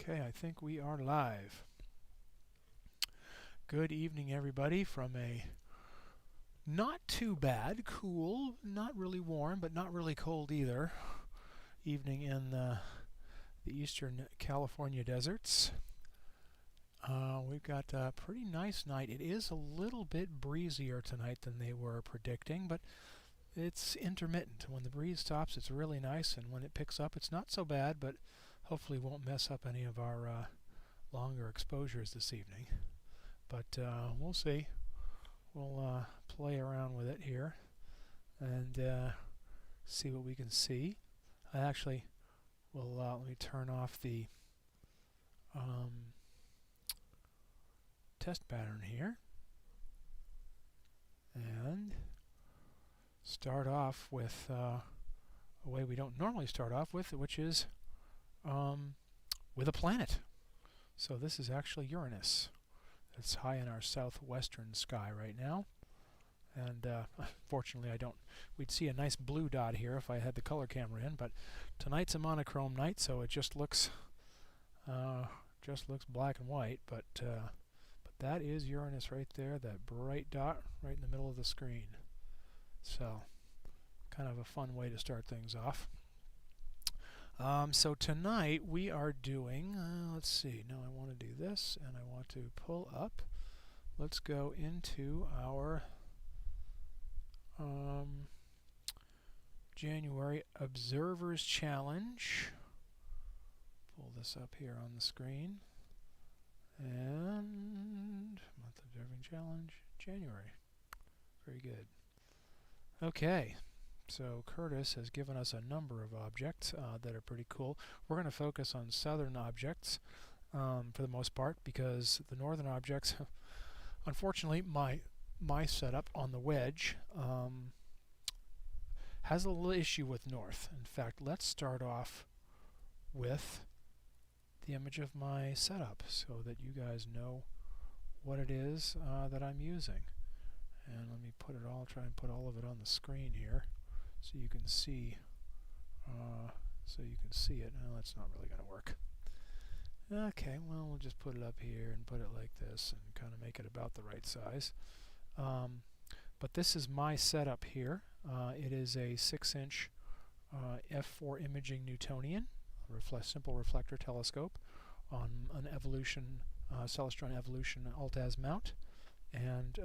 Okay, I think we are live. Good evening, everybody, from a not too bad, cool, not really warm, but not really cold either, evening in the eastern California deserts. We've got a pretty nice night. It is a little bit breezier tonight than they were predicting, but it's intermittent. When the breeze stops, it's really nice, and when it picks up, it's not so bad, but hopefully won't mess up any of our longer exposures this evening. But we'll see. We'll play around with it here and see what we can see. I actually will let me turn off the test pattern here and start off with a way we don't normally start off with, which is with a planet. So this is actually Uranus. It's high in our southwestern sky right now, and fortunately we'd see a nice blue dot here if I had the color camera in, but tonight's a monochrome night, so it just looks black and white, but that is Uranus right there, that bright dot right in the middle of the screen. So kind of a fun way to start things off. So tonight we are doing, let's see, now I want to do this, and I want to pull up. Let's go into our January Observers Challenge. Pull this up here on the screen. And Month Observing Challenge, January. Very good. Okay. So Curtis has given us a number of objects that are pretty cool. We're going to focus on southern objects for the most part, because the northern objects, unfortunately, my setup on the Wedge has a little issue with north. In fact, let's start off with the image of my setup so that you guys know what it is that I'm using. And let me try and put all of it on the screen here, so you can see it. No, that's not really going to work. Okay, well, we'll just put it up here and put it like this and kind of make it about the right size. But this is my setup here. It is a 6-inch f4 imaging Newtonian, simple reflector telescope on an Celestron Evolution AltAz mount, and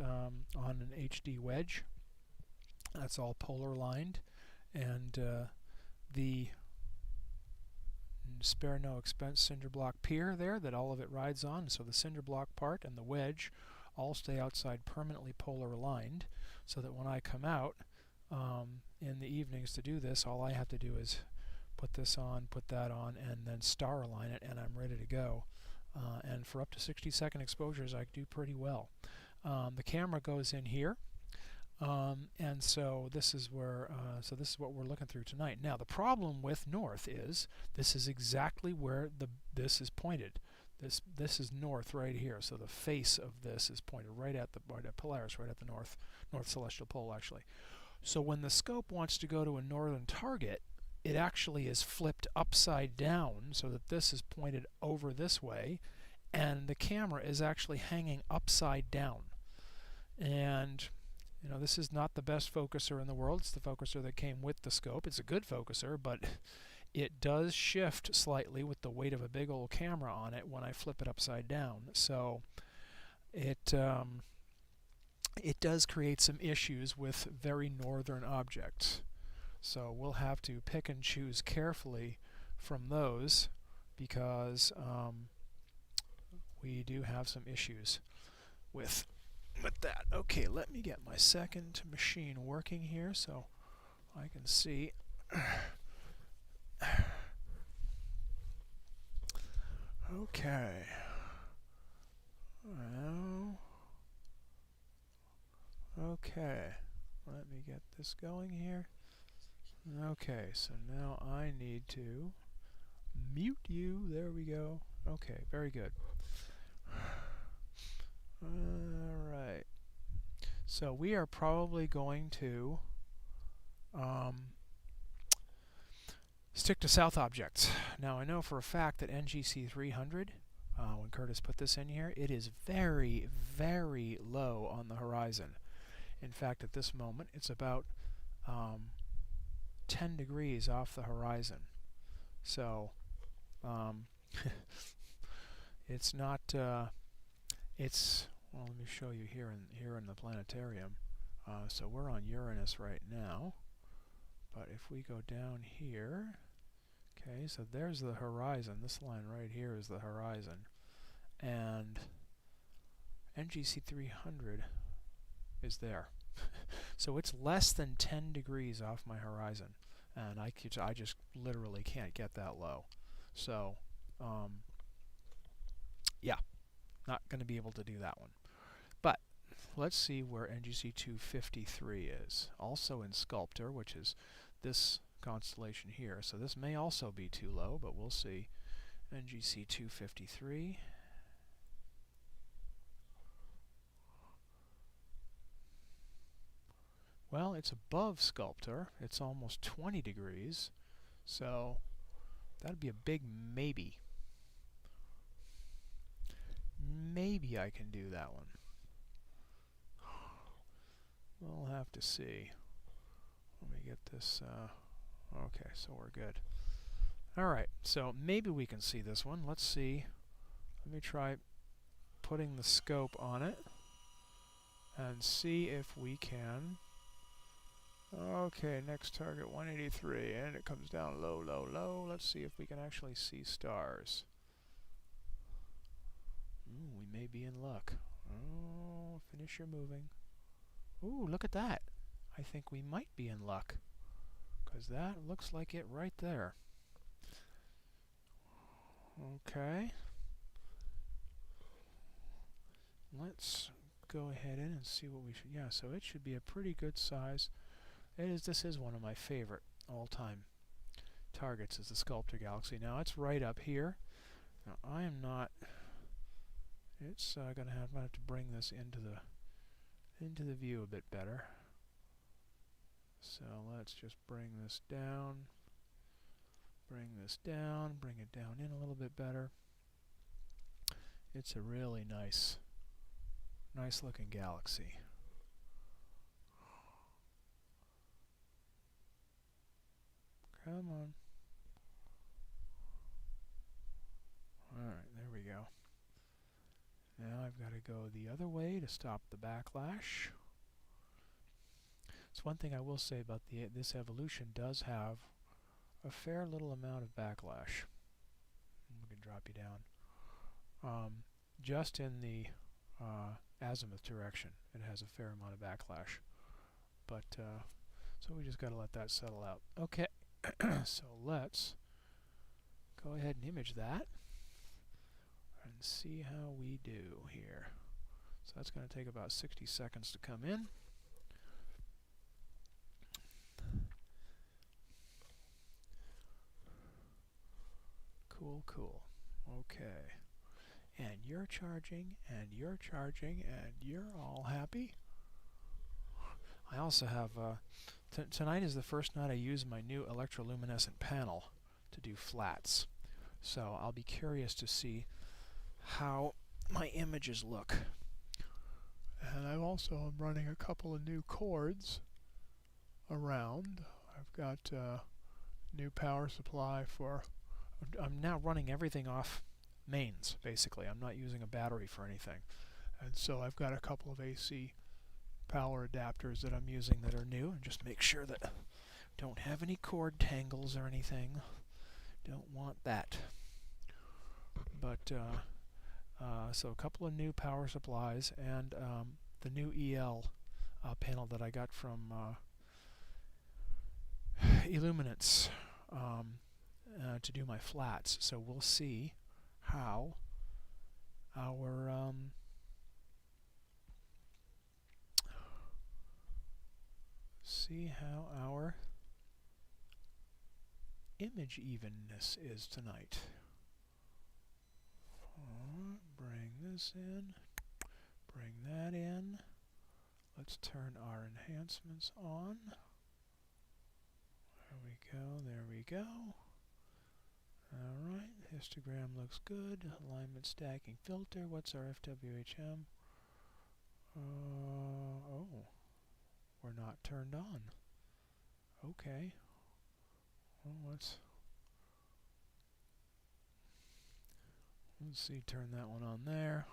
on an HD wedge. That's all polar lined, and the spare no expense cinder block pier there that all of it rides on. So the cinder block part and the wedge all stay outside permanently polar aligned, so that when I come out in the evenings to do this, all I have to do is put this on, put that on, and then star align it, and I'm ready to go. And for up to 60-second exposures, I do pretty well. The camera goes in here. And so this is where this is what we're looking through tonight. Now the problem with north is this is exactly where this is pointed. This is north right here. So the face of this is pointed right at Polaris, right at the north celestial pole actually. So when the scope wants to go to a northern target, it actually is flipped upside down so that this is pointed over this way, and the camera is actually hanging upside down. And you know, this is not the best focuser in the world. It's the focuser that came with the scope. It's a good focuser, but it does shift slightly with the weight of a big old camera on it when I flip it upside down. So it does create some issues with very northern objects. So we'll have to pick and choose carefully from those, because we do have some issues with that. Okay, let me get my second machine working here so I can see. Okay. Well, okay. Let me get this going here. Okay, so now I need to mute you. There we go. Okay, very good. Alright, so we are probably going to Stick to south objects. Now I know for a fact that NGC 300, when Curtis put this in here, it is very, very low on the horizon. In fact, at this moment, it's about 10 degrees off the horizon. So it's not. It's well. Let me show you here in the planetarium. So we're on Uranus right now. But if we go down here, okay, so there's the horizon. This line right here is the horizon. And NGC 300 is there. So it's less than 10 degrees off my horizon. And I just literally can't get that low. So, yeah, not going to be able to do that one. But let's see where NGC 253 is. Also in Sculptor, which is this constellation here. So this may also be too low, but we'll see. NGC 253. Well, it's above Sculptor. It's almost 20 degrees. So that'd be a big maybe. Maybe I can do that one. We'll have to see. Let me get this. Okay, so we're good. Alright, so maybe we can see this one. Let's see. Let me try putting the scope on it and see if we can. Okay, next target 183, and it comes down low, low, low. Let's see if we can actually see stars. Ooh, we may be in luck. Oh, finish your moving. Ooh, look at that. I think we might be in luck, because that looks like it right there. Okay. Let's go ahead and see what we should. Yeah, so it should be a pretty good size. This is one of my favorite all-time targets, is the Sculptor Galaxy. Now it's right up here. Now I am not. It's gonna have to bring this into the view a bit better. So let's just bring this down. Bring this down. Bring it down in a little bit better. It's a really nice looking galaxy. Come on. Alright, there we go. Now I've got to go the other way to stop the backlash. It's one thing I will say about this evolution does have a fair little amount of backlash. We can drop you down. Just in the azimuth direction, it has a fair amount of backlash. But, so we just got to let that settle out. Okay. So let's go ahead and image that and see how we do here. So that's going to take about 60 seconds to come in. Cool, cool. Okay. And you're charging, and you're charging, and you're all happy. I also have tonight is the first night I use my new electroluminescent panel to do flats. So I'll be curious to see how my images look. And I also am running a couple of new cords around. I've got new power supply for. I'm now running everything off mains, basically. I'm not using a battery for anything. And so I've got a couple of AC power adapters that I'm using that are new, and just make sure that I don't have any cord tangles or anything. Don't want that. But so a couple of new power supplies, and the new EL panel that I got from Illuminance to do my flats. So we'll see how our image evenness is tonight. Bring this in, bring that in. Let's turn our enhancements on. There we go, there we go. Alright, histogram looks good. Alignment stacking filter. What's our FWHM? Oh, we're not turned on. Okay. Well, let's see, turn that one on there.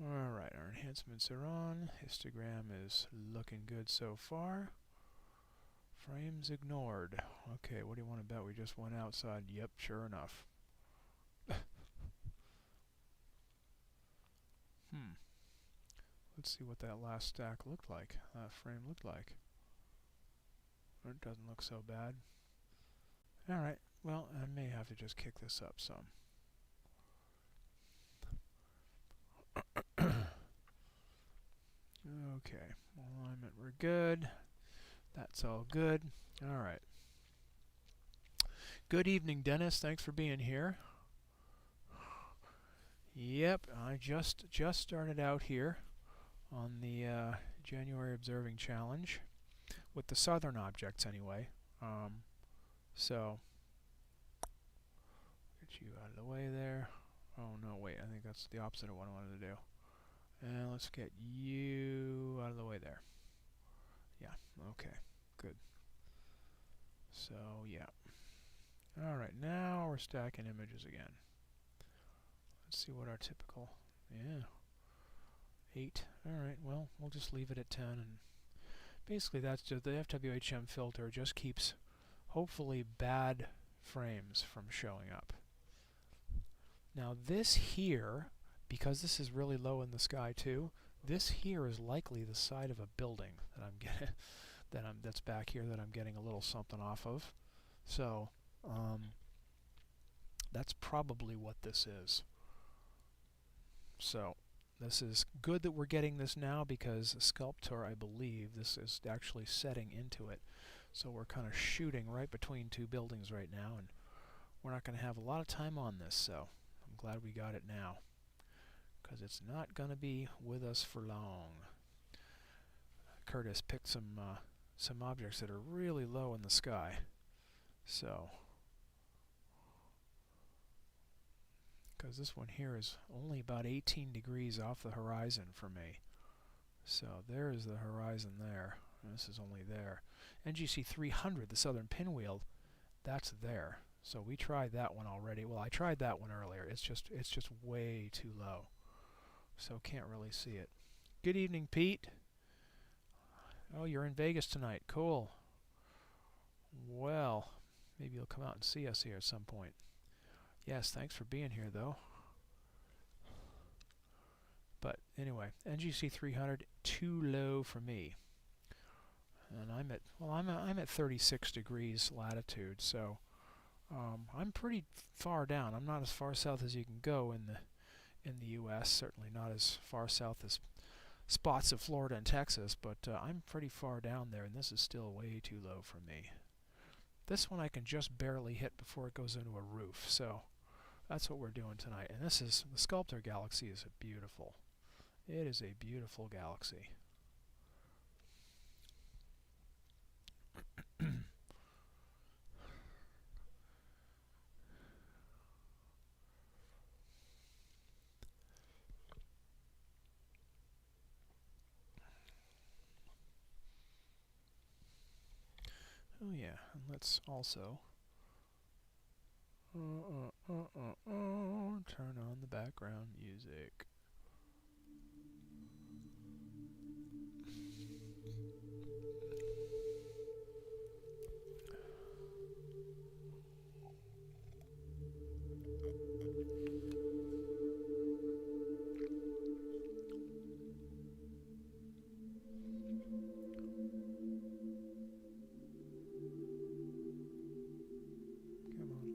Alright, our enhancements are on. Histogram is looking good so far. Frames ignored. Okay, what do you want to bet? We just went outside. Yep, sure enough. Let's see what that last stack looked like. That frame looked like. It doesn't look so bad. Alright, well, I may have to just kick this up some. Okay, alignment, we're good. That's all good. Alright. Good evening, Dennis. Thanks for being here. Yep, I just started out here on the January Observing Challenge, with the southern objects anyway. So, get you out of the way there. Oh no, wait, I think that's the opposite of what I wanted to do. And let's get you out of the way there. Yeah, okay, good. So, yeah. Alright, now we're stacking images again. Let's see what our typical, 8. Alright, well, we'll just leave it at 10. And basically that's just the FWHM filter just keeps, hopefully, bad frames from showing up. Now this here, because this is really low in the sky too, this here is likely the side of a building that I'm getting, that's back here that I'm getting a little something off of. So that's probably what this is. So this is good that we're getting this now, because Sculptor, I believe, this is actually setting into it. So we're kind of shooting right between two buildings right now, and we're not going to have a lot of time on this, so I'm glad we got it now, because it's not going to be with us for long. Curtis picked some objects that are really low in the sky. So, because this one here is only about 18 degrees off the horizon for me. So there is the horizon there. And this is only there. NGC 300, the southern pinwheel, that's there. So we tried that one already. Well, I tried that one earlier. It's just way too low. So can't really see it. Good evening, Pete. Oh, you're in Vegas tonight. Cool. Well, maybe you'll come out and see us here at some point. Yes, thanks for being here, though. But anyway, NGC 300, too low for me. And I'm at 36 degrees latitude, so I'm pretty far down. I'm not as far south as you can go in the U.S. Certainly not as far south as spots of Florida and Texas, but I'm pretty far down there, and this is still way too low for me. This one I can just barely hit before it goes into a roof, so that's what we're doing tonight. And this is, the Sculptor Galaxy is beautiful. It is a beautiful galaxy. Oh yeah, and let's also turn on the background music.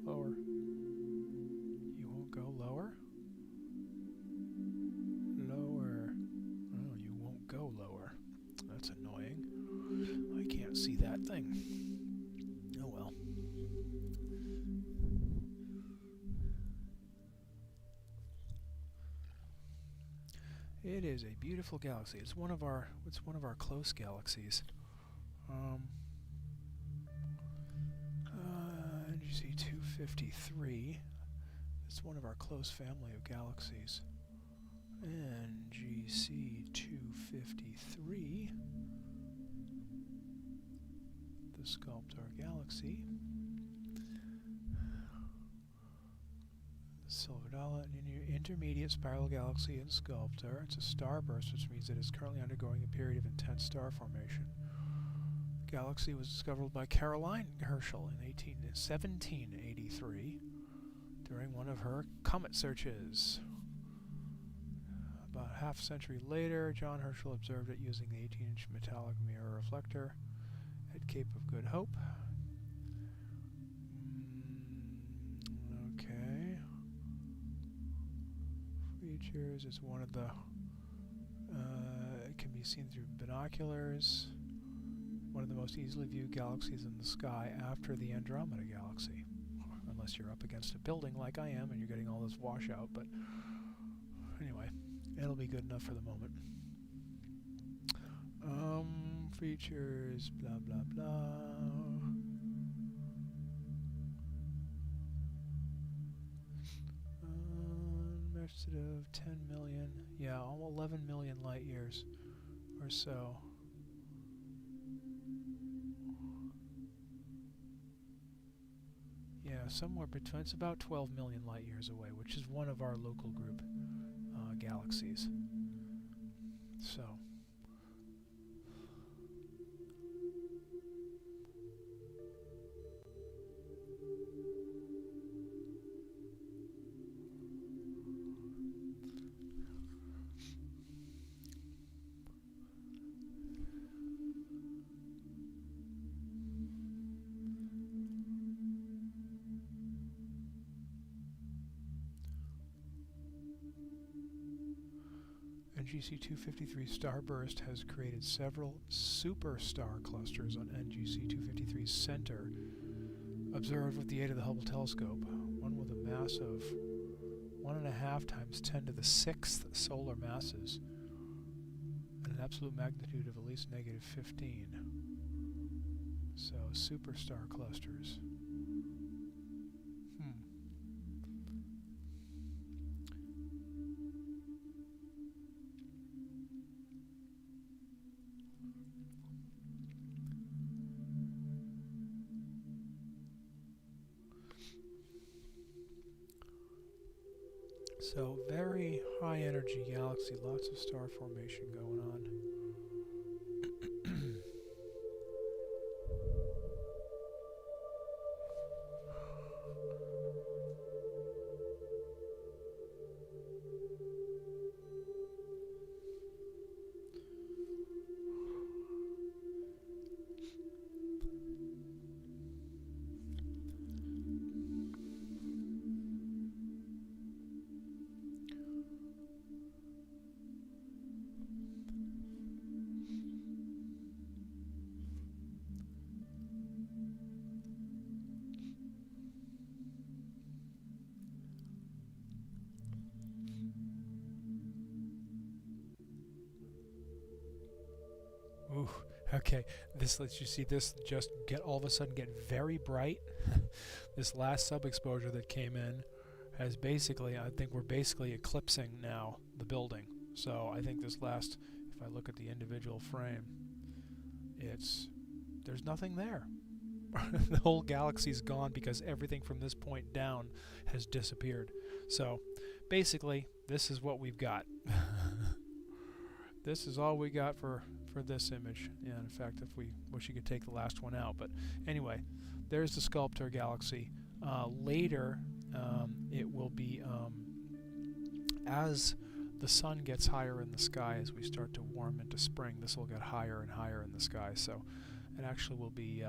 Lower. You won't go lower? Lower. Oh, you won't go lower. That's annoying. I can't see that thing. Oh well. It is a beautiful galaxy. It's one of our close galaxies. NGC 253. It's one of our close family of galaxies. NGC 253. The Sculptor Galaxy. Silverdala, an intermediate spiral galaxy in Sculptor. It's a starburst, which means it is currently undergoing a period of intense star formation. The galaxy was discovered by Caroline Herschel in 1783 during one of her comet searches. About half a century later, John Herschel observed it using the 18-inch metallic mirror reflector at Cape of Good Hope. Okay. Features, it's one of the, it can be seen through binoculars. One of the most easily viewed galaxies in the sky after the Andromeda Galaxy. Unless you're up against a building like I am and you're getting all this washout, but anyway, it'll be good enough for the moment. Features, blah blah blah. Method of 10 million, yeah, almost 11 million light years or so. Yeah, somewhere between, it's about 12 million light years away, which is one of our local group galaxies. So. NGC 253 starburst has created several superstar clusters on NGC 253's center, observed with the aid of the Hubble telescope, one with a mass of 1.5 times 10 to the 6th solar masses, and an absolute magnitude of at least -15. So, superstar clusters. So, very high energy galaxy, lots of star formation going on. Ooh, okay, this lets you see this just get all of a sudden get very bright. This last sub-exposure that came in has basically, I think we're basically eclipsing now the building. So I think this last, if I look at the individual frame, there's nothing there. The whole galaxy's gone because everything from this point down has disappeared. So basically, this is what we've got. This is all we got for this image. Yeah, in fact, if we wish you could take the last one out. But anyway, there's the Sculptor Galaxy. Later, it will be, as the sun gets higher in the sky, as we start to warm into spring, this will get higher and higher in the sky. So it actually will be,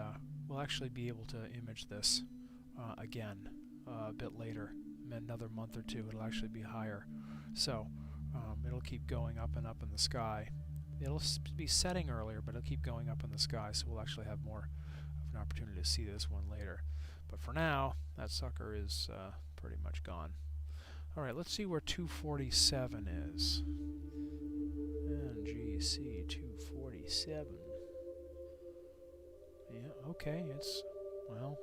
we'll actually be able to image this again a bit later. In another month or two, it'll actually be higher. So it'll keep going up and up in the sky. It'll be setting earlier, but it'll keep going up in the sky, so we'll actually have more of an opportunity to see this one later. But for now, that sucker is pretty much gone. Alright, let's see where 247 is. NGC 247. Yeah, okay, it's, well,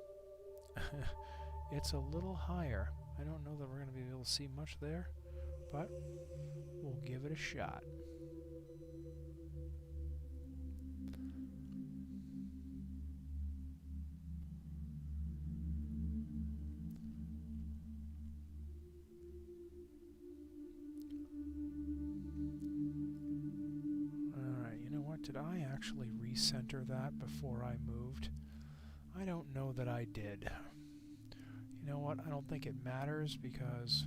it's a little higher. I don't know that we're going to be able to see much there, but we'll give it a shot. Alright, you know what? Did I actually recenter that before I moved? I don't know that I did. You know what? I don't think it matters because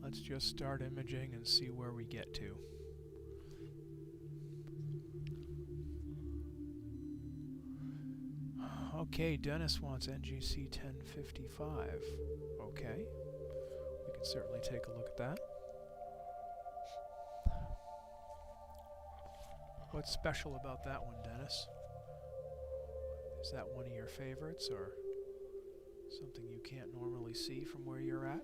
let's just start imaging and see where we get to. Okay, Dennis wants NGC 1055. Okay, we can certainly take a look at that. What's special about that one, Dennis? Is that one of your favorites, or something you can't normally see from where you're at?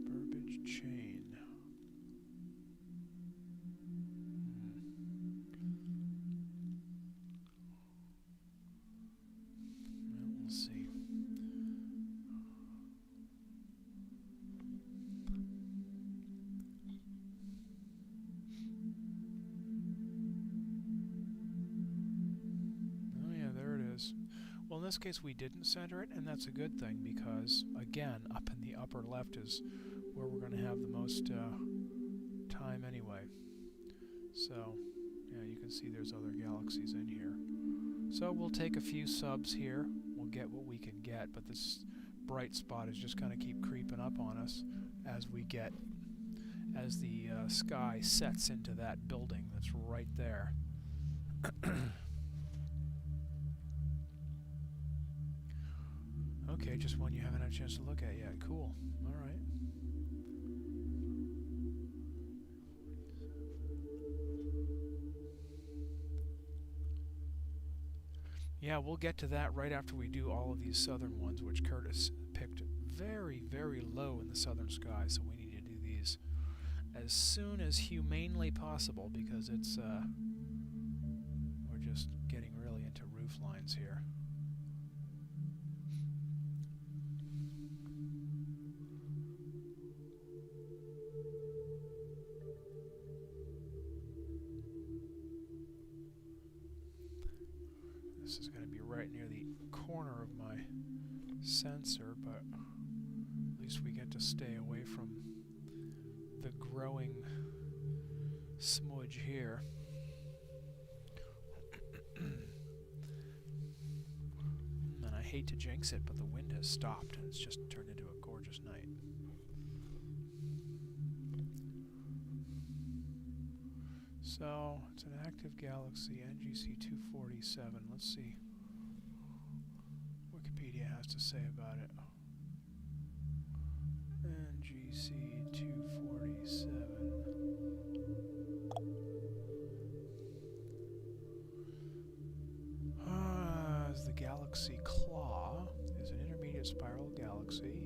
Burbage chain. Well, we'll see. Well, in this case we didn't center it, and that's a good thing because, again, up in the upper left is where we're going to have the most time anyway. So, yeah, you can see there's other galaxies in here. So we'll take a few subs here. We'll get what we can get, but this bright spot is just going to keep creeping up on us as the sky sets into that building that's right there. Okay, just one you haven't had a chance to look at yet. Cool. All right. Yeah, we'll get to that right after we do all of these southern ones, which Curtis picked very, very low in the southern sky, so we need to do these as soon as humanely possible because it's, we're just getting really into roof lines here. This is going to be right near the corner of my sensor, but at least we get to stay away from the growing smudge here. And I hate to jinx it, but the wind has stopped and it's just turned into a gorgeous night. So, it's an active galaxy, NGC 247. Let's see what Wikipedia has to say about it. NGC 247. The galaxy Claw is an intermediate spiral galaxy,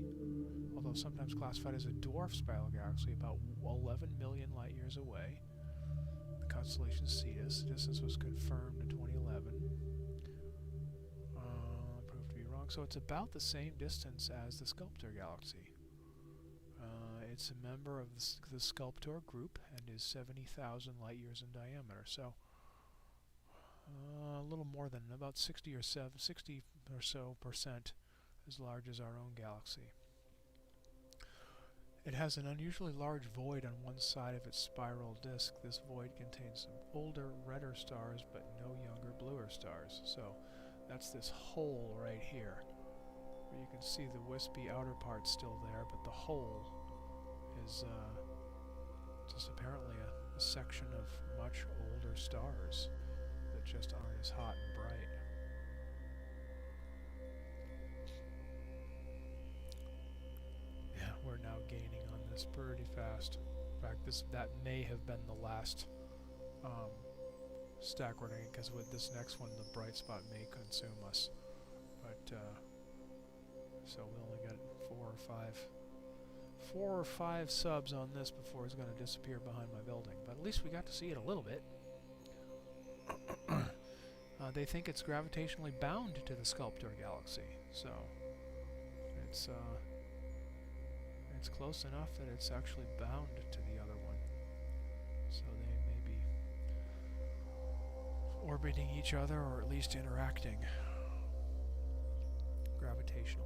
although sometimes classified as a dwarf spiral galaxy, about 11 million light years away. Constellation Cetus. The distance was confirmed in 2011. Proved to be wrong. So it's about the same distance as the Sculptor galaxy. It's a member of the Sculptor group and is 70,000 light years in diameter. So a little more than about 60 or so percent as large as our own galaxy. It has an unusually large void on one side of its spiral disk. This void contains some older, redder stars, but no younger, bluer stars. So that's this hole right here, where you can see the wispy outer part still there, but the hole is just apparently a section of much older stars that just aren't as hot and bright. We're now gaining on this pretty fast. In fact, that may have been the last stack we're going to get, because with this next one, the bright spot may consume us. But so we only got 4 or 5 subs on this before it's going to disappear behind my building. But at least we got to see it a little bit. They think it's gravitationally bound to the Sculptor galaxy, so it's close enough that it's actually bound to the other one. So they may be orbiting each other, or at least interacting gravitationally.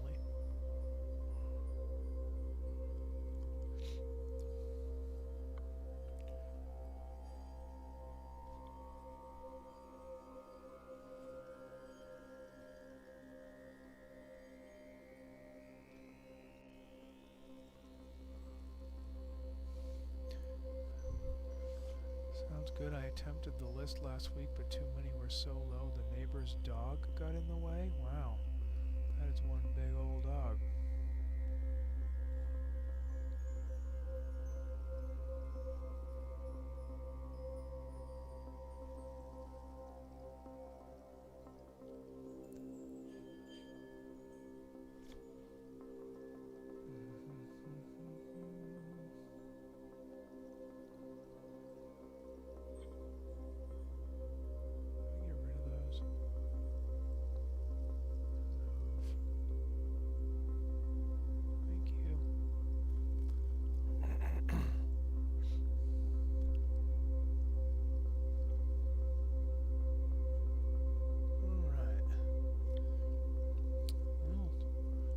Good. I attempted the list last week, but too many were so low the neighbor's dog got in the way. Wow. That is one big old dog.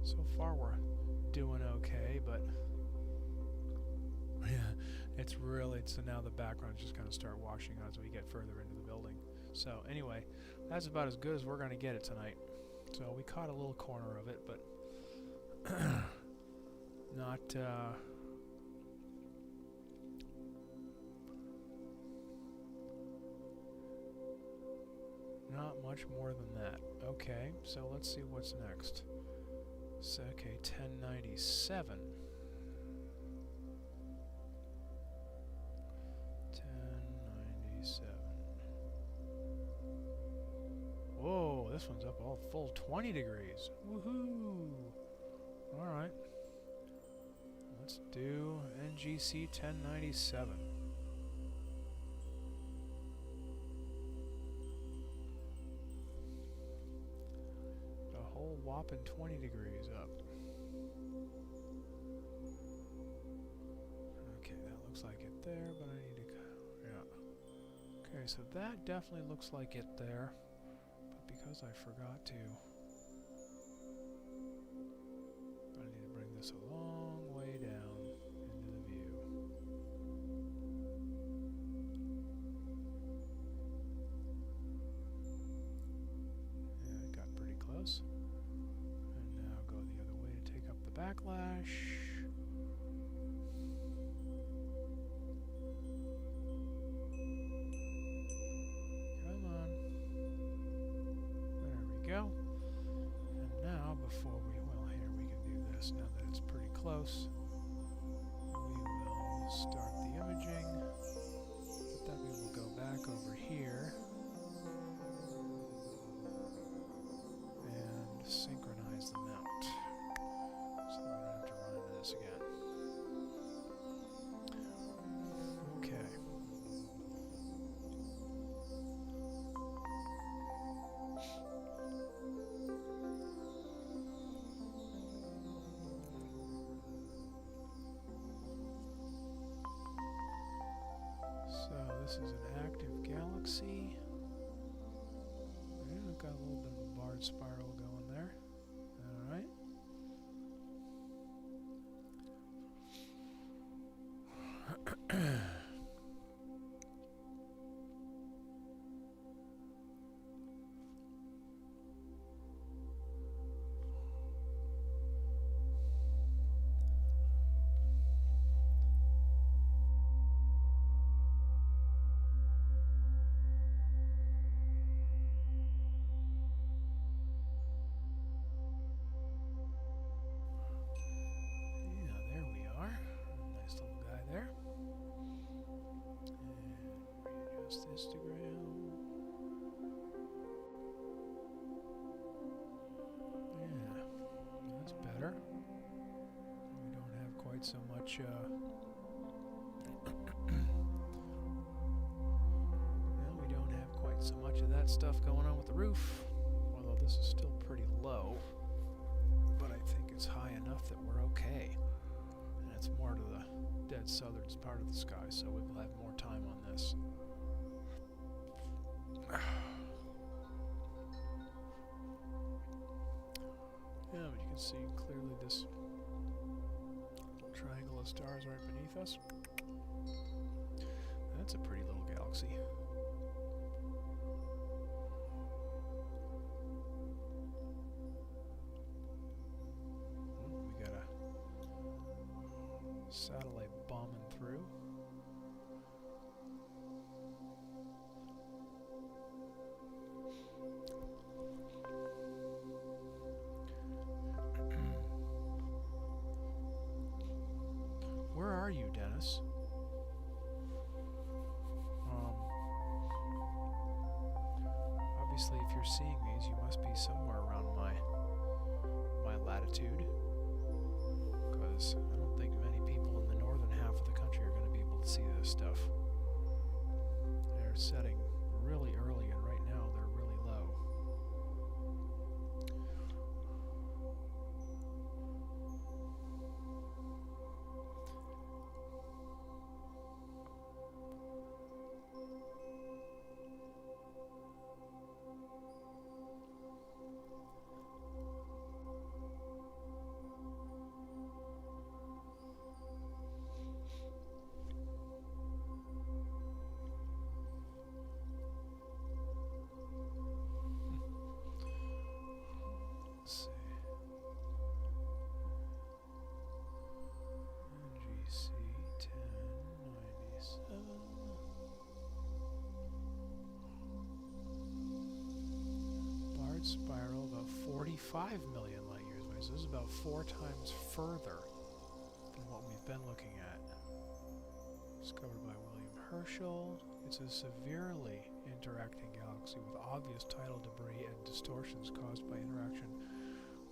So far we're doing okay, but yeah, it's really, so now the background's just going to start washing out as we get further into the building. So anyway, that's about as good as we're going to get it tonight. So we caught a little corner of it, but not not much more than that. Okay, so let's see what's next. So, okay, 1097. 1097. Whoa, this one's up all full 20 degrees. Woohoo! Alright. Let's do NGC 1097. Whopping 20 degrees up. Okay, that looks like it there, but I need to, yeah. Okay, so that definitely looks like it there, but because I forgot to, I need to bring this a long way down into the view. Yeah, it got pretty close. Backlash. Come on. There we go. And now, before we, well, here we can do this now that it's pretty close. We will start the imaging, but then we will go back over here and synchronize them out. So we don't have to run into this again. Okay. So this is an active galaxy. Yeah, we've got a little bit of a barred spiral going there. All right. much well, we don't have quite so much of that stuff going on with the roof, although this is still pretty low, but I think it's high enough that we're okay. And it's more to the dead southern part of the sky, so we will have more time on this. Yeah, but you can see clearly this triangle of stars right beneath us. That's a pretty little galaxy. We got a satellite bombing through. Where are you, Dennis? Obviously, if you're seeing these, you must be somewhere around my latitude, because I don't think many people in the northern half of the country are going to be able to see this stuff. They're setting really early, and right now they're really low. Spiral about 45 million light years away, so this is about 4 times further than what we've been looking at. Discovered by William Herschel. It's a severely interacting galaxy with obvious tidal debris and distortions caused by interaction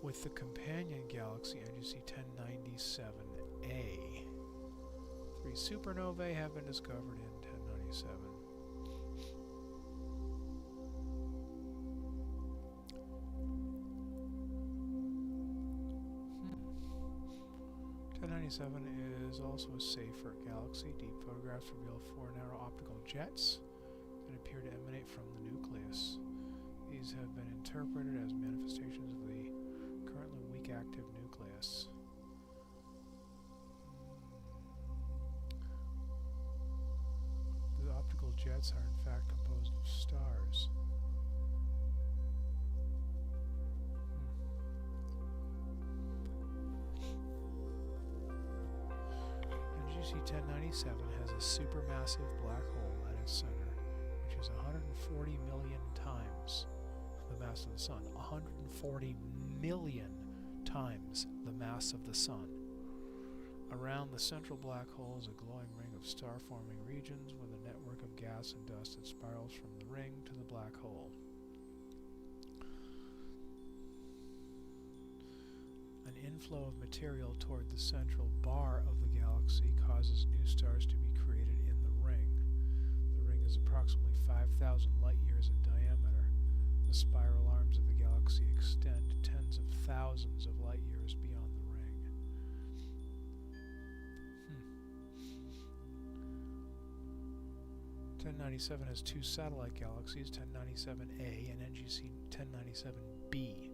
with the companion galaxy NGC 1097A. 3 supernovae have been discovered in 1097. 1097 is also a safer galaxy. Deep photographs reveal 4 narrow optical jets that appear to emanate from the nucleus. These have been interpreted as manifestations of the currently weak active nucleus. The optical jets are in fact composed of stars. NGC 1097 has a supermassive black hole at its center, which is 140 million times the mass of the Sun. 140 million times the mass of the Sun. Around the central black hole is a glowing ring of star-forming regions with a network of gas and dust that spirals from the ring to the black hole. An inflow of material toward the central bar of the galaxy causes new stars to be created in the ring. The ring is approximately 5,000 light years in diameter. The spiral arms of the galaxy extend tens of thousands of light years beyond the ring. 1097 has 2 satellite galaxies, 1097A and NGC 1097B.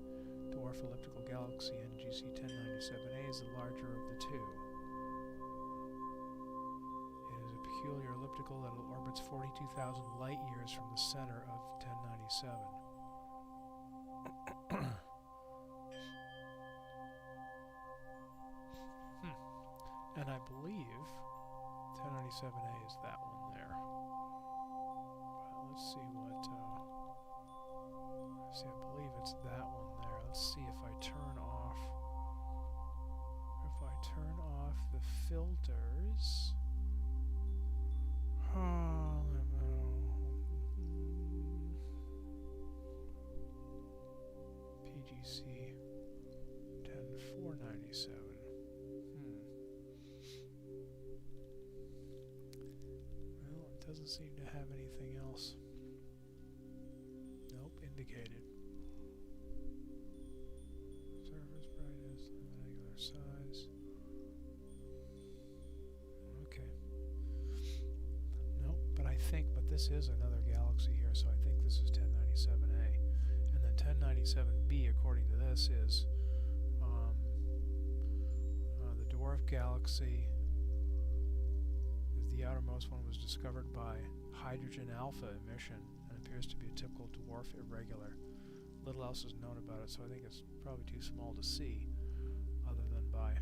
Dwarf elliptical galaxy NGC 1097A is the larger of the 2. It is a peculiar elliptical that orbits 42,000 light years from the center of 1097. And I believe 1097A is that one there. But let's see what... I believe it's that one there. Let's see if I turn off... the filters... PGC 10497. doesn't seem to have anything else. Nope, indicated. Surface brightness, angular size. Okay. Nope, but this is another galaxy here, so I think this is 1097A. And then 1097B, according to this, is the dwarf galaxy. The outermost one was discovered by hydrogen alpha emission and appears to be a typical dwarf irregular. Little else is known about it, so I think it's probably too small to see, other than by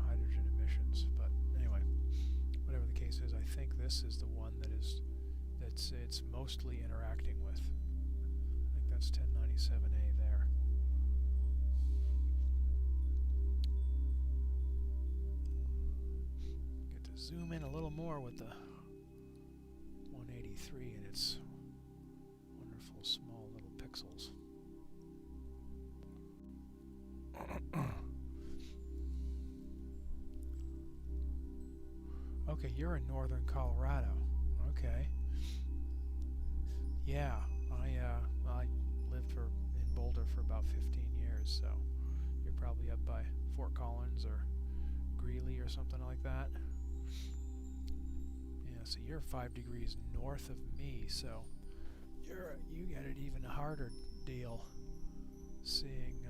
hydrogen emissions. But anyway, whatever the case is, I think this is the one that's it's mostly interacting with. I think that's 1097A there. Get to zoom in a little more with the 183 and its wonderful small little pixels. Okay, you're in northern Colorado. Okay. Yeah, I lived in Boulder for about 15 years, so you're probably up by Fort Collins or Greeley or something like that. Yeah, so you're 5 degrees north of me, so you get it even a harder deal seeing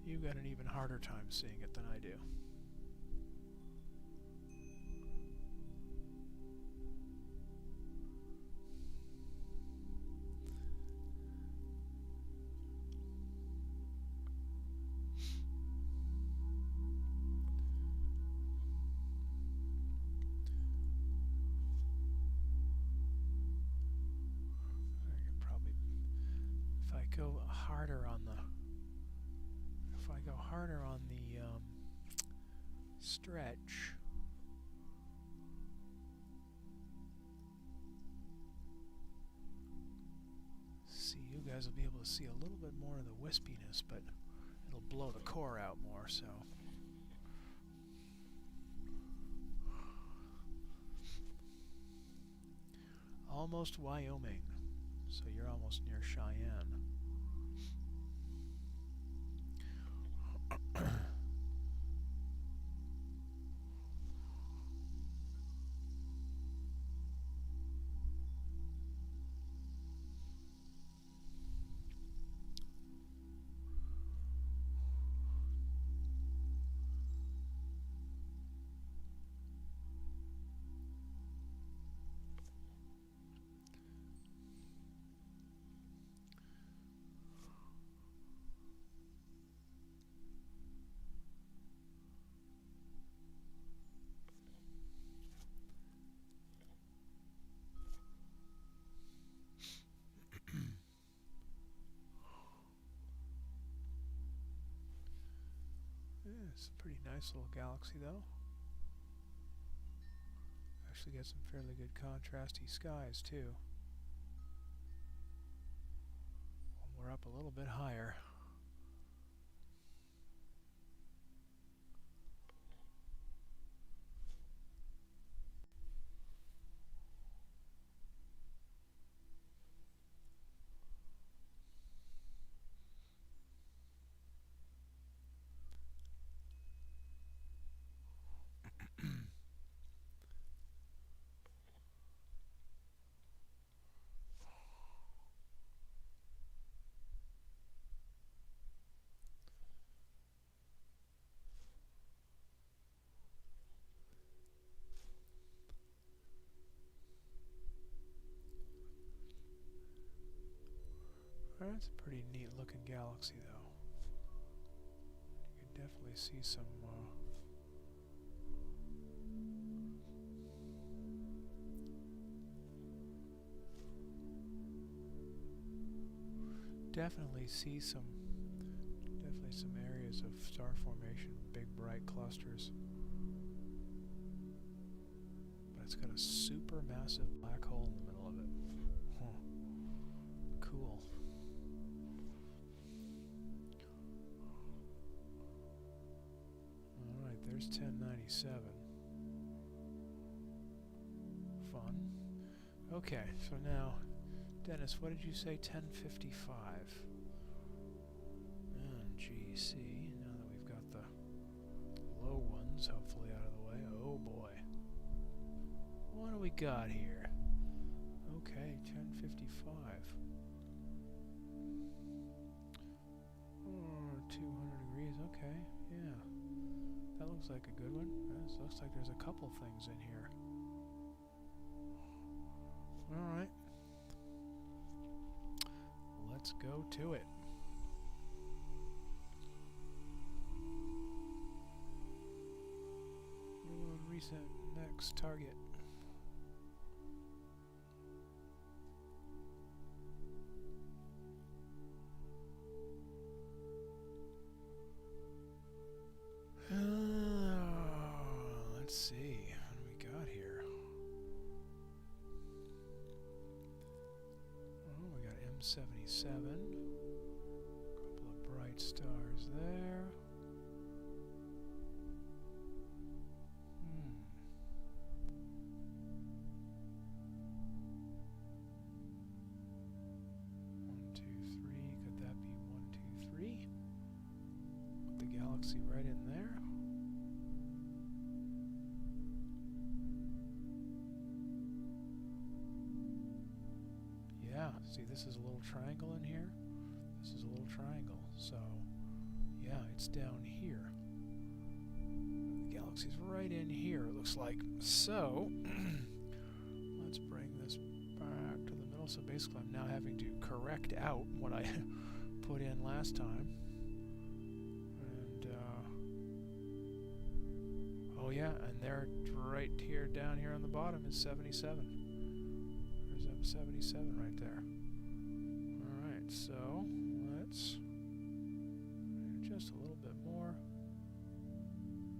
you got an even harder time seeing it than I do. If I go harder on the stretch, see, you guys will be able to see a little bit more of the wispiness, but it'll blow the core out more, so. Almost Wyoming, so you're almost near Cheyenne. It's a pretty nice little galaxy, though. Actually got some fairly good contrasty skies, too. When we're up a little bit higher. That's a pretty neat looking galaxy, though. You can definitely see some definitely some areas of star formation, big bright clusters. But it's got a super massive black hole in the middle of it. Cool. There's 1097. Fun. Okay, so now, Dennis, what did you say? 1055. And GC, now that we've got the low ones hopefully out of the way. Oh boy. What do we got here? Okay, 1055. 200 degrees, okay, yeah. That looks like a good one. This looks like there's a couple things in here. Alright. Let's go to it. Reset next target. Let's see, what do we got here? Oh, we got M77. A couple of bright stars there. One, two, three. Could that be 1, 2, 3? Put the galaxy right in there. See, this is a little triangle in here. This is a little triangle. So, yeah, it's down here. The galaxy's right in here, it looks like. So, let's bring this back to the middle. So basically, I'm now having to correct out what I put in last time. And, oh yeah, and there, right here, down here on the bottom is 77. There's M77 right there. So, let's just a little bit more.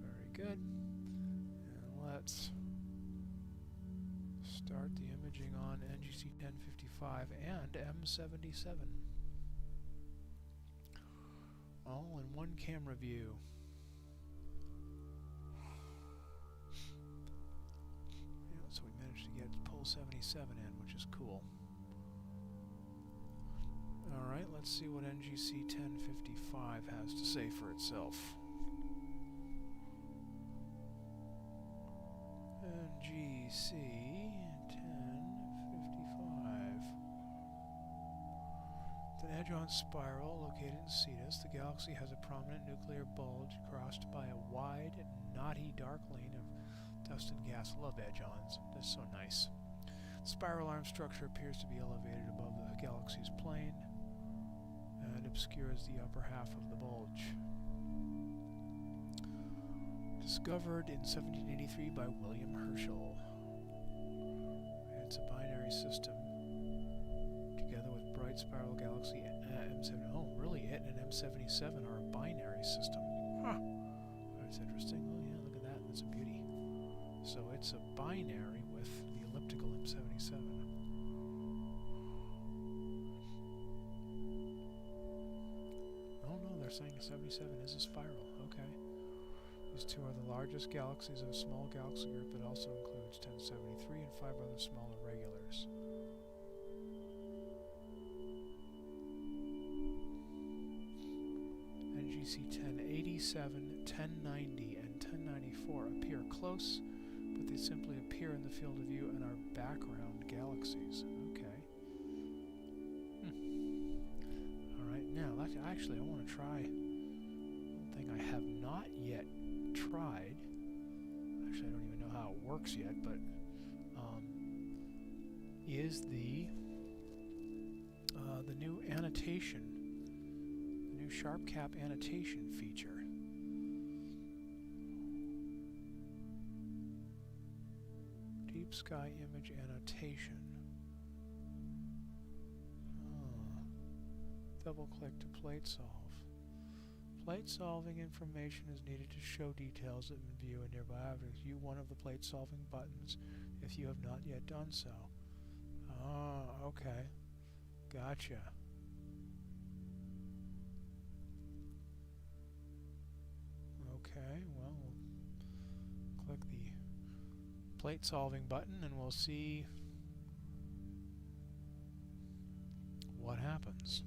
Very good. And let's start the imaging on NGC 1055 and M77. All in one camera view. Yeah, so we managed to pull 77 in, which is cool. Alright, let's see what NGC 1055 has to say for itself. NGC 1055. It's an hadron spiral located in Cetus. The galaxy has a prominent nuclear bulge crossed by a wide, knotty dark lane of dust and gas. Love edge-ons. That's so nice. The spiral arm structure appears to be elevated above the galaxy's plane and obscures the upper half of the bulge. Discovered in 1783 by William Herschel. It's a binary system. Together with bright spiral galaxy M7. Oh, really? It and M77 are a binary system. Huh. That's interesting. Oh yeah, look at that. That's a beauty. So it's a binary with the elliptical M77. Saying 77 is a spiral. Okay. These two are the largest galaxies of a small galaxy group that also includes 1073 and 5 other smaller regulars. NGC 1087, 1090, and 1094 appear close, but they simply appear in the field of view and are background galaxies. Okay. Now, actually, I want to try one thing I have not yet tried. Actually, I don't even know how it works yet, but is the new annotation, the new SharpCap annotation feature. Deep sky image annotation. Double-click to plate solve. Plate solving information is needed to show details in view and nearby objects. Use one of the plate solving buttons if you have not yet done so. Ah, okay. Gotcha. Okay, well, click the plate solving button and we'll see what happens.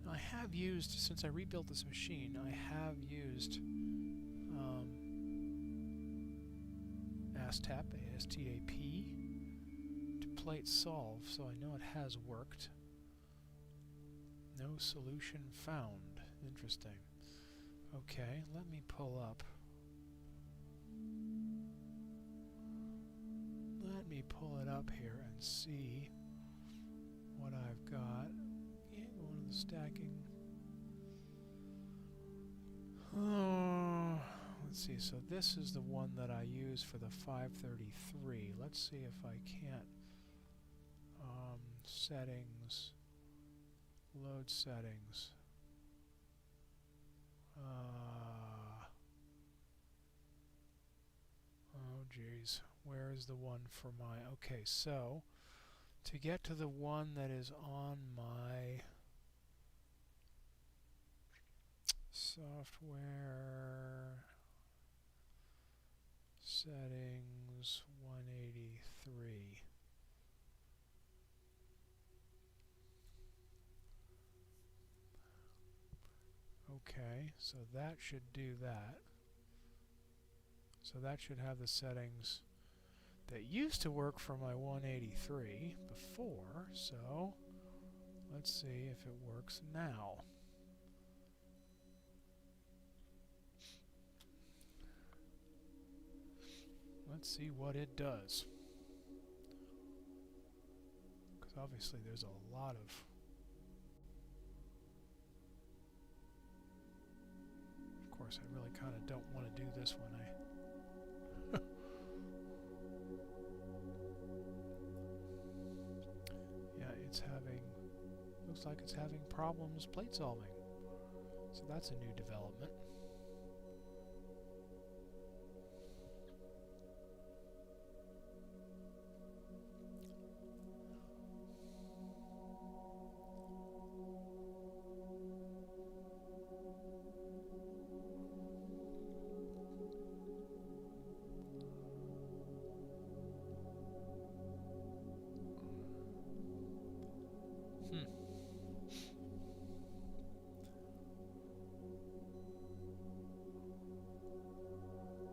I have used, since I rebuilt this machine, I have used ASTAP, A-S-T-A-P, to plate solve, so I know it has worked. No solution found. Interesting. Okay, let me pull up. Let me pull it up here and see what I've got. Going to the stacking. Let's see, so this is the one that I use for the 533. Let's see if I can't. Settings. Load settings. Oh geez, where is the one for my... Okay, so to get to the one that is on my software settings 183. Okay, so that should do that. So that should have the settings that used to work for my 183 before, so let's see if it works now. Let's see what it does. Because obviously there's a lot of... Of course, I really kind of don't want to do this when I... Yeah, it's having... Looks like it's having problems plate solving. So that's a new development.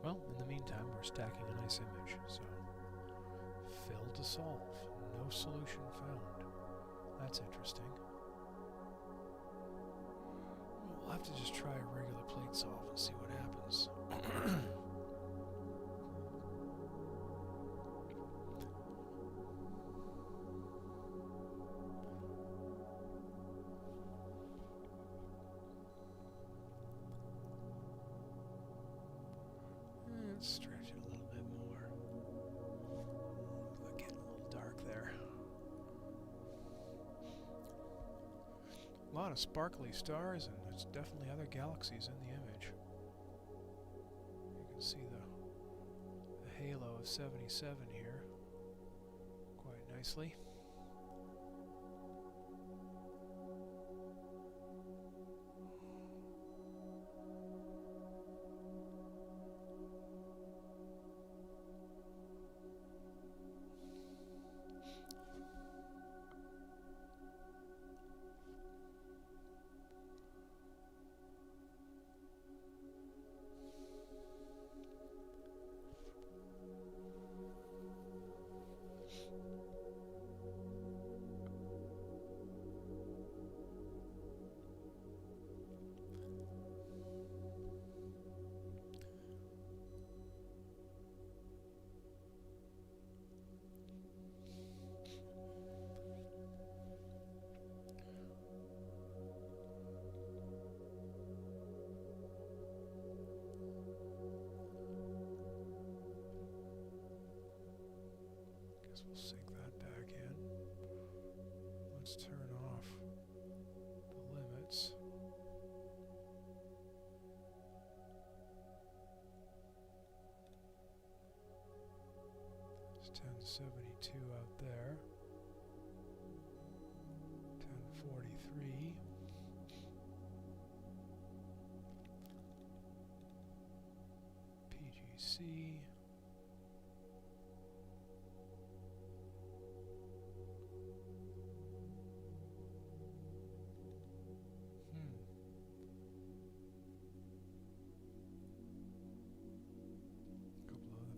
Well, in the meantime, we're stacking a nice image, so fill to solve. No solution found. That's interesting. Well, we'll have to just try a regular plate solve and see what happens. Let's stretch it a little bit more. It's getting a little dark there. A lot of sparkly stars, and there's definitely other galaxies in the image. You can see the halo of 77 here quite nicely. 72 out there. 1043. PGC.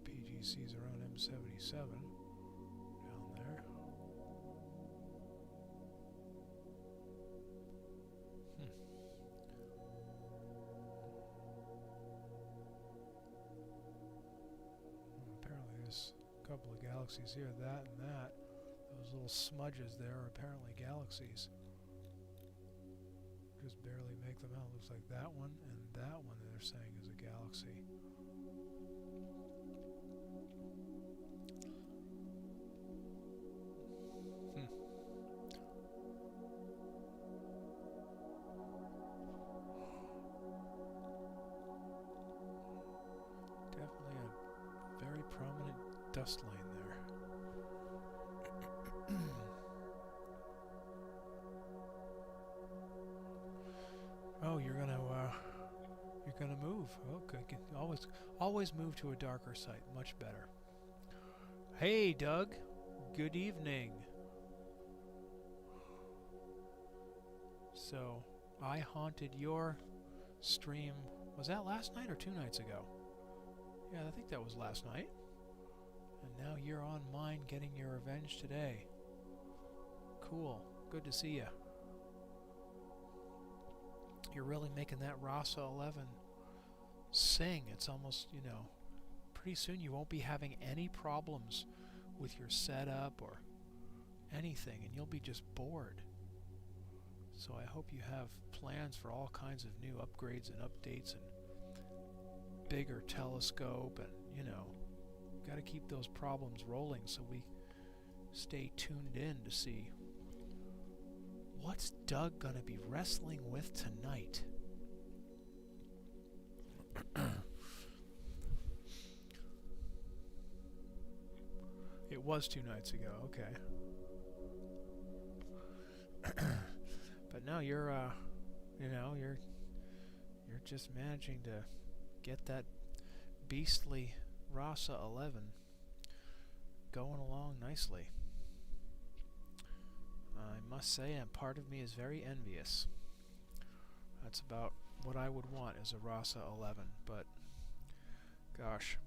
PGCs around M77 down there. Apparently there's a couple of galaxies here, that and that. Those little smudges there are apparently galaxies. Just barely make them out. Looks like that one and that one they're saying is a galaxy. Prominent dust lane there. Oh, you're gonna move. Okay, always move to a darker site. Much better. Hey, Doug. Good evening. So, I haunted your stream. Was that last night or 2 nights ago? Yeah, I think that was last night. And now you're on mine getting your revenge today. Cool. Good to see you. You're really making that Rasa 11 sing. It's almost, you know, pretty soon you won't be having any problems with your setup or anything, and you'll be just bored. So I hope you have plans for all kinds of new upgrades and updates and bigger telescope, and you know, got to keep those problems rolling so we stay tuned in to see what's Doug gonna be wrestling with tonight. It was 2 nights ago, okay. But no, you're you know, you're just managing to get that beastly Rasa 11 going along nicely. I must say, and part of me is very envious. That's about what I would want as a Rasa 11, but gosh,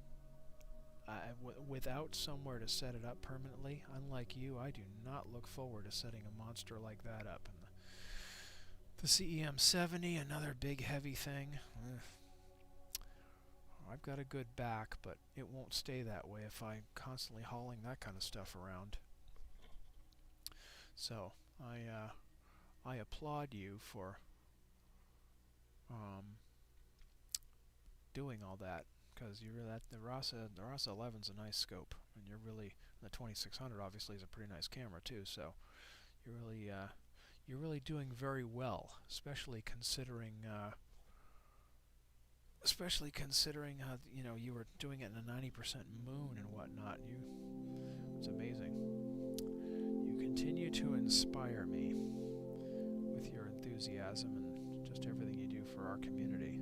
without somewhere to set it up permanently, unlike you, I do not look forward to setting a monster like that up. And the CEM-70, another big heavy thing. I've got a good back, but it won't stay that way if I'm constantly hauling that kind of stuff around. So I applaud you for doing all that, because you really, the Rasa 11's a nice scope, and you're really, the 2600 obviously is a pretty nice camera too. So you're really doing very well, especially considering how, you know, you were doing it in a 90% moon and whatnot. It's amazing. You continue to inspire me with your enthusiasm and just everything you do for our community.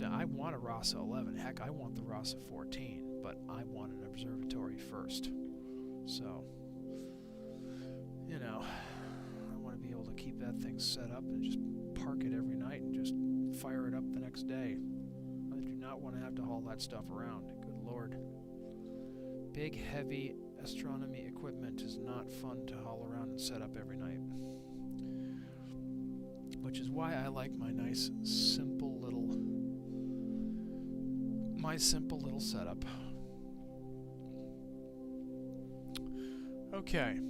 I want a Rasa 11. Heck, I want the Rasa 14, but I want an observatory first. So, you know, I want to be able to keep that thing set up and just park it every night and just fire it up the next day. I do not want to have to haul that stuff around. Good Lord. Big, heavy astronomy equipment is not fun to haul around and set up every night. Which is why I like my nice, simple little setup. Okay.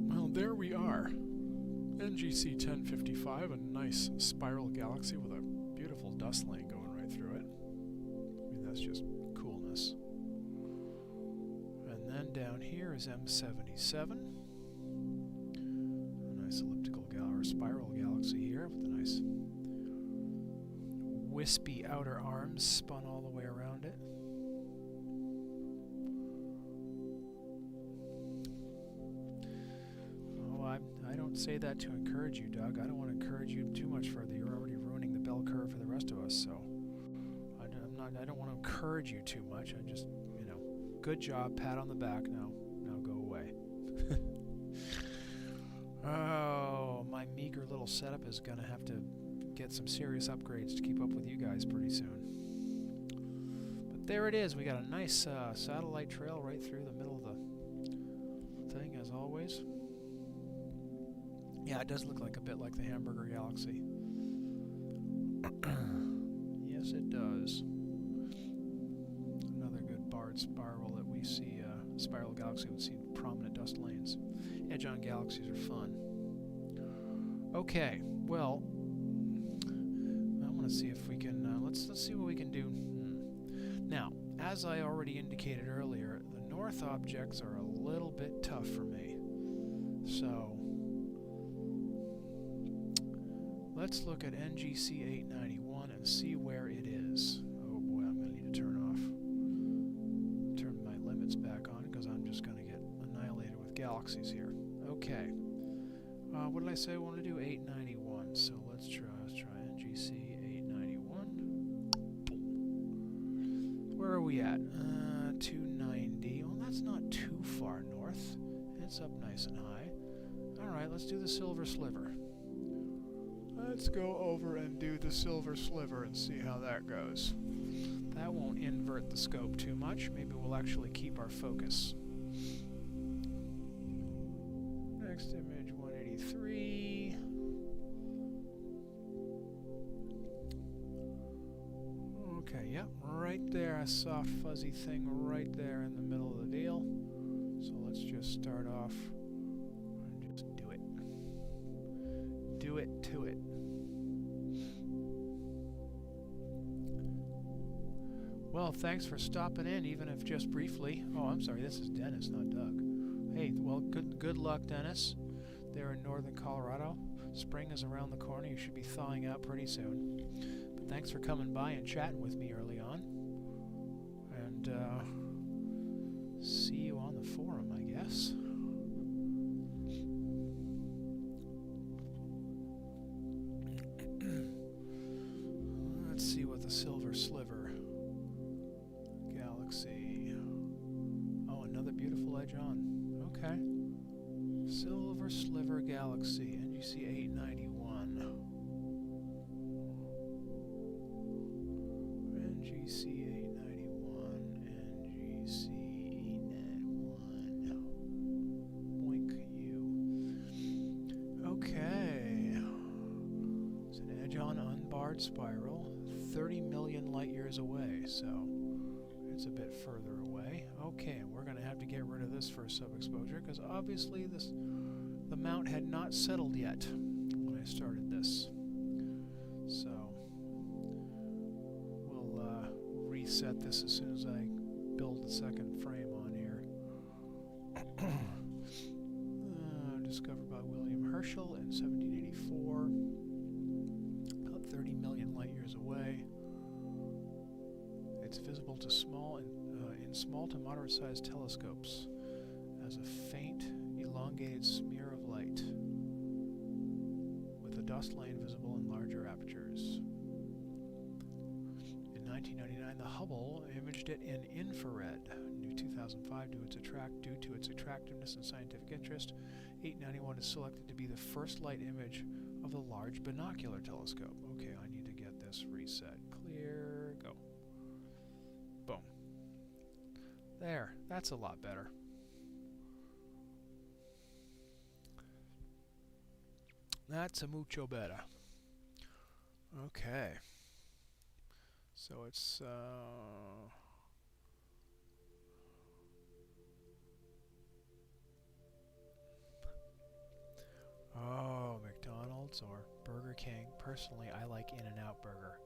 Well, there we are. NGC 1055, a nice spiral galaxy with a beautiful dust lane going right through it. I mean, that's just coolness. And then down here is M77. A nice elliptical or spiral galaxy galaxy here with the nice wispy outer arms spun all the way around it. Oh, I don't say that to encourage you, Doug. I don't want to encourage you too much further. You're already ruining the bell curve for the rest of us, so I don't want to encourage you too much. I just, you know, good job, pat on the back. Now go away. Oh, my meager little setup is going to have to get some serious upgrades to keep up with you guys pretty soon. But there it is. We got a nice satellite trail right through the middle of the thing, as always. Yeah, it does look like a bit like the Hamburger Galaxy. Yes, it does. Another good barred spiral that we see, spiral galaxy would see prominent dust lanes. Edge-on galaxies are fun. Okay, well, I want to see if we can, let's see what we can do. Now, as I already indicated earlier, the north objects are a little bit tough for me. So, let's look at NGC 891 and see where it is. Oh boy, I'm going to need to turn my limits back on because I'm just going to get annihilated with galaxies here. Okay. What did I say I want to do? 891. So let's try NGC 891. Where are we at? 290. Well, that's not too far north. It's up nice and high. Alright, let's do the Silver Sliver. Let's go over and do the Silver Sliver and see how that goes. That won't invert the scope too much. Maybe we'll actually keep our focus. Next image, 183. Okay, yep, right there, a soft fuzzy thing right there in the middle of the deal. So let's just start off and just do it. Do it to it. Well, thanks for stopping in, even if just briefly. Oh, I'm sorry, this is Dennis, not Doug. Hey, well, good luck, Dennis. There in northern Colorado. Spring is around the corner. You should be thawing out pretty soon. But thanks for coming by and chatting with me early on. And see you on the forum, I guess. Let's see what the Silver Sliver Galaxy. Oh, another beautiful edge on. Okay. Silver Sliver Galaxy, NGC 891. NGC 891, NGC 891. Boink you. Okay. It's an edge-on unbarred spiral, 30 million light years away, so it's a bit further away. Okay, we're going to have to get rid of this first sub-exposure because obviously the mount had not settled yet when I started this. So we'll reset this as soon as I build the second frame on here. Discovered by William Herschel in 1784, about 30 million light years away. It's visible to in small to moderate-sized telescopes as a faint, elongated smear of light, with a dust lane visible in larger apertures. In 1999, the Hubble imaged it in infrared. In 2005, due to its attractiveness and scientific interest, 891 is selected to be the first light image of the Large Binocular Telescope. Okay, I need to get this reset. Clear, go. Boom. There, that's a lot better. That's a mucho better. Okay. So it's, oh, McDonald's or Burger King. Personally, I like In-N-Out Burger.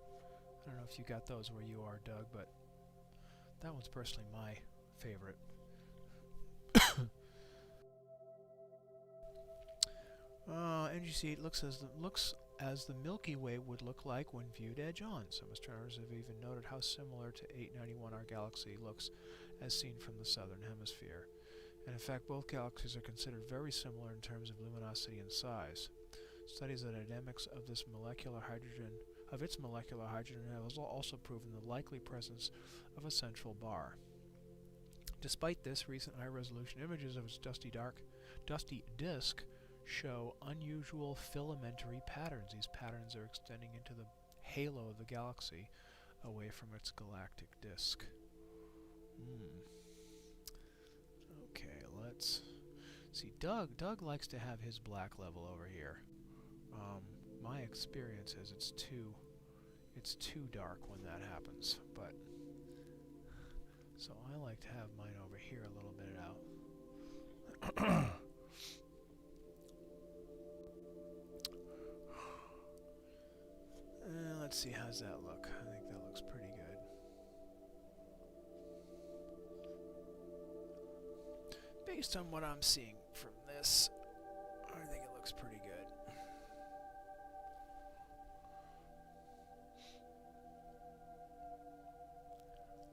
I don't know if you got those where you are, Doug, but that one's personally my favorite. NGC 8 looks as the Milky Way would look like when viewed edge-on. Some astronomers have even noted how similar to 891 our galaxy looks as seen from the southern hemisphere. And in fact, both galaxies are considered very similar in terms of luminosity and size. Studies of the dynamics of its molecular hydrogen have also proven the likely presence of a central bar. Despite this, recent high-resolution images of its dusty disk show unusual filamentary patterns. These patterns are extending into the halo of the galaxy away from its galactic disk. Okay, let's see. Doug likes to have his black level over here. My experience is it's too dark when that happens, but so I like to have mine over here a little bit out. Let's see, how's that look? I think that looks pretty good. Based on what I'm seeing from this, I think it looks pretty good.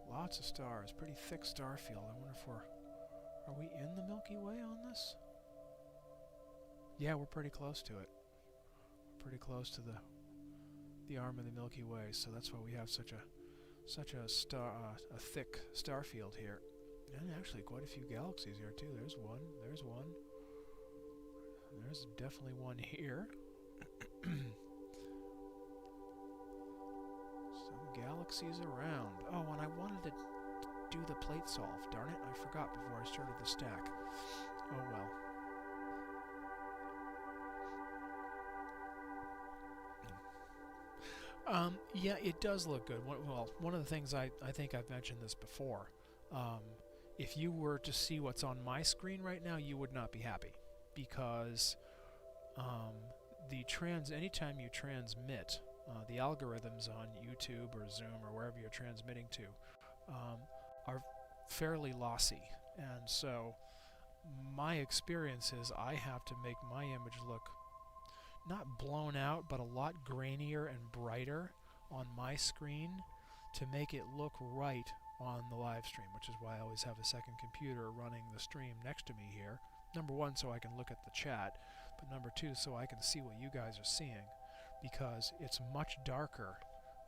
Lots of stars, pretty thick star field. I wonder if are we in the Milky Way on this? Yeah, we're pretty close to it. We're pretty close to the arm of the Milky Way, so that's why we have such a thick star field here. And actually quite a few galaxies here too. There's one. There's definitely one here. Some galaxies around. Oh, and I wanted to do the plate solve. Darn it, I forgot before I started the stack. Oh well. Yeah, it does look good. Well, one of the things I think I've mentioned this before. If you were to see what's on my screen right now, you would not be happy, because anytime you transmit, the algorithms on YouTube or Zoom or wherever you're transmitting to are fairly lossy, and so my experience is I have to make my image look not blown out, but a lot grainier and brighter on my screen to make it look right on the live stream, which is why I always have a second computer running the stream next to me here. Number one, so I can look at the chat, but number two, so I can see what you guys are seeing, because it's much darker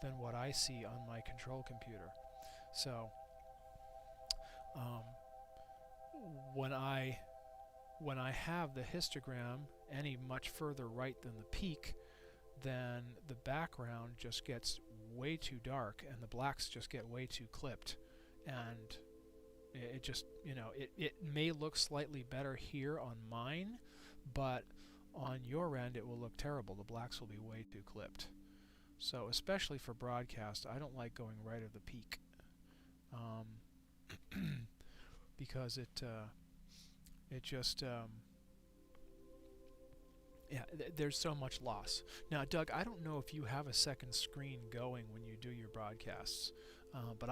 than what I see on my control computer. So when I have the histogram any much further right than the peak, then the background just gets way too dark and the blacks just get way too clipped, and it just, it may look slightly better here on mine, but on your end it will look terrible. The blacks will be way too clipped. So especially for broadcast, I don't like going right of the peak, because it just there's so much loss. Now, Doug, I don't know if you have a second screen going when you do your broadcasts, but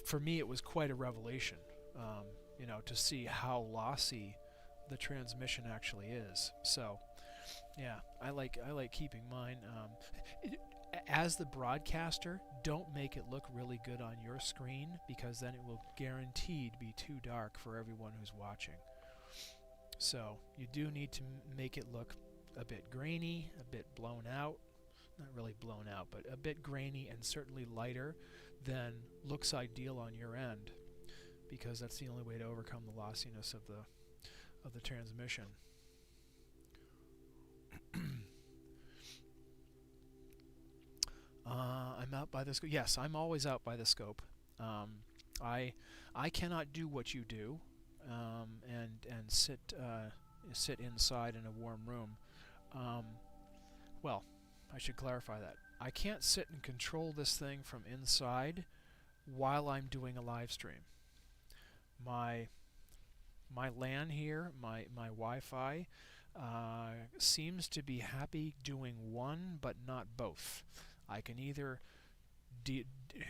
for me it was quite a revelation, to see how lossy the transmission actually is. So, yeah, I like keeping mine. As the broadcaster, don't make it look really good on your screen, because then it will guaranteed be too dark for everyone who's watching. So you do need to make it look a bit grainy, a bit blown out, not really blown out, but a bit grainy and certainly lighter than looks ideal on your end, because that's the only way to overcome the lossiness of the transmission. I'm out by the scope. Yes, I'm always out by the scope. I cannot do what you do, and sit inside in a warm room. Well, I should clarify that. I can't sit and control this thing from inside while I'm doing a live stream. My LAN here, my Wi-Fi, seems to be happy doing one but not both. I can either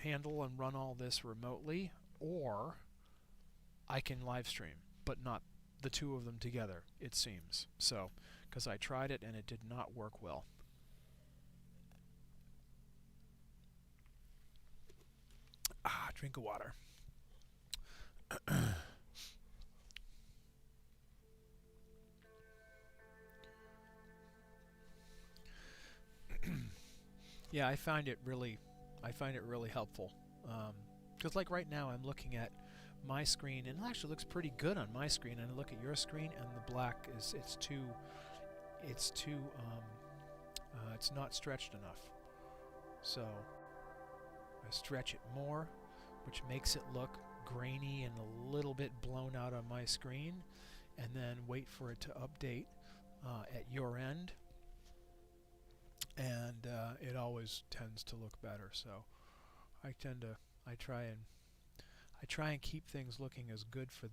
handle and run all this remotely, or I can live stream, but not the two of them together, it seems. So because I tried it and it did not work well. Drink of water. Yeah, I find it really helpful. Because like right now I'm looking at my screen and it actually looks pretty good on my screen, and I look at your screen and the black is it's not stretched enough. So I stretch it more, which makes it look grainy and a little bit blown out on my screen, and then wait for it to update at your end, and it always tends to look better. So I try and keep things looking as good for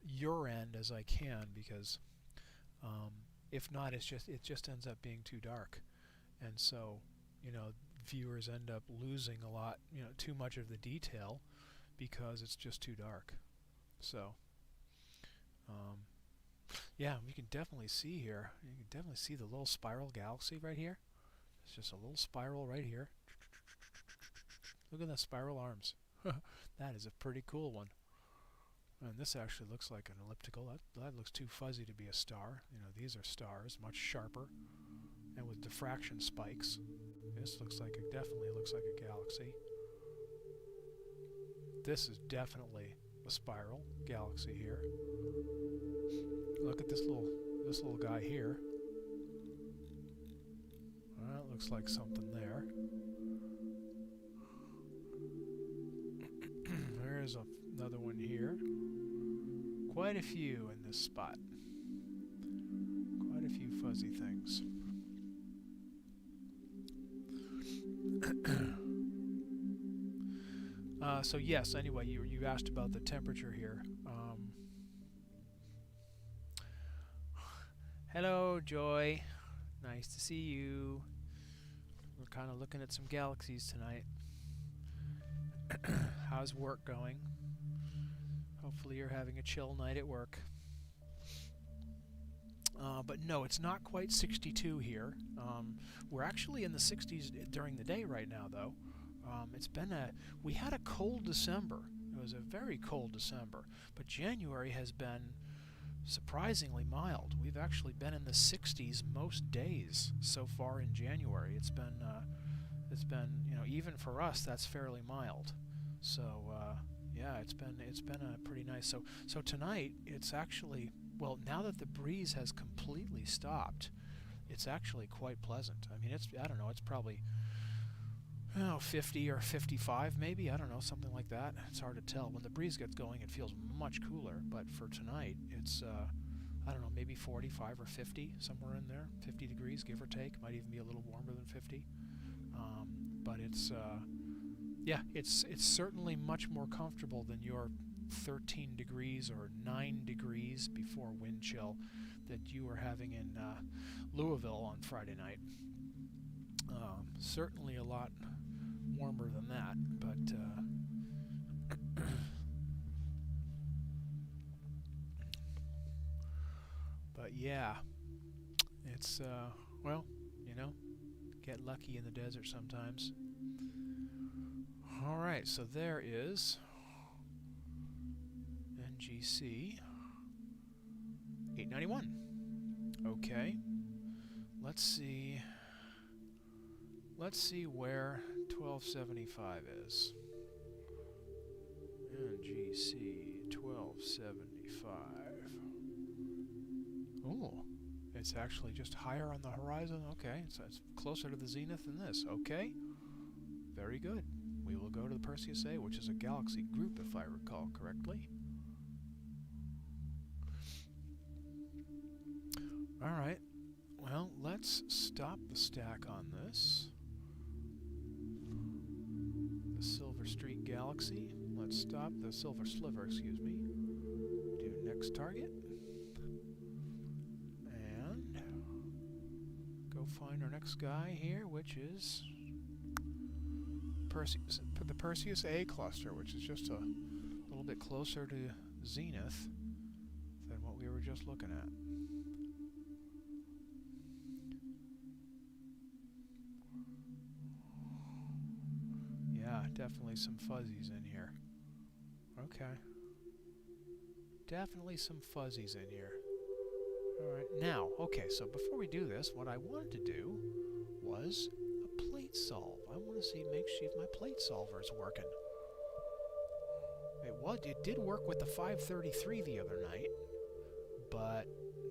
your end as I can, because if not, it just ends up being too dark, and so viewers end up losing a lot, too much of the detail because it's just too dark. So yeah, we can definitely see here. You can definitely see the little spiral galaxy right here. It's just a little spiral right here. Look at the spiral arms. That is a pretty cool one. And this actually looks like an elliptical. That looks too fuzzy to be a star. These are stars, much sharper, and with diffraction spikes. This definitely looks like a galaxy. This is definitely a spiral galaxy here. Look at this little guy here. Well, that looks like something there. There's another one here. Quite a few in this spot. Quite a few fuzzy things. So yes, anyway, you asked about the temperature here. Hello, Joy. Nice to see you. We're kind of looking at some galaxies tonight. How's work going? Hopefully you're having a chill night at work. But no, it's not quite 62 here. We're actually in the 60s during the day right now, though. We had a cold December. It was a very cold December, but January has been surprisingly mild. We've actually been in the 60s most days so far in January. It's been even for us, that's fairly mild. So yeah, it's been pretty nice. So tonight it's actually, well, now that the breeze has completely stopped, it's actually quite pleasant. I mean, I don't know, it's probably 50 or 55 maybe, I don't know, something like that. It's hard to tell. When the breeze gets going, it feels much cooler, but for tonight it's I don't know, maybe 45 or 50, somewhere in there, 50 degrees give or take. Might even be a little warmer than 50. But it's yeah, it's certainly much more comfortable than your 13 degrees or 9 degrees before wind chill that you were having in Louisville on Friday night. Certainly a lot warmer than that, but yeah, it's well, get lucky in the desert sometimes. Alright, so there is NGC 891. Okay, let's see where 1275 is. NGC 1275. Oh, it's actually just higher on the horizon. Okay, so it's closer to the zenith than this. Okay, very good. We will go to the Perseus A, which is a galaxy group, if I recall correctly. Alright, well, let's stop the stack on this. The Silver Streak Galaxy. Let's stop the Silver Sliver, excuse me. Do next target. And go find our next guy here, which is the Perseus A cluster, which is just a little bit closer to zenith than what we were just looking at. Definitely some fuzzies in here. Okay. Definitely some fuzzies in here. Alright, now, okay, so before we do this, what I wanted to do was a plate solve. I want to see, make sure if my plate solver is working. It did work with the 533 the other night, but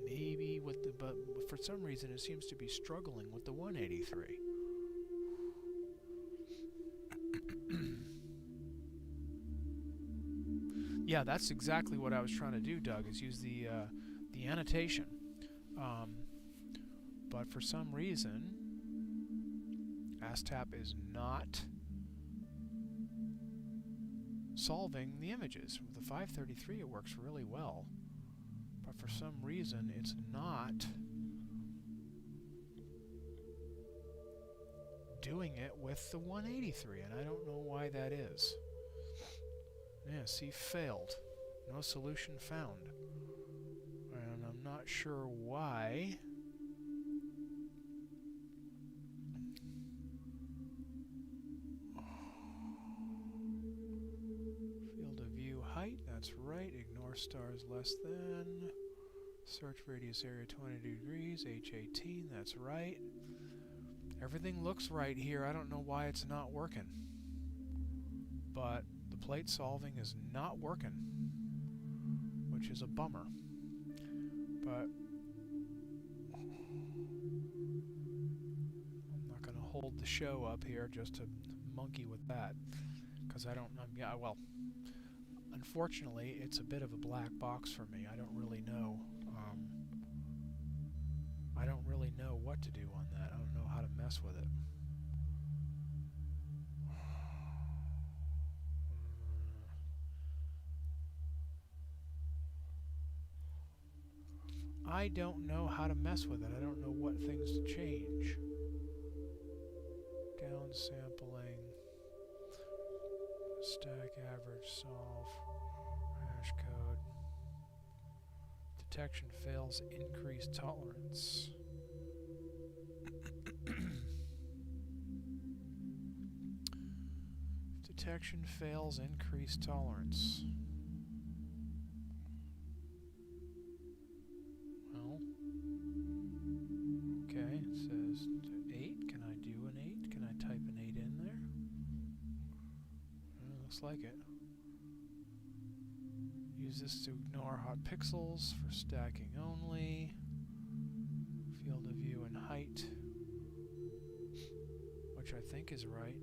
maybe with the, but for some reason it seems to be struggling with the 183. Yeah, that's exactly what I was trying to do, Doug, is use the annotation. But for some reason, ASTAP is not solving the images. With the 533 it works really well, but for some reason it's not doing it with the 183, and I don't know why that is. Yeah, see, failed. No solution found. And I'm not sure why. Field of view height, that's right. Ignore stars less than. Search radius area 20 degrees, H18, that's right. Everything looks right here. I don't know why it's not working. But the plate solving is not working, which is a bummer. But I'm not going to hold the show up here just to monkey with that, because I don't know. Yeah, well, unfortunately, it's a bit of a black box for me. I don't really know. I don't really know what to do on that. I don't know how to mess with it. I don't know how to mess with it. I don't know what things to change. Down sampling, stack average, solve, hash code. Detection fails, increase tolerance. Detection fails, increase tolerance. Well, okay, it says 8. Can I do an 8? Can I type an 8 in there? Looks like it. Use this to ignore hot pixels for stacking only. Field of view and height, which I think is right.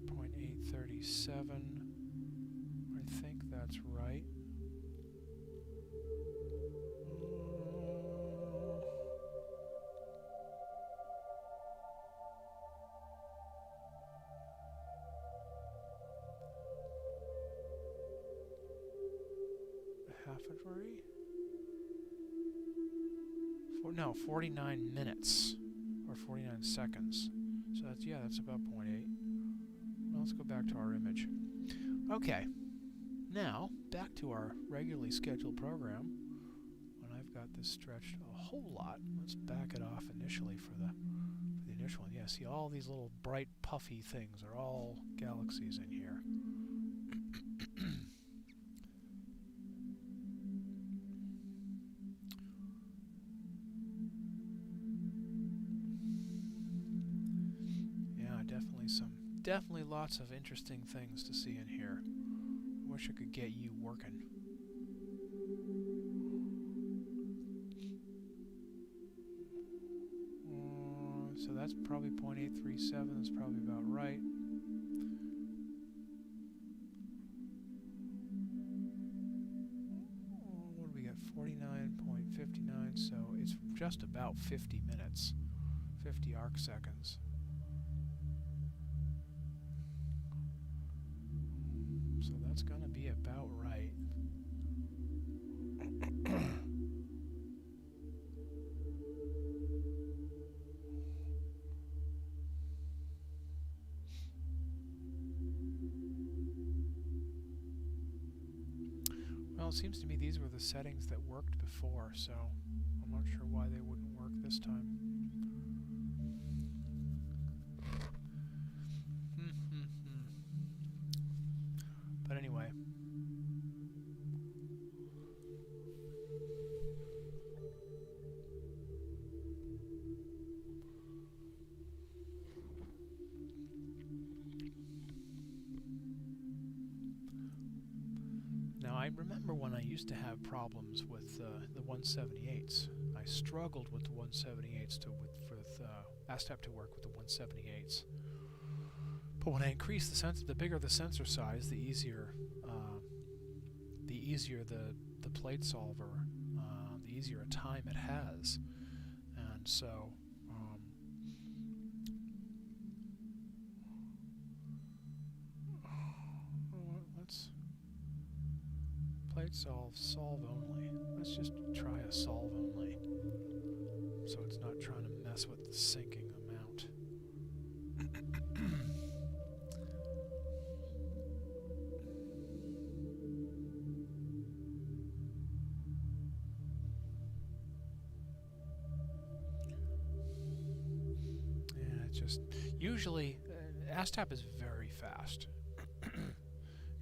0.837. I think that's right. Halfatory? No, 49 minutes. Or 49 seconds. So that's, yeah, that's about 0.8. Well, let's go back to our image. Okay. Now, back to our regularly scheduled program. When I've got this stretched a whole lot, let's back it off initially for the initial one. Yeah, see, all these little bright, puffy things are all galaxies in here. Definitely lots of interesting things to see in here. I wish I could get you working. So that's probably 0.837. That's probably about right. What do we got? 49.59. So it's just about 50 minutes. 50 arc seconds. So that's going to be about right. Well, it seems to me these were the settings that worked before, so I'm not sure why they wouldn't work this time. But anyway. Now I remember when I used to have problems with the 178s. I struggled with the 178s with ASTAP to work with the 178s. But when I increased the sensor, the bigger the sensor size, the easier the plate solver, the easier a time it has. And so let's plate solve only. Let's just try a solve only, so it's not trying to mess with the sinking amount. Just usually ASTAP is very fast.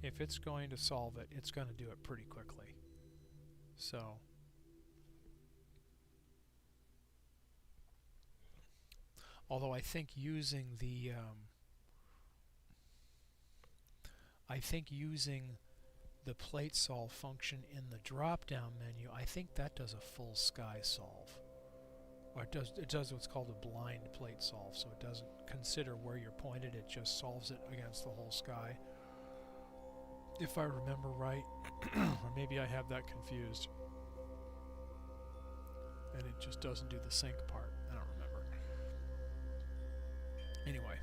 If it's going to solve it, it's going to do it pretty quickly. So although I think using the plate solve function in the drop down menu, I think that does a full sky solve. Or it does what's called a blind plate solve, so it doesn't consider where you're pointed, it just solves it against the whole sky. If I remember right, or maybe I have that confused. And it just doesn't do the sync part. I don't remember. Anyway,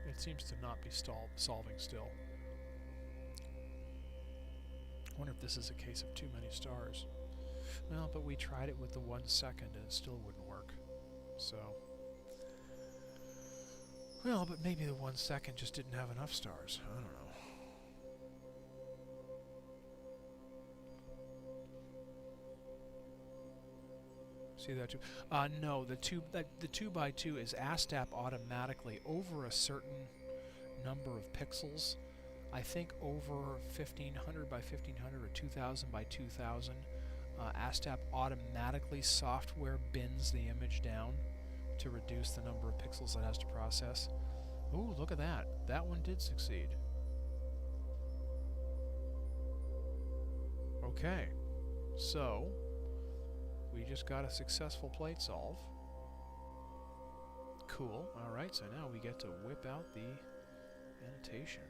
it seems to not be solving still. I wonder if this is a case of too many stars. Well, but we tried it with the 1 second and it still wouldn't work. So, well, but maybe the 1 second just didn't have enough stars. I don't know. See that too? No, the 2x2 is ASTAP automatically over a certain number of pixels. I think over 1500 by 1500 or 2000 by 2000. ASTAP automatically software bins the image down to reduce the number of pixels it has to process. Ooh, look at that. That one did succeed. Okay, so we just got a successful plate solve. Cool. Alright, so now we get to whip out the annotation.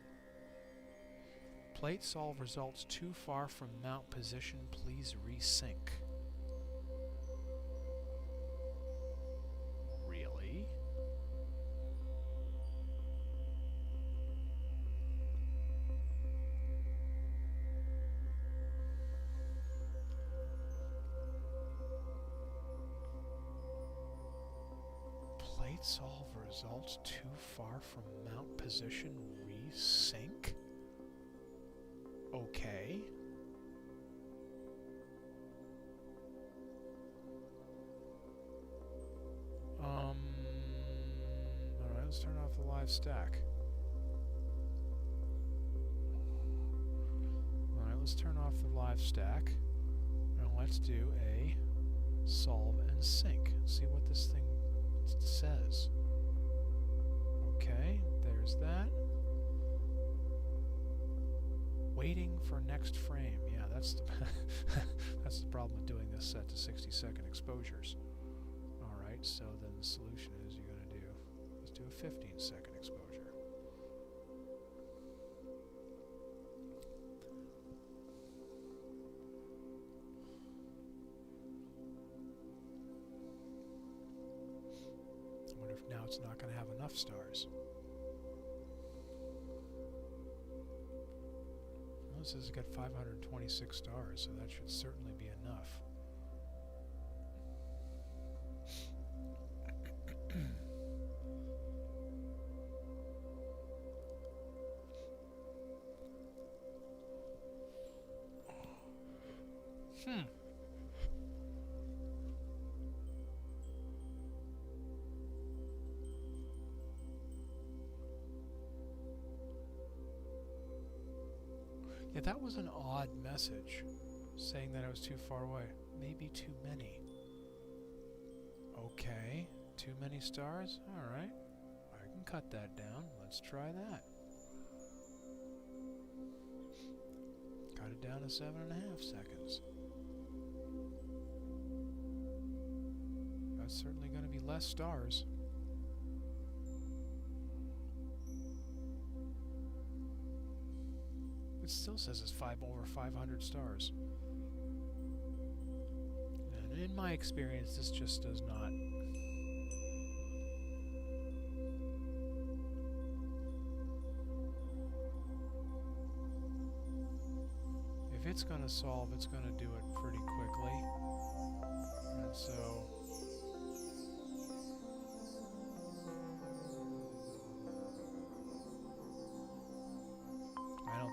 Plate solve results too far from mount position. Please resync. Really? Plate solve results too far from mount position. Resync? Okay. Alright, let's turn off the live stack. Alright, let's turn off the live stack. Now let's do a solve and sync. See what this thing says. Okay, there's that. Waiting for next frame. Yeah, that's the that's the problem with doing this set to 60-second exposures. Alright, so then the solution is you're going to do, let's do a 15-second exposure. I wonder if now it's not going to have enough stars. This has got 526 stars, so that should certainly be enough. Yeah, that was an odd message, saying that I was too far away. Maybe too many. Okay, too many stars? Alright, I can cut that down. Let's try that. Cut it down to 7.5 seconds. That's certainly going to be less stars. It still says it's over 500 stars. And in my experience, this just does not. If it's going to solve, it's going to do it pretty quickly. And so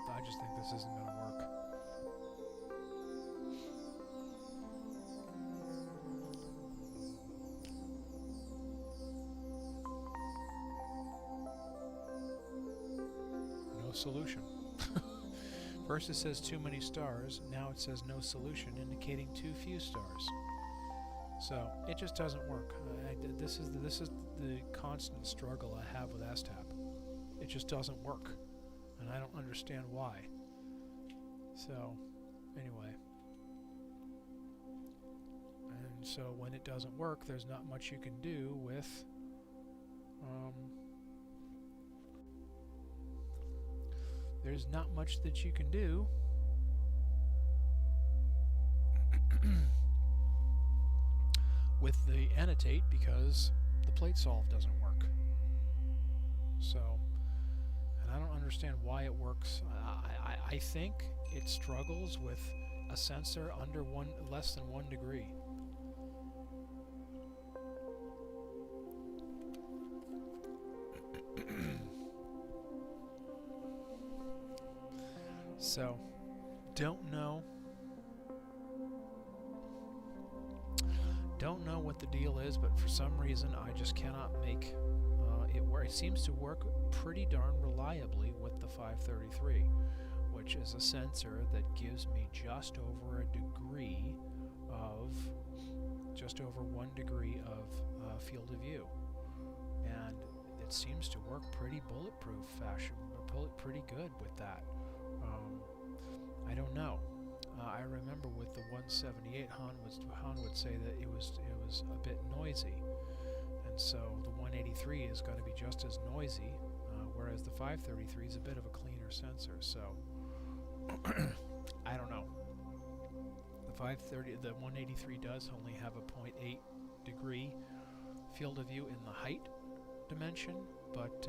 I just think this isn't going to work. No solution. First it says too many stars, now it says no solution, indicating too few stars. So it just doesn't work. This is the constant struggle I have with STAP. It just doesn't work. And I don't understand why. So, anyway. And so when it doesn't work, there's not much you can do with there's not much that you can do with the annotate because the plate solve doesn't work. So I don't understand why it works. I think it struggles with a sensor under less than 1 degree. So, don't know what the deal is, but for some reason I just cannot make it work. It seems to work pretty darn reliably with the 533, which is a sensor that gives me just over 1 degree of field of view, and it seems to work pretty bulletproof fashion, pretty good with that. I don't know. I remember with the 178, Han would say that it was a bit noisy, and so the 183 is going to be just as noisy, whereas the 533 is a bit of a cleaner sensor. So I don't know. The 183 does only have a 0.8 degree field of view in the height dimension, but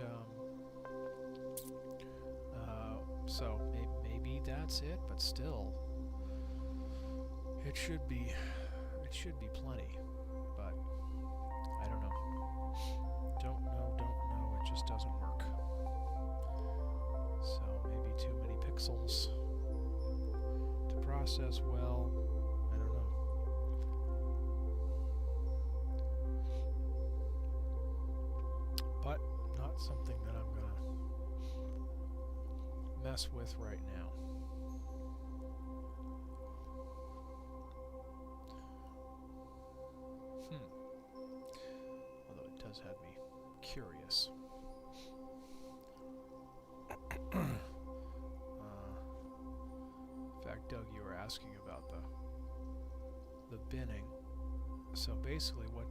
so maybe that's it. But still, it should be plenty. But I don't know. Don't know. It just doesn't work. So maybe too many pixels to process well. I don't know. But not something that I'm gonna mess with right now. Although it does have me curious. In fact, Doug, you were asking about the binning. So basically, what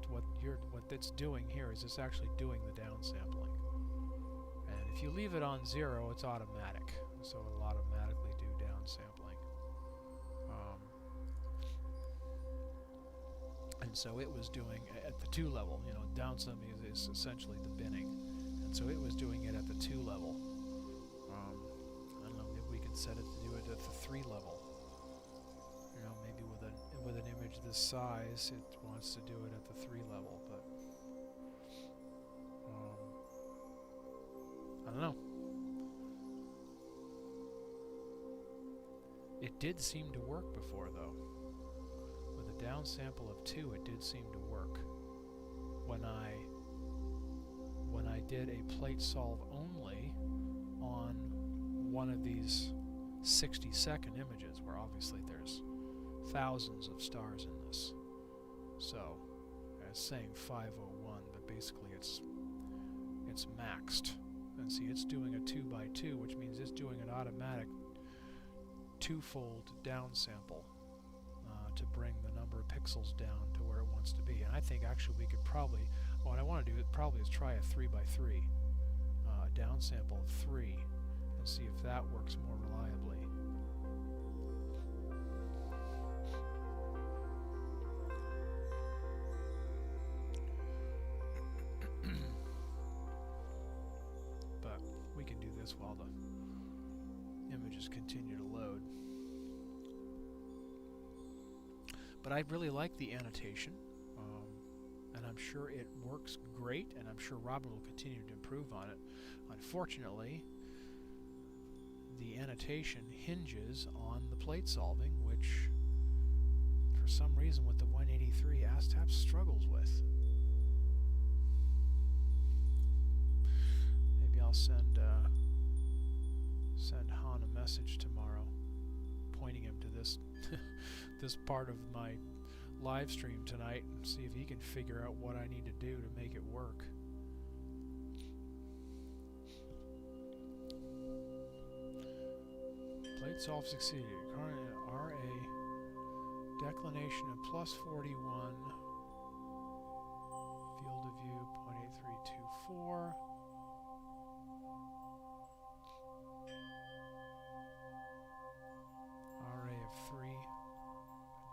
it's doing here is it's actually doing the downsampling. And if you leave it on 0, it's automatic. So it'll automatically do downsampling. And so it was doing at the 2 level. You know, downsampling is essentially the binning, and so it was doing it at the 2 level. I don't know. Maybe we could set it to do it at the 3 level. You know, maybe with an image this size, it wants to do it at the 3 level, but I don't know. It did seem to work before, though. With a downsample of 2, it did seem to work. When I did a plate solve only on one of these 60-second images, where obviously there's thousands of stars in this. So it's saying 501, but basically it's maxed. And see, it's doing a 2x2, which means it's doing an automatic twofold downsample to bring the number of pixels down to where it wants to be. And I think actually we could probably, what I want to do probably is try a 3x3, downsample of 3, and see if that works more reliably. But we can do this while the images continue to load. But I really like the annotation, and I'm sure it works great, and I'm sure Robin will continue to improve on it. Unfortunately, the annotation hinges on the plate solving, which for some reason with the 183 ASTAP struggles with. Maybe I'll send Han a message tomorrow pointing him to this this part of my live stream tonight and see if he can figure out what I need to do to make it work. Plate solve succeeded. RA declination of +41. Field of view 0.8324. RA of 3.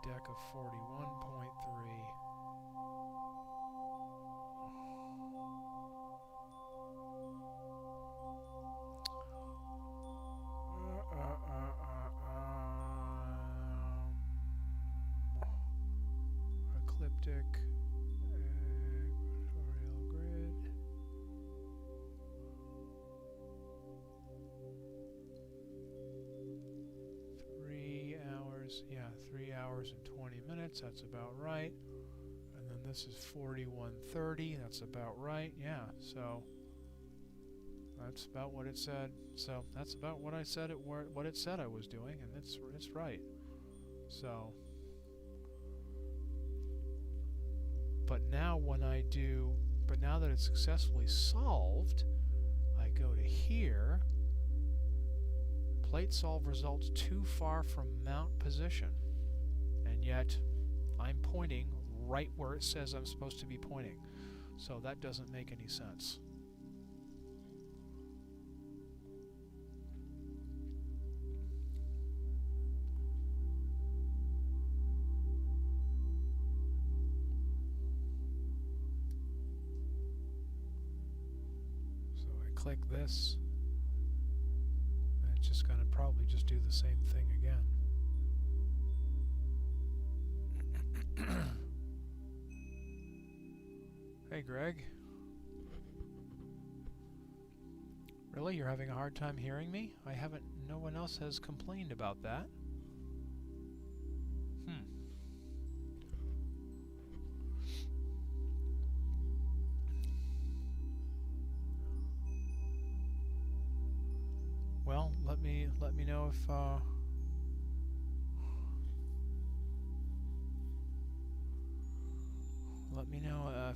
Deck of 41.3. Ecliptic equatorial grid. Yeah, 3 hours and 20 minutes, that's about right. And then this is 41:30, that's about right. Yeah, so that's about what it said. So that's about what I said what it said I was doing, and it's right. So, but now now that it's successfully solved, I go to here. Plate solve results too far from mount position, and yet I'm pointing right where it says I'm supposed to be pointing, so that doesn't make any sense. So I click this. Just going to probably just do the same thing again. Hey Greg. Really? You're having a hard time hearing me? No one else has complained about that. Well, let me know if let me know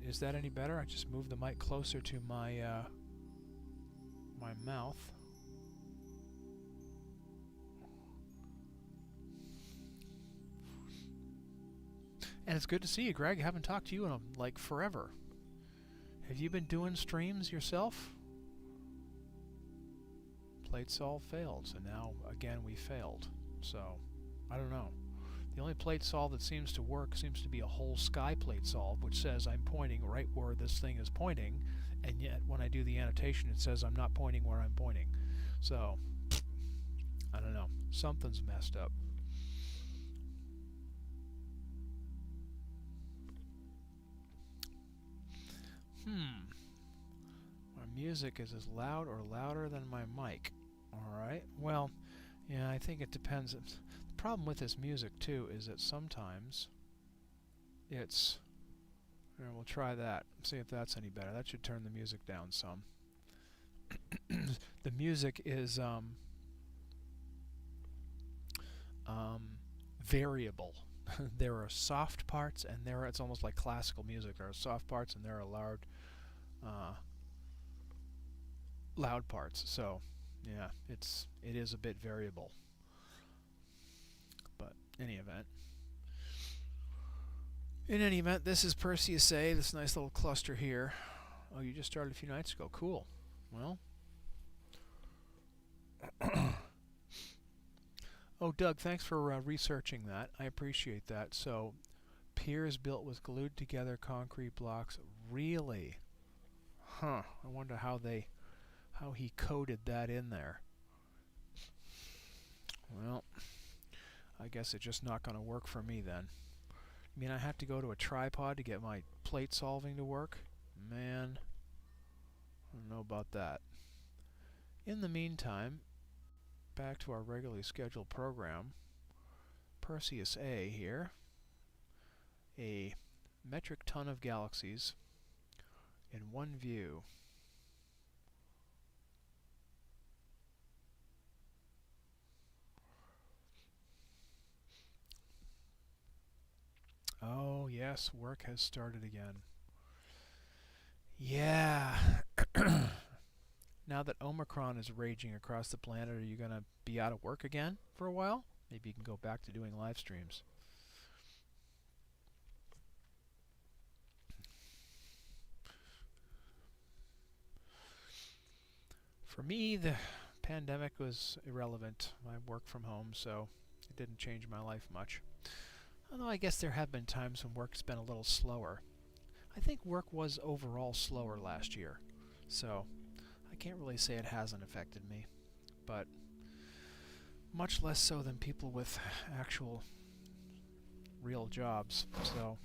is that any better? I just moved the mic closer to my my mouth. And it's good to see you, Greg. I haven't talked to you in like forever. Have you been doing streams yourself? Plate solve failed, so now again we failed. So I don't know. The only plate solve that seems to work seems to be a whole sky plate solve, which says I'm pointing right where this thing is pointing, and yet when I do the annotation it says I'm not pointing where I'm pointing. So I don't know. Something's messed up. My music is as loud or louder than my mic. Alright, well, yeah, I think it depends. The problem with this music, too, is that sometimes it's... we'll try that, see if that's any better. That should turn the music down some. The music is, variable. There are soft parts, and it's almost like classical music. There are soft parts, and there are loud parts. So, yeah, it is a bit variable. But in any event, this is Perseus A. This nice little cluster here. Oh, you just started a few nights ago. Cool. Well. Oh, Doug, thanks for researching that. I appreciate that. So, piers built with glued together concrete blocks. Really? Huh. I wonder how he coded that in there. Well, I guess it's just not going to work for me then. I mean, I have to go to a tripod to get my plate solving to work? Man, I don't know about that. In the meantime, back to our regularly scheduled program. Perseus A here. A metric ton of galaxies in one view. Oh, yes, work has started again. Yeah. Now that Omicron is raging across the planet, are you going to be out of work again for a while? Maybe you can go back to doing live streams. For me, the pandemic was irrelevant. I work from home, so it didn't change my life much. Although I guess there have been times when work's been a little slower. I think work was overall slower last year, so I can't really say it hasn't affected me, but much less so than people with actual real jobs. So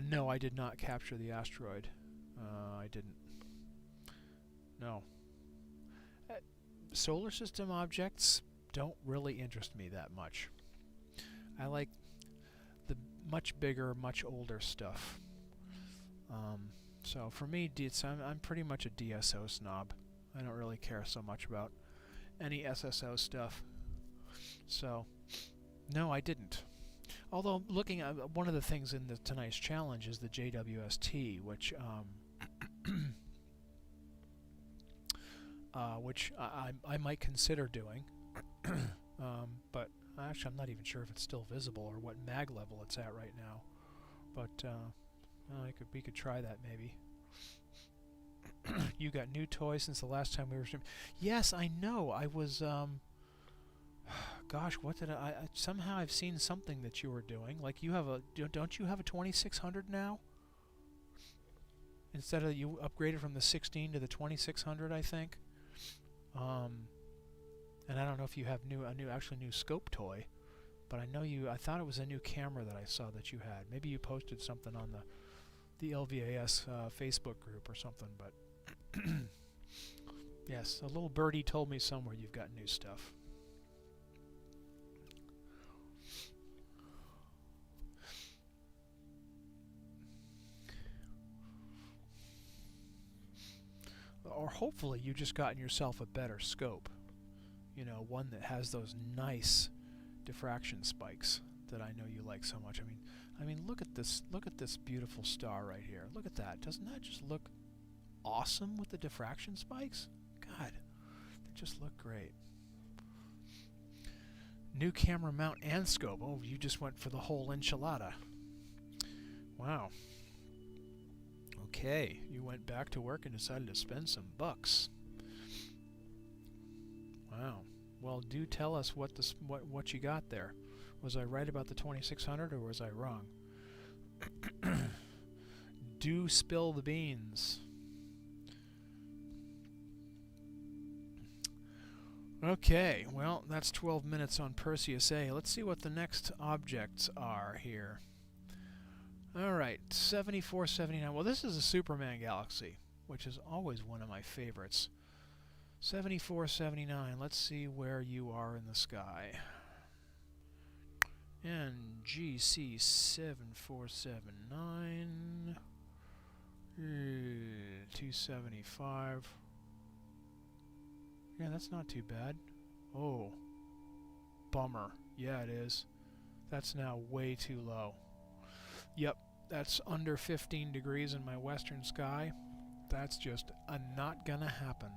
no, I did not capture the asteroid. I didn't. No. Solar system objects don't really interest me that much. I like the much bigger, much older stuff. So for me, I'm pretty much a DSO snob. I don't really care so much about any SSO stuff. So, no, I didn't. Although, looking at one of the things in tonight's challenge is the JWST, which I might consider doing. But actually, I'm not even sure if it's still visible or what mag level it's at right now. But we could try that maybe. You got new toys since the last time we were streaming. Yes, I know. I was gosh, what did I somehow I've seen something that you were doing. Like you have don't you have a 2600 now? Instead of you upgraded from the 16 to the 2600, I think. And I don't know if you have a new scope toy, but I know I thought it was a new camera that I saw that you had. Maybe you posted something on the LVAS Facebook group or something, but yes, a little birdie told me somewhere you've got new stuff. Or hopefully you just gotten yourself a better scope. You know, one that has those nice diffraction spikes that I know you like so much. I mean, look at this beautiful star right here. Look at that. Doesn't that just look awesome with the diffraction spikes? God, they just look great. New camera mount and scope. Oh, you just went for the whole enchilada. Wow. Okay, you went back to work and decided to spend some bucks. Wow. Well, do tell us what you got there. Was I right about the 2600 or was I wrong? Do spill the beans. Okay, well, that's 12 minutes on Perseus A. Let's see what the next objects are here. Alright, 7479. Well, this is a Superman galaxy, which is always one of my favorites. 7479. Let's see where you are in the sky. NGC 7479. 275. Yeah, that's not too bad. Oh, bummer. Yeah, it is. That's now way too low. Yep, that's under 15 degrees in my western sky. That's just not gonna happen.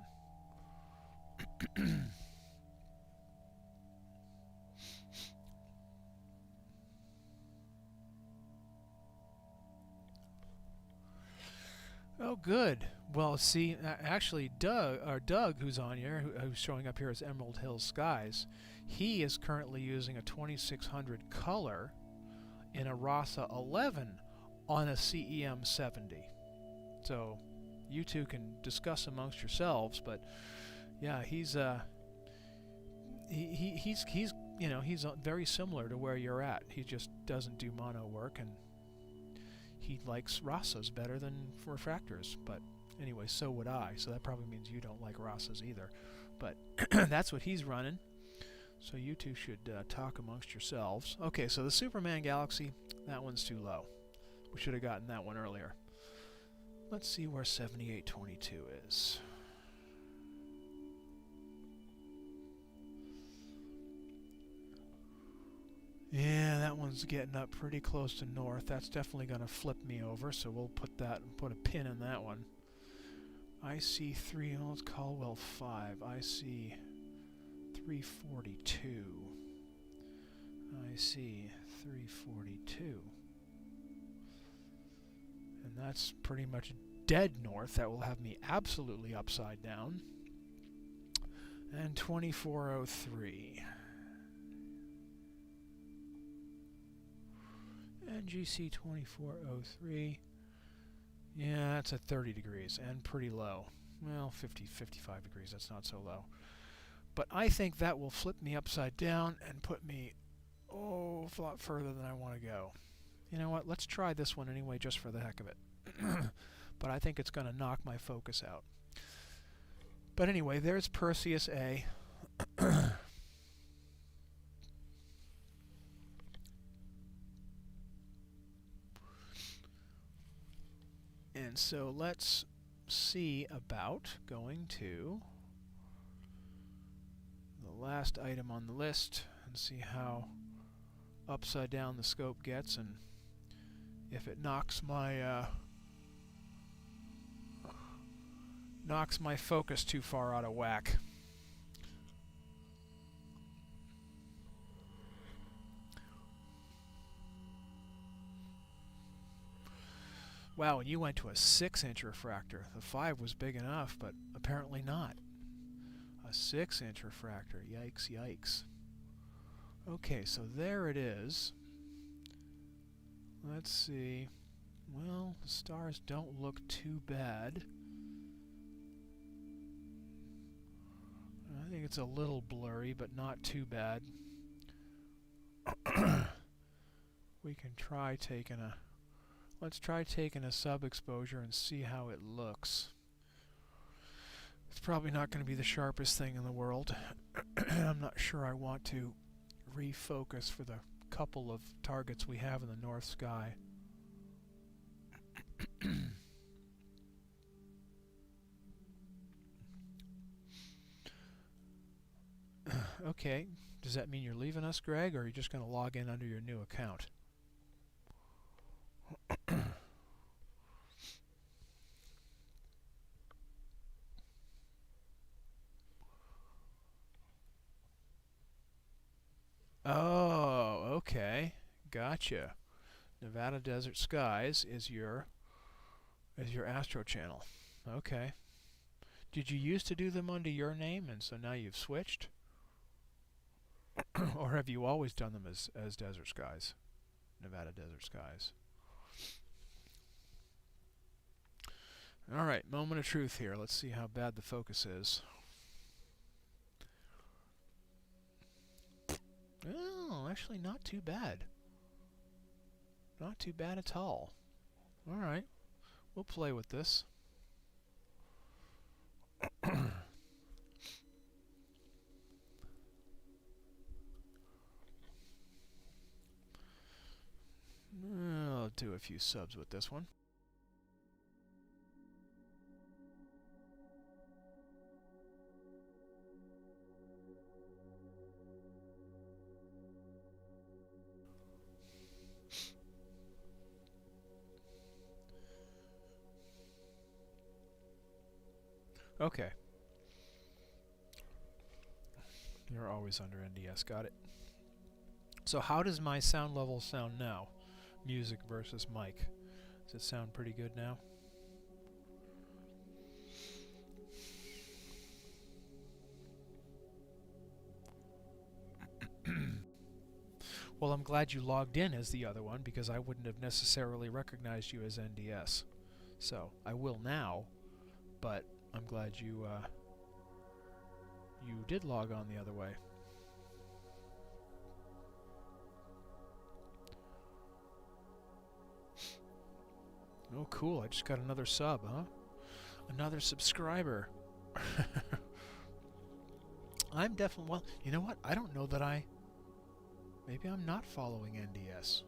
Oh, good. Well, see, actually, Doug, who's on here, who's showing up here as Emerald Hills Skies, he is currently using a 2600 color in a RASA 11 on a CEM 70. So, you two can discuss amongst yourselves, but yeah, he's you know, he's very similar to where you're at. He just doesn't do mono work, and he likes RASAs better than refractors. But anyway, so would I. So that probably means you don't like RASAs either. But that's what he's running. So you two should talk amongst yourselves. Okay, so the Superman Galaxy, that one's too low. We should have gotten that one earlier. Let's see where 7822 is. Yeah, that one's getting up pretty close to north. That's definitely going to flip me over, so we'll put a pin in that one. IC3, oh, let's Caldwell 5. IC 342. IC 342. And that's pretty much dead north. That will have me absolutely upside down. And 2403. NGC 2403. Yeah, that's at 30 degrees and pretty low. Well, 55 degrees, that's not so low. But I think that will flip me upside down and put me, oh, a lot further than I want to go. You know what, let's try this one anyway, just for the heck of it. But I think it's going to knock my focus out. But anyway, there's Perseus A. And so let's see about going to the last item on the list and see how upside down the scope gets, and if it knocks my focus too far out of whack. Wow, and you went to a 6-inch refractor. The 5 was big enough, but apparently not. A 6-inch refractor. Yikes, yikes. Okay, so there it is. Let's see. Well, the stars don't look too bad. I think it's a little blurry, but not too bad. We can try taking a... Let's try taking a sub-exposure and see how it looks. It's probably not going to be the sharpest thing in the world. I'm not sure I want to refocus for the couple of targets we have in the north sky. Okay, does that mean you're leaving us, Greg, or are you just going to log in under your new account? Oh, okay. Gotcha. Nevada Desert Skies is your Astro channel. Okay. Did you used to do them under your name, and so now you've switched? Or have you always done them as Desert Skies? Nevada Desert Skies. Alright, moment of truth here. Let's see how bad the focus is. Oh, actually not too bad. Not too bad at all. Alright, we'll play with this. I'll do a few subs with this one. Okay. You're always under NDS. Got it. So how does my sound level sound now? Music versus mic. Does it sound pretty good now? Well, I'm glad you logged in as the other one, because I wouldn't have necessarily recognized you as NDS. So, I will now, but I'm glad you you did log on the other way. Oh, cool. I just got another sub, huh? Another subscriber. I'm definitely... Well, you know what? I don't know that I... Maybe I'm not following NDS.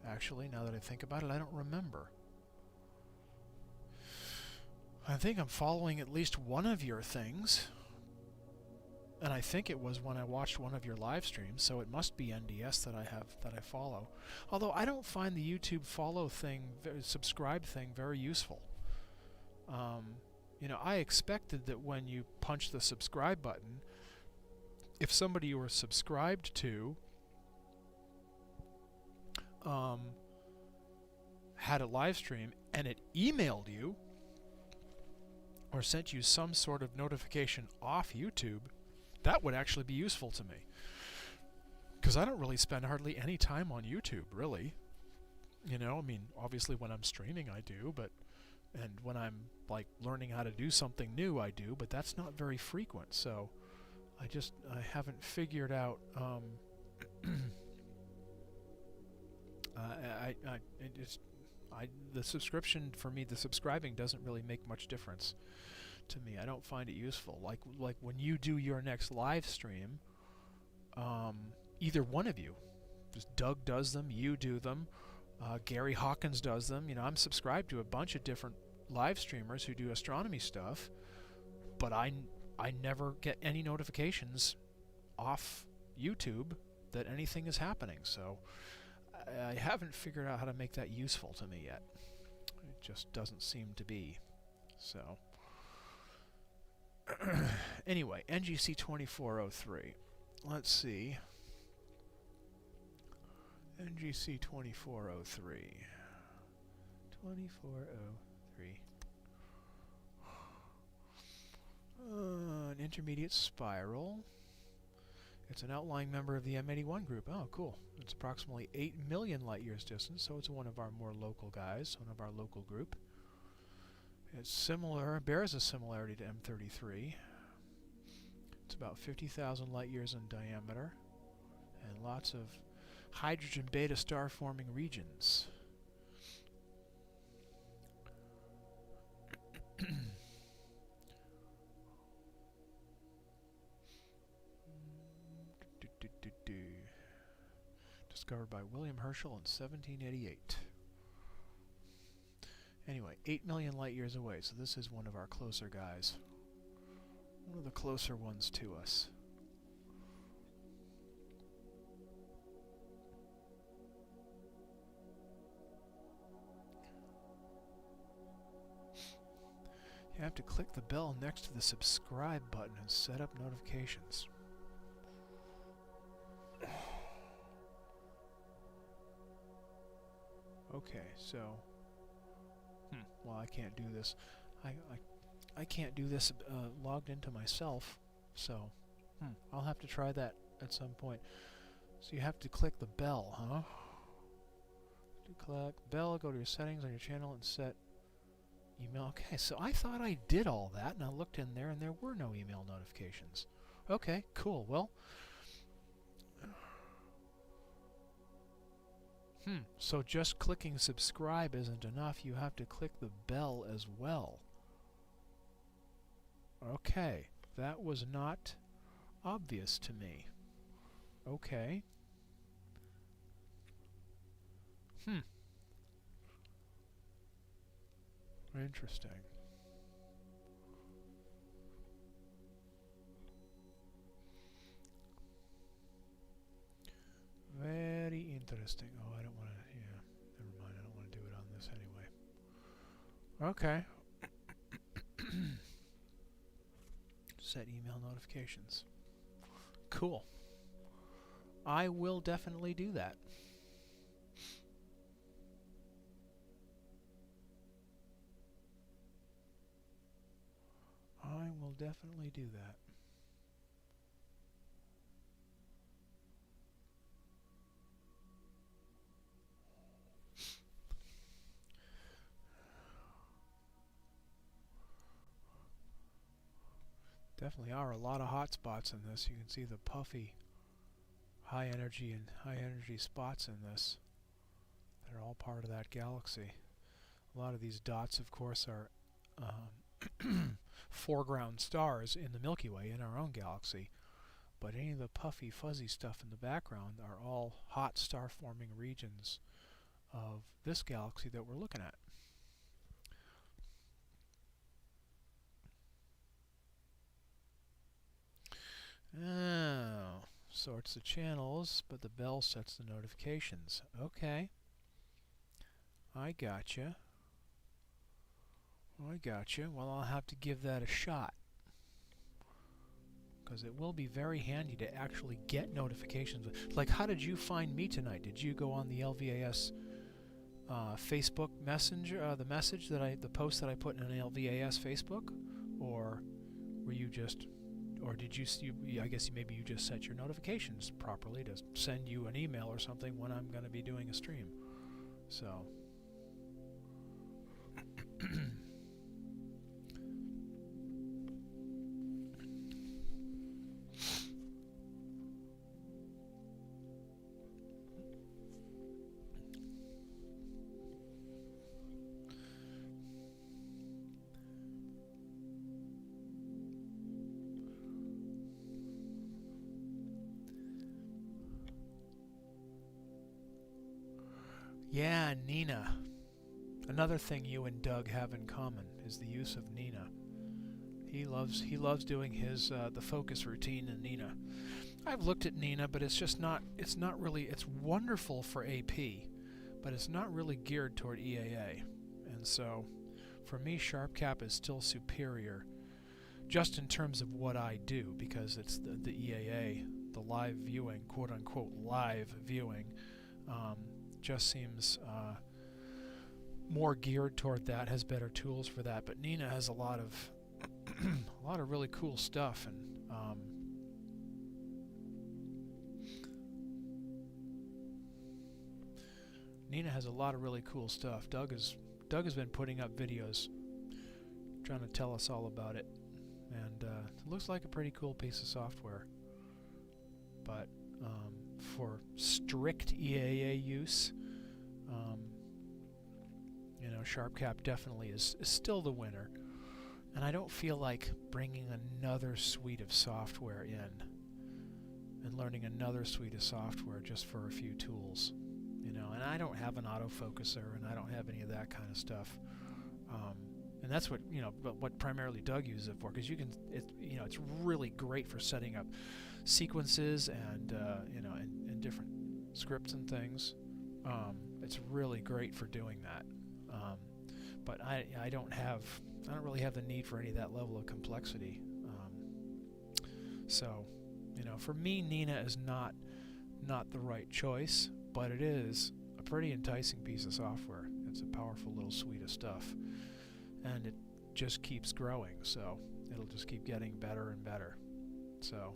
Actually, now that I think about it, I don't remember. I think I'm following at least one of your things. And I think it was when I watched one of your live streams, so it must be NDS that I follow. Although I don't find the YouTube follow thing, subscribe thing, very useful. You know, I expected that when you punch the subscribe button, if somebody you were subscribed to had a live stream and it emailed you or sent you some sort of notification off YouTube, that would actually be useful to me. Because I don't really spend hardly any time on YouTube, really. You know, I mean, obviously when I'm streaming I do, but... And when I'm, like, learning how to do something new I do, but that's not very frequent, so... I haven't figured out, the subscription, for me, the subscribing doesn't really make much difference to me. I don't find it useful. Like when you do your next live stream, either one of you, just Doug does them, you do them, Gary Hawkins does them. You know, I'm subscribed to a bunch of different live streamers who do astronomy stuff, but I never get any notifications off YouTube that anything is happening, so I haven't figured out how to make that useful to me yet. It just doesn't seem to be. So, anyway, NGC 2403. Let's see. NGC 2403. 2403. An intermediate spiral. It's an outlying member of the M81 group. Oh, cool. It's approximately 8 million light-years distant, so it's one of our more local guys, one of our local group. It's similar, bears a similarity to M33. It's about 50,000 light-years in diameter, and lots of hydrogen beta star-forming regions. Discovered by William Herschel in 1788. Anyway, 8 million light-years away, so this is one of our closer guys. One of the closer ones to us. You have to click the bell next to the subscribe button and set up notifications. Okay, so... well, I can't do this. I can't do this logged into myself, so... I'll have to try that at some point. So you have to click the bell, huh? To click bell, go to your settings on your channel and set email. Okay, so I thought I did all that, and I looked in there, and there were no email notifications. Okay, cool. Well... so just clicking subscribe isn't enough. You have to click the bell as well. Okay, that was not obvious to me. Okay. Interesting. Very interesting. Oh, I don't want to... Yeah, never mind. I don't want to do it on this anyway. Okay. set email notifications. Cool. I will definitely do that. I will definitely do that. Definitely are a lot of hot spots in this. You can see the puffy high energy spots in this that are all part of that galaxy. A lot of these dots, of course, are foreground stars in the Milky Way, in our own galaxy. But any of the puffy, fuzzy stuff in the background are all hot star-forming regions of this galaxy that we're looking at. Oh, sorts the channels, but the bell sets the notifications. Okay. I gotcha. I gotcha. Well, I'll have to give that a shot, because it will be very handy to actually get notifications. Like, how did you find me tonight? Did you go on the LVAS Facebook Messenger, the post that I put in an LVAS Facebook, or were you just, or did you? I guess maybe you just set your notifications properly to send you an email or something when I'm going to be doing a stream. So. Yeah, Nina. Another thing you and Doug have in common is the use of Nina. He loves doing his the focus routine in Nina. I've looked at Nina, but it's not really, it's wonderful for AP, but it's not really geared toward EAA. And so for me, SharpCap is still superior just in terms of what I do, because it's the EAA, the live viewing, quote unquote live viewing, just seems more geared toward that, has better tools for that. But Nina has a lot of a lot of really cool stuff, and Nina has a lot of really cool stuff. Doug has been putting up videos trying to tell us all about it, and it looks like a pretty cool piece of software. But for strict EAA use, you know, SharpCap definitely is still the winner. And I don't feel like bringing another suite of software in and learning another suite of software just for a few tools, you know. And I don't have an autofocuser, and I don't have any of that kind of stuff. And that's what, you know, what primarily Doug uses it for, because you can, you know, it's really great for setting up sequences and you know, and different scripts and things. It's really great for doing that. But I don't really have the need for any of that level of complexity. So, you know, for me, Nina is not the right choice, but it is a pretty enticing piece of software. It's a powerful little suite of stuff, and it just keeps growing, so it'll just keep getting better and better. So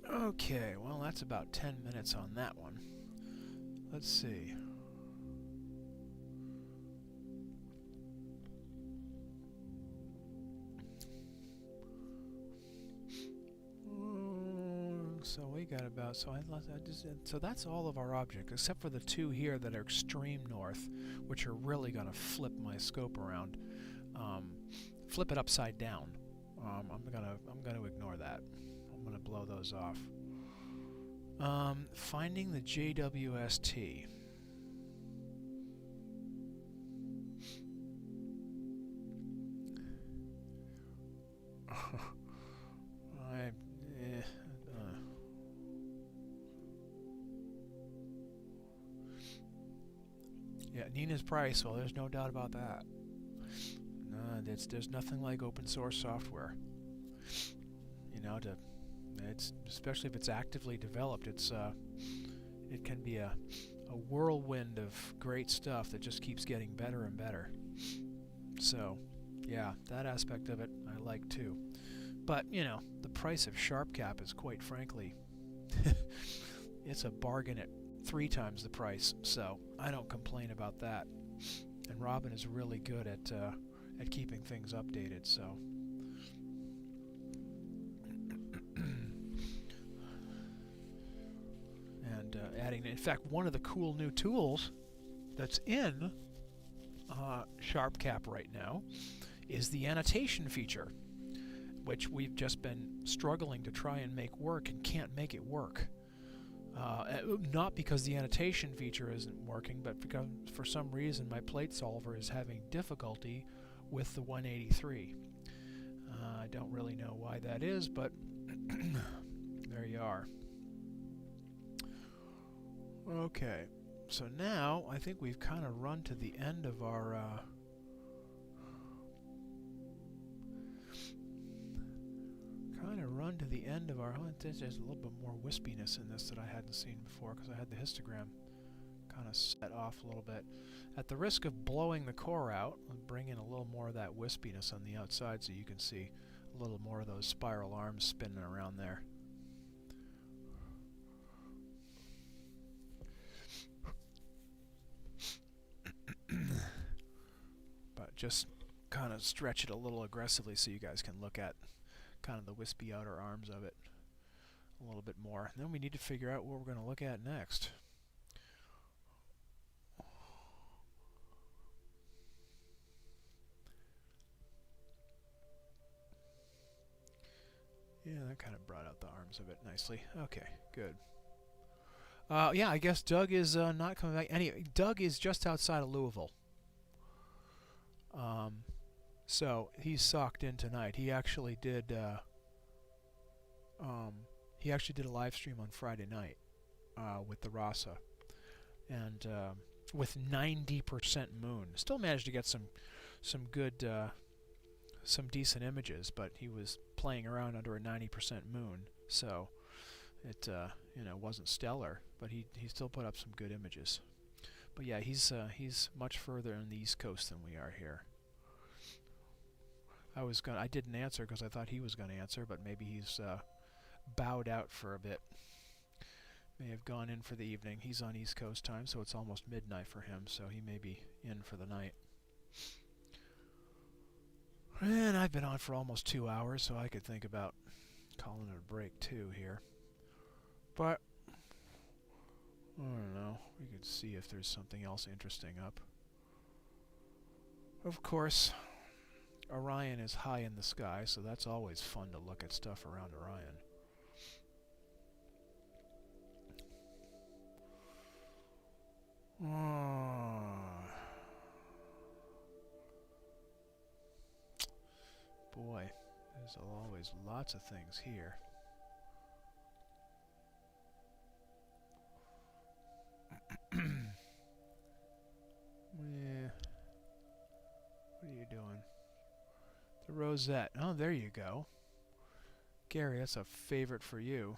okay, well, that's about 10 minutes on that one. Let's see. So we got about, so that's all of our objects, except for the two here that are extreme north, which are really going to flip my scope around, flip it upside down. I'm gonna ignore that. I'm gonna blow those off. Finding the JWST. Yeah, Nina's price. Well, there's no doubt about that. No, there's nothing like open source software. You know, it's especially if it's actively developed. It can be a whirlwind of great stuff that just keeps getting better and better. So, yeah, that aspect of it I like too. But, you know, the price of SharpCap is quite frankly, it's a bargain at 3 times the price, so I don't complain about that. And Robin is really good at keeping things updated, so. And adding, in fact, one of the cool new tools that's in SharpCap right now is the annotation feature, which we've just been struggling to try and make work and can't make it work. Not because the annotation feature isn't working, but because for some reason my plate solver is having difficulty with the 183. I don't really know why that is, but there you are. Okay, so now I think we've kind of run to the end of our there's a little bit more wispiness in this that I hadn't seen before because I had the histogram kind of set off a little bit. At the risk of blowing the core out, I'll bring in a little more of that wispiness on the outside so you can see a little more of those spiral arms spinning around there. But just kind of stretch it a little aggressively so you guys can look at kind of the wispy outer arms of it a little bit more. And then we need to figure out what we're going to look at next. Yeah, that kind of brought out the arms of it nicely. Okay, good. Yeah, I guess Doug is not coming back. Anyway, Doug is just outside of Louisville. So he's socked in tonight. He actually did a live stream on Friday night with the Rasa, and with 90% moon. Still managed to get some good some decent images, but he was playing around under a 90% moon, so it you know, wasn't stellar, but he still put up some good images. But yeah, he's much further on the East Coast than we are here. I didn't answer because I thought he was going to answer, but maybe he's bowed out for a bit. May have gone in for the evening. He's on East Coast time, so it's almost midnight for him, so he may be in for the night. And I've been on for almost 2 hours, so I could think about calling it a break too here. But I don't know. We could see if there's something else interesting up. Of course, Orion is high in the sky, so that's always fun to look at stuff around Orion. Boy, there's always lots of things here. Yeah. What are you doing? The rosette. Oh, there you go. Gary, that's a favorite for you.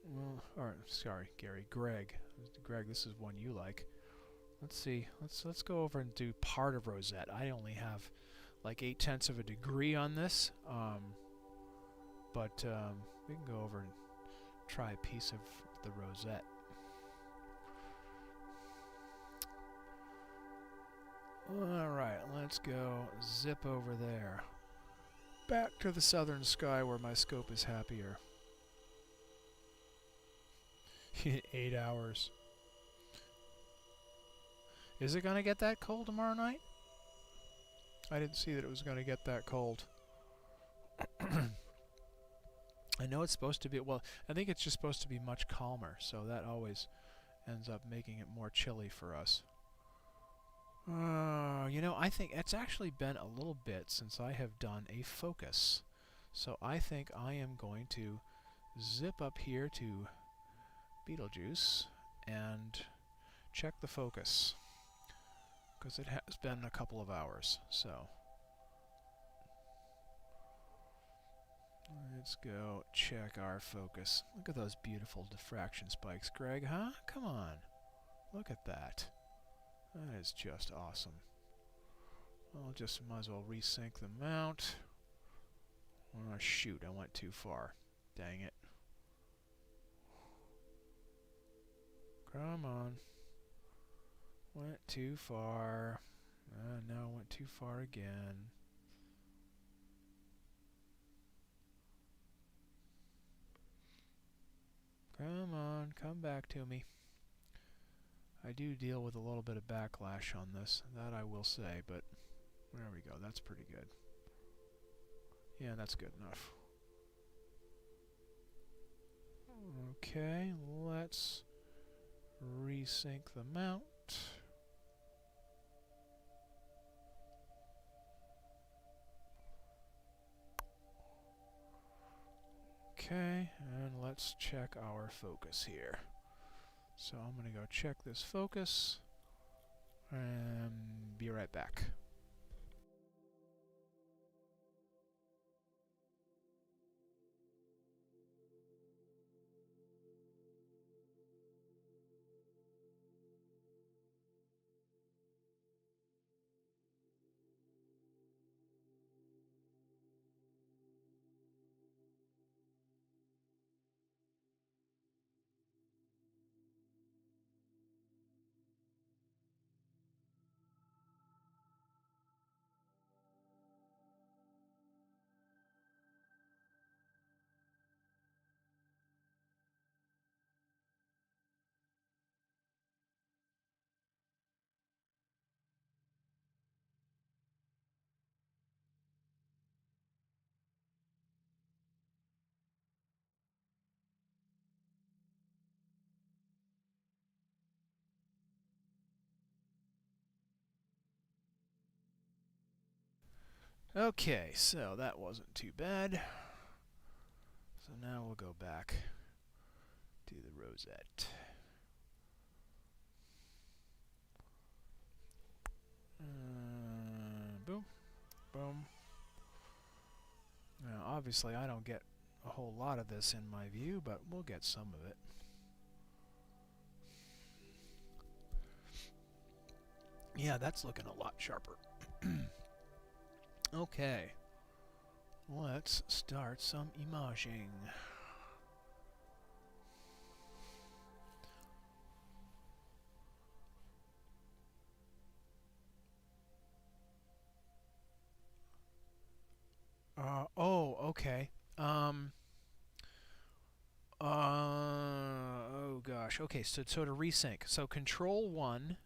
Well, or sorry, Gary. Greg. Greg, this is one you like. Let's see. Let's go over and do part of rosette. I only have like 0.8 of a degree on this, but we can go over and try a piece of the rosette. Alright, let's go zip over there. Back to the southern sky where my scope is happier. 8 hours. Is it going to get that cold tomorrow night? I didn't see that it was going to get that cold. I know it's supposed to be, well, I think it's just supposed to be much calmer, so that always ends up making it more chilly for us. You know, I think it's actually been a little bit since I have done a focus. So I think I am going to zip up here to Betelgeuse and check the focus, because it has been a couple of hours. So let's go check our focus. Look at those beautiful diffraction spikes, Greg, huh? Come on. Look at that. That is just awesome. I'll just might as well resync the mount. Oh, shoot, I went too far. Dang it. Come on. Went too far. Now went too far again. Come on, come back to me. I do deal with a little bit of backlash on this, that I will say, but there we go, that's pretty good. Yeah, that's good enough. Okay, let's resync the mount. Okay, and let's check our focus here. So I'm going to go check this focus and be right back. Okay, so that wasn't too bad. So now we'll go back to the rosette. Boom, boom. Now, obviously, I don't get a whole lot of this in my view, but we'll get some of it. Yeah, that's looking a lot sharper. Okay, let's start some imaging. Oh, okay. Oh gosh. Okay, so to resync. So Control 1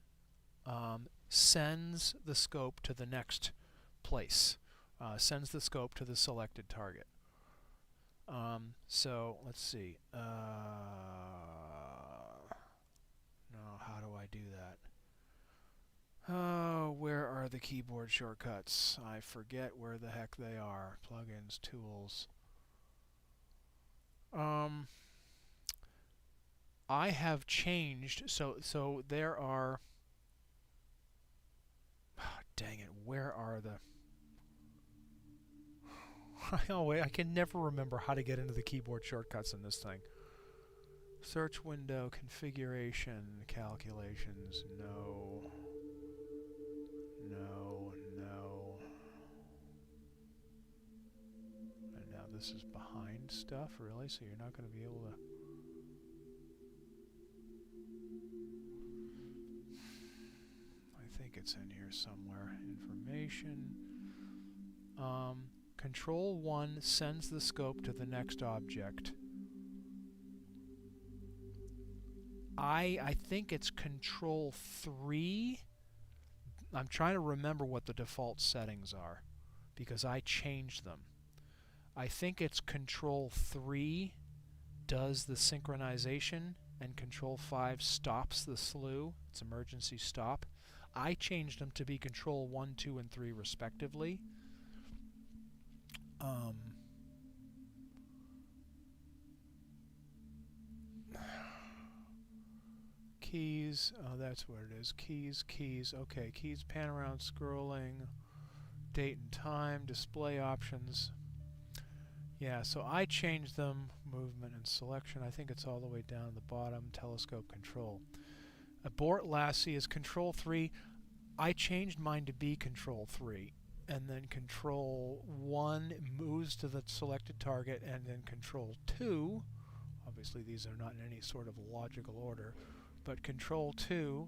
sends the scope to the next place. Sends the scope to the selected target. So let's see. No, how do I do that? Oh, where are the keyboard shortcuts? I forget where the heck they are. Plugins, tools. I have changed. So there are. Dang it! Where are the? Oh wait, I can never remember how to get into the keyboard shortcuts in this thing. Search window, configuration, calculations. No. No, no. And now this is behind stuff, really? So you're not going to be able to... I think it's in here somewhere. Information. Control 1 sends the scope to the next object. I think it's Control 3. I'm trying to remember what the default settings are, because I changed them. I think it's Control 3 does the synchronization, and Control 5 stops the slew. It's emergency stop. I changed them to be control 1, 2, and 3 respectively. Keys, oh, that's what it is. Keys, okay. Keys, pan around, scrolling, date and time, display options. Yeah, so I changed them, movement and selection. I think it's all the way down at the bottom, telescope control. A Bortle is control 3. I changed mine to be control 3. And then control 1 moves to the selected target, and then control 2, obviously these are not in any sort of logical order, but control 2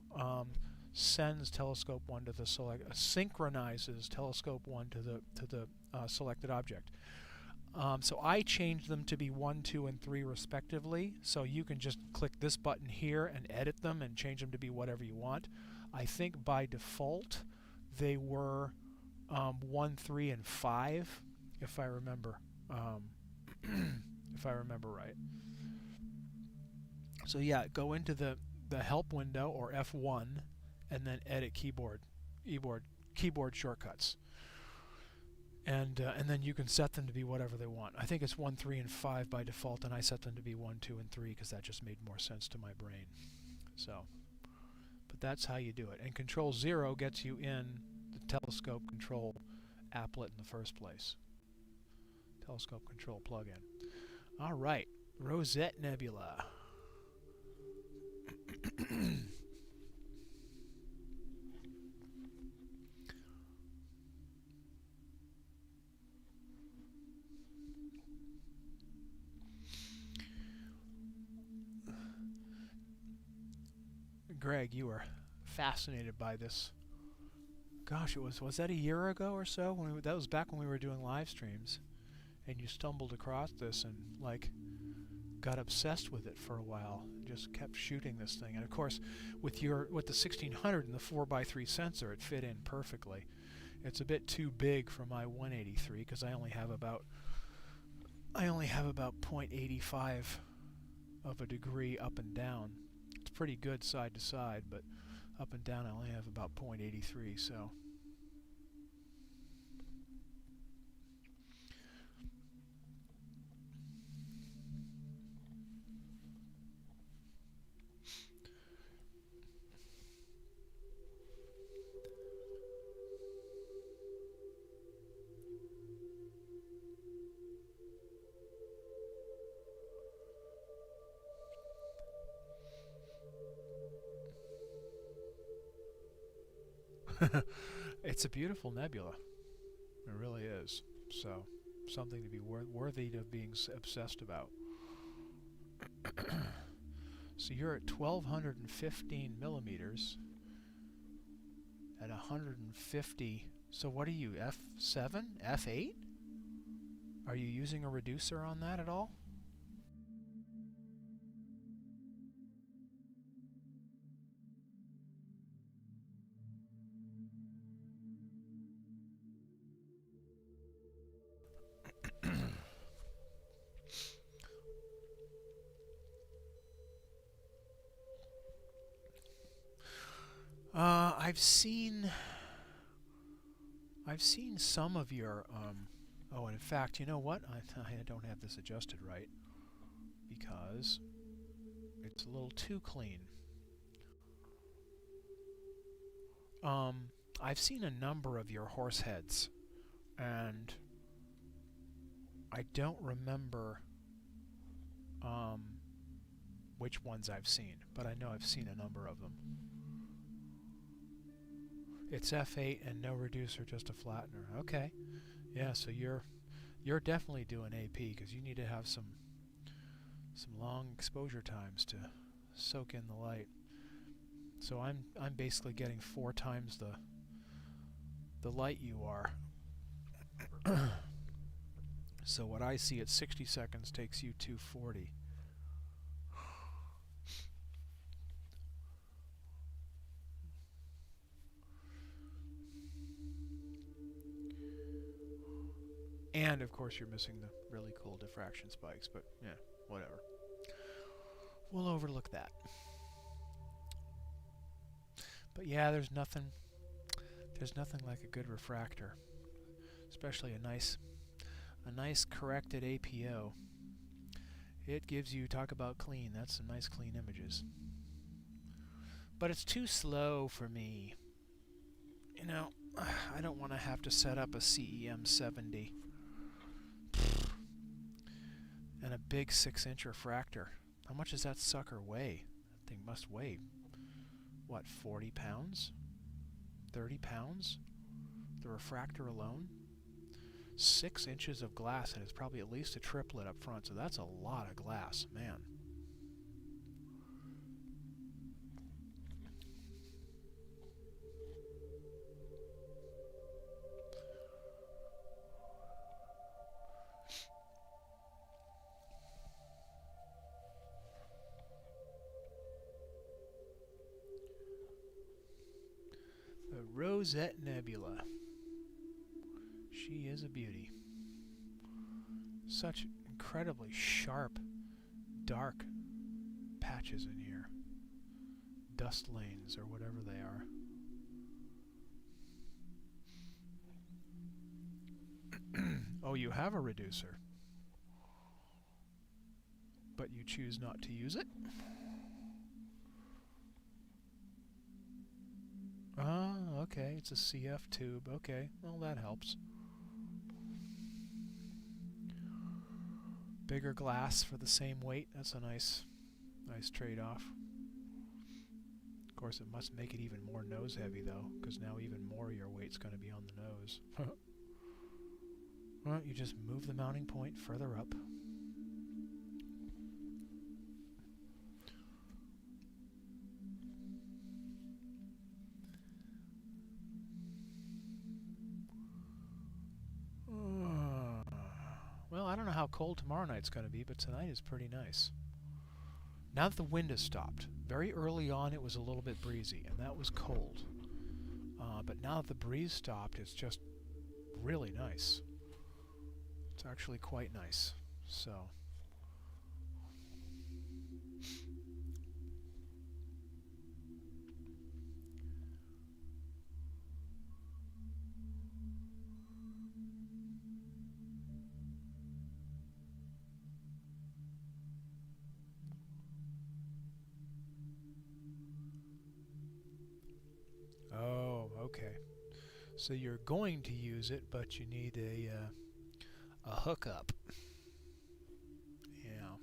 sends telescope 1 to the synchronizes telescope 1 to the selected object. So I changed them to be 1, 2, and 3 respectively. So you can just click this button here and edit them and change them to be whatever you want. I think by default they were 1, 3, and 5, if I remember. If I remember right. So yeah, go into the help window or F1 and then edit keyboard shortcuts. And then you can set them to be whatever they want. I think it's 1, 3, and 5 by default, and I set them to be 1, 2, and 3 because that just made more sense to my brain. So, but that's how you do it. And control 0 gets you in the telescope control applet in the first place. Telescope control plugin. All right, Rosette Nebula. Greg, you were fascinated by this. Gosh, was that a year ago or so? That was back when we were doing live streams, and you stumbled across this and like got obsessed with it for a while. Just kept shooting this thing, and of course, with the 1600 and the 4x3 sensor, it fit in perfectly. It's a bit too big for my 183 because I only have about 0.85 of a degree up and down. It's pretty good side to side, but up and down I only have about 0.83, so. It's a beautiful nebula. It really is. So, something to be worthy of being obsessed about. So you're at 1215 millimeters at 150. So what are you, F7? F8? Are you using a reducer on that at all? I've seen some of your oh, and in fact, you know what? I don't have this adjusted right because it's a little too clean. I've seen a number of your horse heads, and I don't remember which ones I've seen, but I know I've seen a number of them. It's F8 and no reducer, just a flattener. Okay, yeah. So you're definitely doing AP because you need to have some long exposure times to soak in the light. So I'm basically getting 4 times the light you are. So what I see at 60 seconds takes you 240. And of course you're missing the really cool diffraction spikes, but yeah, whatever. We'll overlook that. But yeah, there's nothing like a good refractor, especially a nice corrected APO. It gives you, talk about clean, that's some nice clean images. But it's too slow for me. You know, I don't want to have to set up a CEM 70 and a big 6-inch refractor. How much does that sucker weigh? That thing must weigh, what, 40 pounds? 30 pounds? The refractor alone? 6 inches of glass, and it's probably at least a triplet up front, so that's a lot of glass, man. The Rosette Nebula. She is a beauty. Such incredibly sharp, dark patches in here. Dust lanes, or whatever they are. Oh, you have a reducer, but you choose not to use it? Ah, okay, it's a CF tube. Okay, well, that helps. Bigger glass for the same weight. That's a nice trade-off. Of course, it must make it even more nose-heavy, though, because now even more of your weight's going to be on the nose. Well, you just move the mounting point further up. Well, I don't know how cold tomorrow night's going to be, but tonight is pretty nice. Now that the wind has stopped, very early on it was a little bit breezy, and that was cold. But now that the breeze stopped, it's just really nice. It's actually quite nice. So. Oh, okay. So you're going to use it, but you need a hookup. Yeah.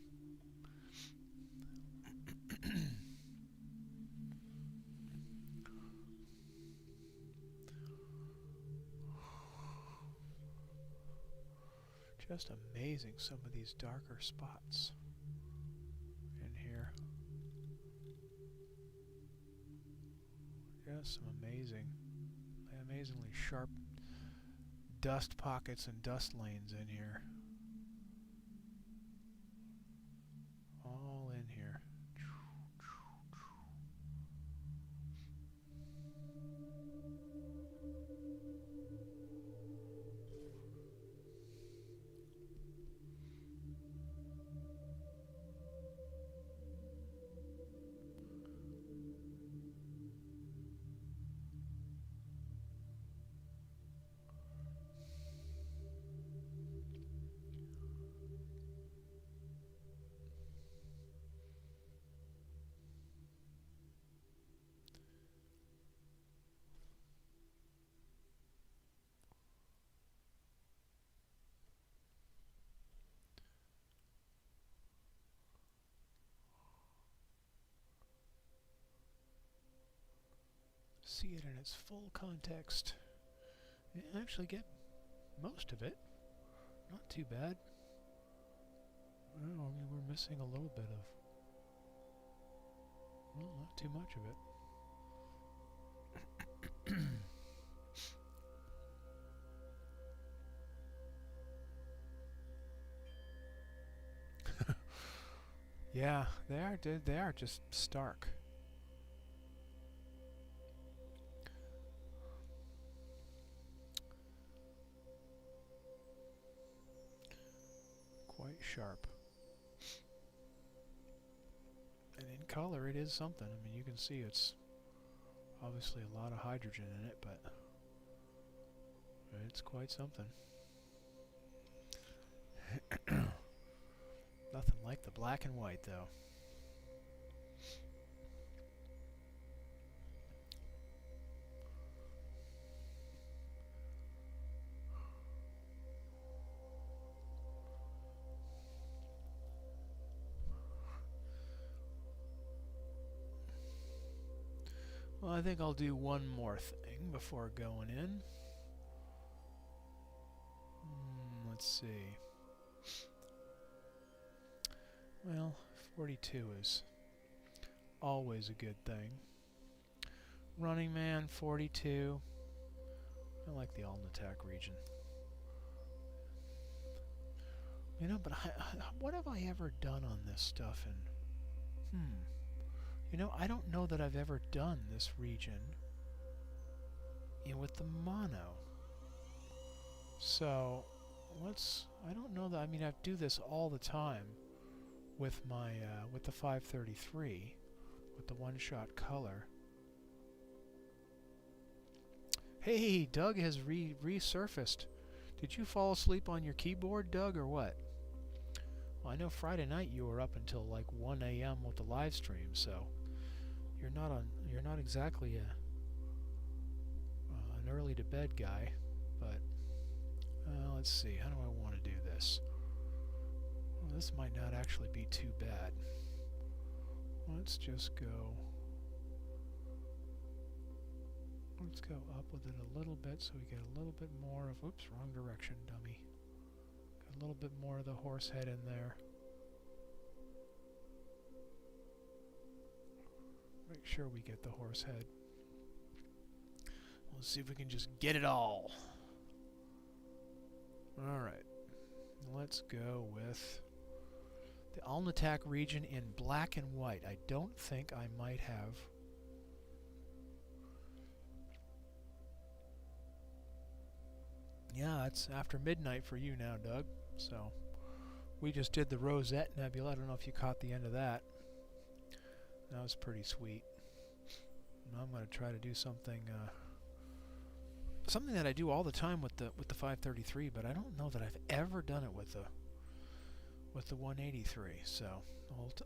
Just amazing, some of these darker spots in here. Just some amazingly sharp dust pockets and dust lanes in here. All in here. See it in its full context. You actually get most of it. Not too bad. Well, I mean, we're missing a little bit of... Well, not too much of it. Yeah, they are just stark. Quite sharp. And in color it is something. I mean, you can see it's Obviously a lot of hydrogen in it, but it's quite something. Nothing like the black and white, though. Well, I think I'll do one more thing before going in. Let's see. Well, 42 is always a good thing. Running Man, 42. I like the AltAz region. You know, but what have I ever done on this stuff? And you know, I don't know that I've ever done this region with the mono. So I don't know that. I mean, I do this all the time with my with the 533, with the one-shot color. Hey, Doug has resurfaced. Did you fall asleep on your keyboard, Doug, or what? Well, I know Friday night you were up until like 1 a.m. with the live stream, so you're not exactly an early to bed guy. But let's see, how do I want to do this? Well, this might not actually be too bad. Let's just go. Let's go up with it a little bit so we get a little bit more of, oops, wrong direction, dummy. Got a little bit more of the horse head in there. Make sure we get the horse head. Let's see if we can just get it all. Alright. Let's go with the AltAz region in black and white. I don't think I might have. Yeah, it's after midnight for you now, Doug. So, we just did the Rosette Nebula. I don't know if you caught the end of that. That was pretty sweet. Now I'm going to try to do something something that I do all the time with the 533, but I don't know that I've ever done it with the 183. So,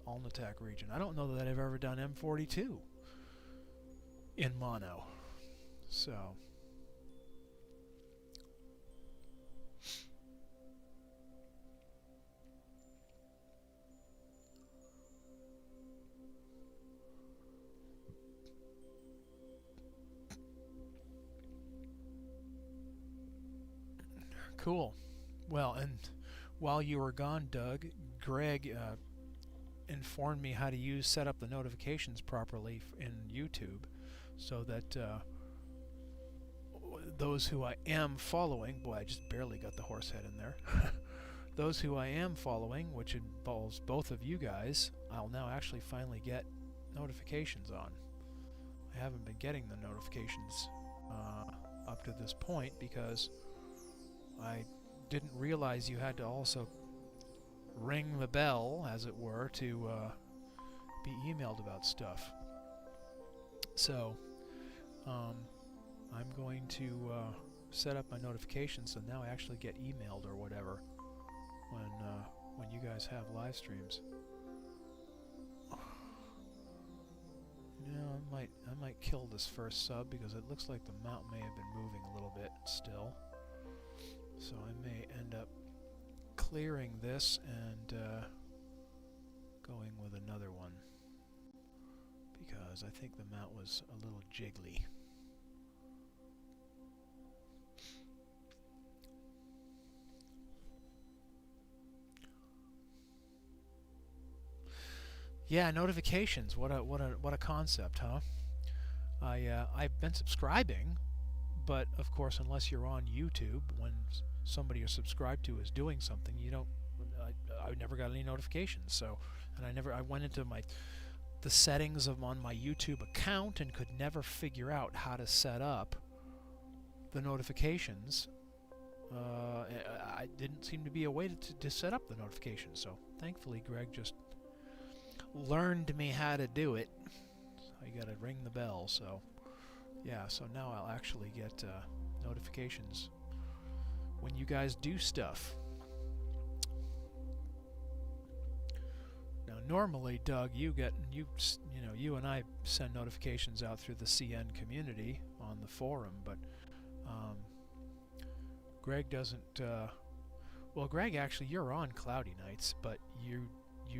AltAz region. I don't know that I've ever done M42 in mono. So, cool. Well, and while you were gone, Doug, Greg informed me how to set up the notifications properly in YouTube, so that those who I am following, boy, I just barely got the horse head in there. Those who I am following, which involves both of you guys, I'll now actually finally get notifications on. I haven't been getting the notifications up to this point because I didn't realize you had to also ring the bell, as it were, to be emailed about stuff. So, I'm going to set up my notifications so now I actually get emailed or whatever when you guys have live streams. You know, I might kill this first sub because it looks like the mount may have been moving a little bit still. So I may end up clearing this and going with another one because I think the mount was a little jiggly. Yeah, notifications. What a concept, huh? I've been subscribing, but of course, unless you're on YouTube, when somebody you're subscribed to is doing something, you don't. I never got any notifications. So, and I went into the settings on my YouTube account and could never figure out how to set up the notifications. I didn't seem to be a way to set up the notifications. So, thankfully, Greg just learned me how to do it. So you got to ring the bell. So, Yeah, so now I'll actually get notifications when you guys do stuff. Now, normally, Doug, you and I send notifications out through the CN community on the forum, but Greg doesn't. Well, Greg, actually, you're on Cloudy Nights, but you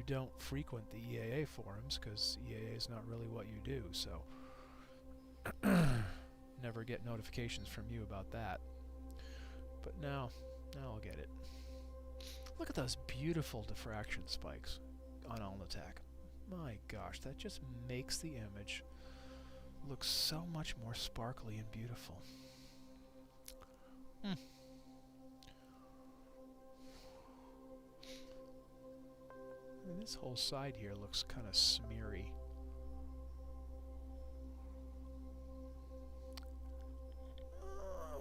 don't frequent the EAA forums because EAA is not really what you do. So, never get notifications from you about that. But now I'll get it. Look at those beautiful diffraction spikes on AltAz. My gosh, that just makes the image look so much more sparkly and beautiful. And this whole side here looks kind of smeary.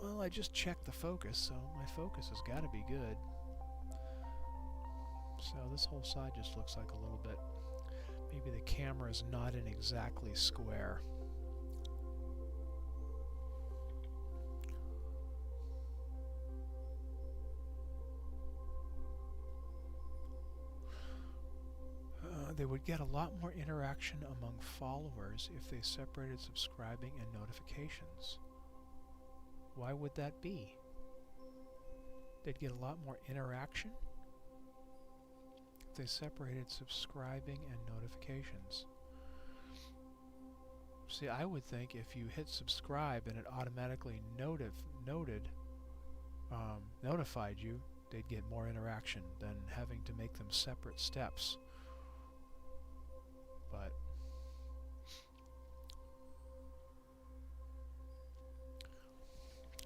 Well, I just checked the focus, so my focus has got to be good. So this whole side just looks like a little bit, maybe the camera is not in exactly square. They would get a lot more interaction among followers if they separated subscribing and notifications. Why would that be? They'd get a lot more interaction if they separated subscribing and notifications. See, I would think if you hit subscribe and it automatically notified you, they'd get more interaction than having to make them separate steps. But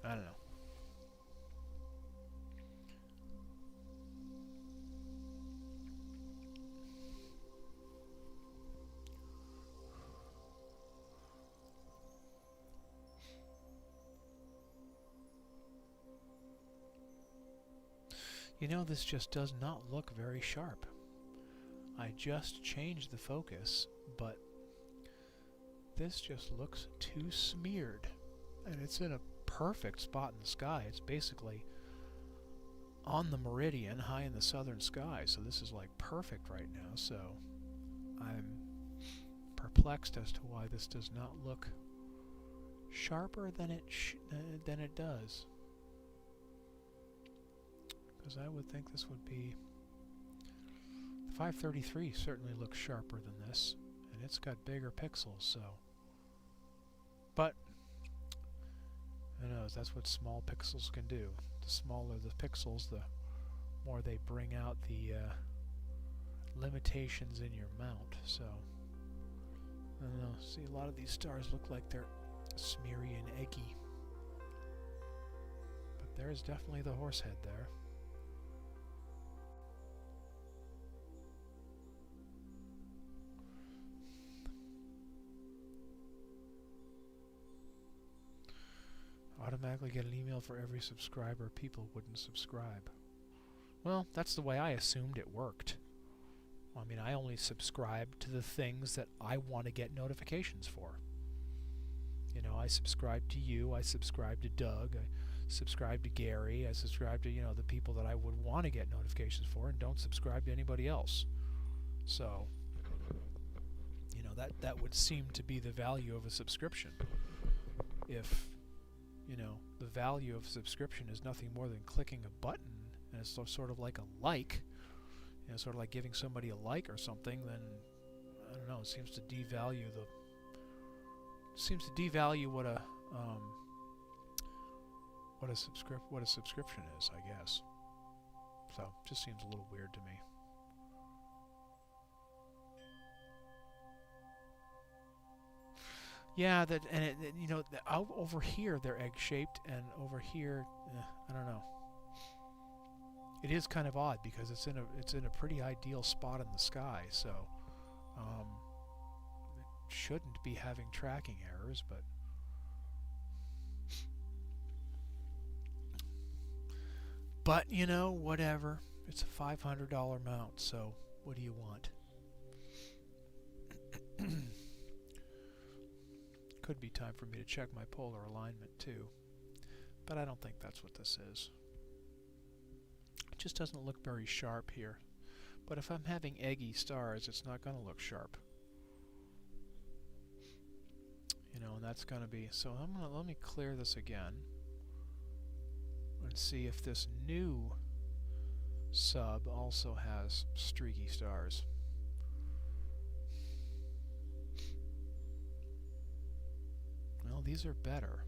I don't know. You know, this just does not look very sharp. I just changed the focus, but this just looks too smeared. And it's in a perfect spot in the sky. It's basically on the meridian, high in the southern sky. So this is like perfect right now. So I'm perplexed as to why this does not look sharper than it does. Because I would think this would be... 533 certainly looks sharper than this, and it's got bigger pixels, so... But, who knows, that's what small pixels can do. The smaller the pixels, the more they bring out the limitations in your mount, so... I don't know, see, a lot of these stars look like they're smeary and eggy. But there's definitely the horse head there. Automatically get an email for every subscriber. People wouldn't subscribe. Well, that's the way I assumed it worked. I mean, I only subscribe to the things that I want to get notifications for. You know, I subscribe to you, I subscribe to Doug, I subscribe to Gary, I subscribe to, you know, the people that I would want to get notifications for, and don't subscribe to anybody else. So, you know, that would seem to be the value of a subscription. If, you know, the value of subscription is nothing more than clicking a button, and it's sort of like a like, you know, sort of like giving somebody a like or something, then, I don't know, it seems to devalue what a subscription is, I guess. So, just seems a little weird to me. Yeah, you know, over here they're egg-shaped, and over here, I don't know. It is kind of odd because it's in a pretty ideal spot in the sky, so it shouldn't be having tracking errors, but you know, whatever. It's a $500 mount, so what do you want? Could be time for me to check my polar alignment too, but I don't think that's what this is. It just doesn't look very sharp here. But if I'm having eggy stars, it's not going to look sharp. You know, and that's going to be... So let me clear this again and see if this new sub also has streaky stars. Well, these are better.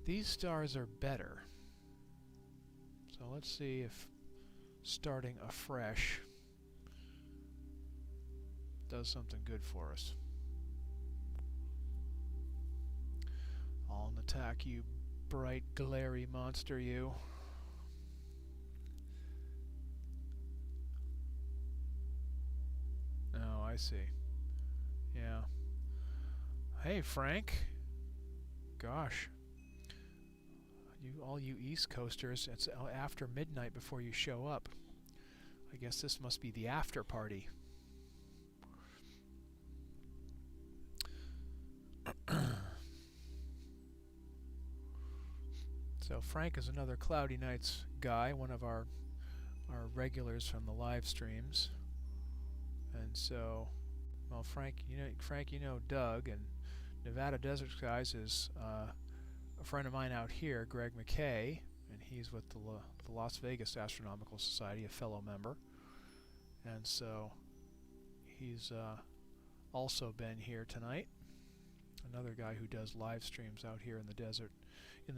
These stars are better. So let's see if starting afresh does something good for us. On attack, you bright, glary monster, you. Oh, I see. Yeah. Hey, Frank. Gosh. All you East Coasters, it's after midnight before you show up. I guess this must be the after party. So Frank is another Cloudy Nights guy, one of our regulars from the live streams. And so, well, Frank, you know Doug, and Nevada Desert Skies is a friend of mine out here, Greg McKay, and he's with the Las Vegas Astronomical Society, a fellow member. And so he's also been here tonight. Another guy who does live streams out here in the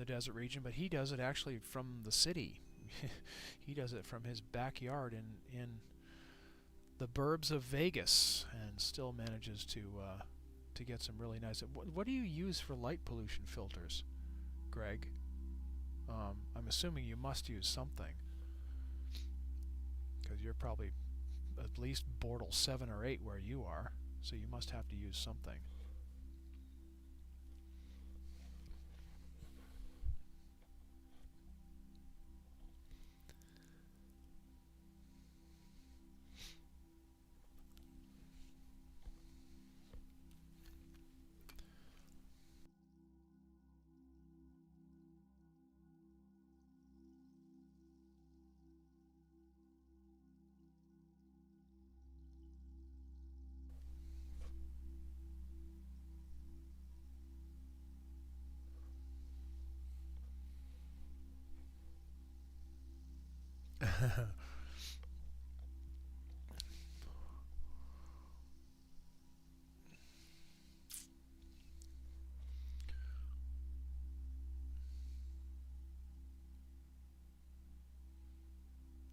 desert region, but he does it actually from the city. He does it from his backyard in the burbs of Vegas, and still manages to get some really nice... What do you use for light pollution filters, Greg? I'm assuming you must use something, because you're probably at least Bortle 7 or 8 where you are, so you must have to use something.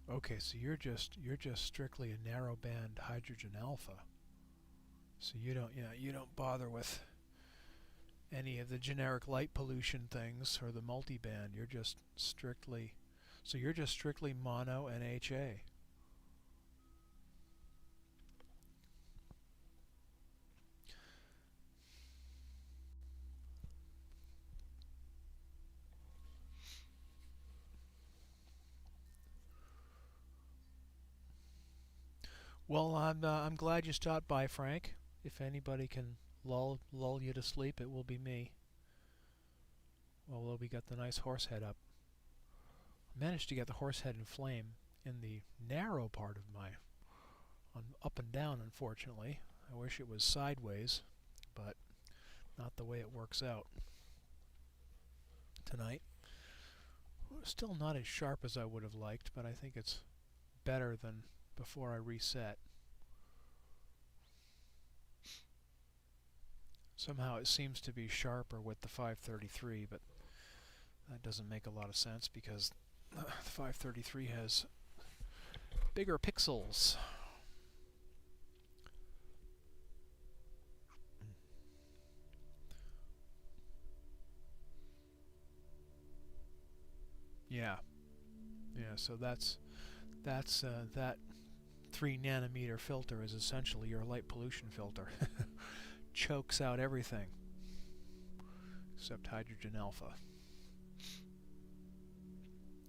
Okay, so you're just strictly a narrowband hydrogen alpha. So you don't bother with any of the generic light pollution things or the multiband. You're just strictly mono and HA. Well, I'm glad you stopped by, Frank. If anybody can lull you to sleep, it will be me. Although we got the nice horse head up. I managed to get the horse head in flame in the narrow part of my up and down, unfortunately. I wish it was sideways, but not the way it works out tonight. Still not as sharp as I would have liked, but I think it's better than before I reset. Somehow it seems to be sharper with the 533, but that doesn't make a lot of sense because the 533 has bigger pixels. Yeah, so that 3 nanometer filter is essentially your light pollution filter. Chokes out everything except hydrogen alpha.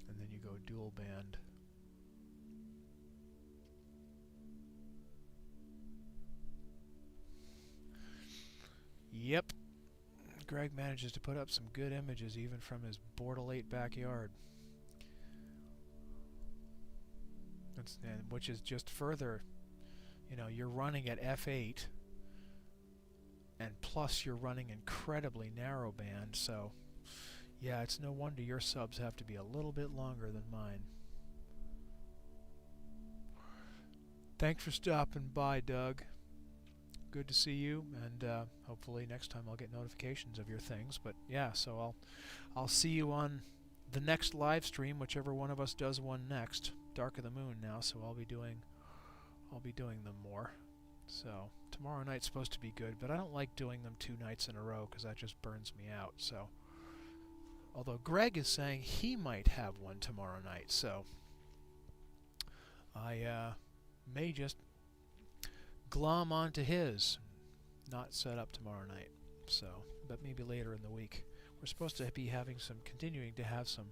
And then you go dual band. Yep. Greg manages to put up some good images even from his Bortle 8 backyard. Which is just further, you know, you're running at f8, and plus you're running incredibly narrow band, so yeah, it's no wonder your subs have to be a little bit longer than mine. Thanks for stopping by, Doug. Good to see you, and hopefully next time I'll get notifications of your things. But yeah, so I'll see you on the next live stream, whichever one of us does one next. Dark of the Moon now, so I'll be doing them more. So tomorrow night's supposed to be good, but I don't like doing them 2 nights in a row because that just burns me out. So, although Greg is saying he might have one tomorrow night, so I may just glom onto his, not set up tomorrow night. So, but maybe later in the week. We're supposed to be having some, continuing to have some.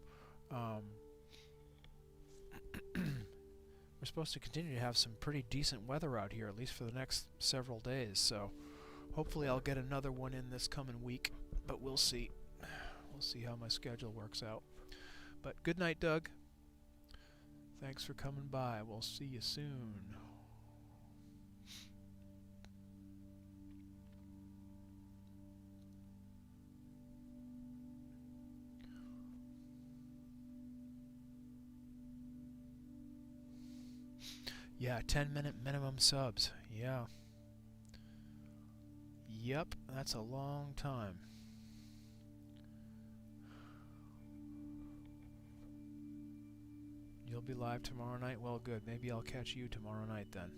We're supposed to continue to have some pretty decent weather out here, at least for the next several days. So, hopefully, I'll get another one in this coming week. But we'll see. We'll see how my schedule works out. But good night, Doug. Thanks for coming by. We'll see you soon. Yeah, 10-minute minimum subs. Yeah. Yep, that's a long time. You'll be live tomorrow night? Well, good. Maybe I'll catch you tomorrow night then.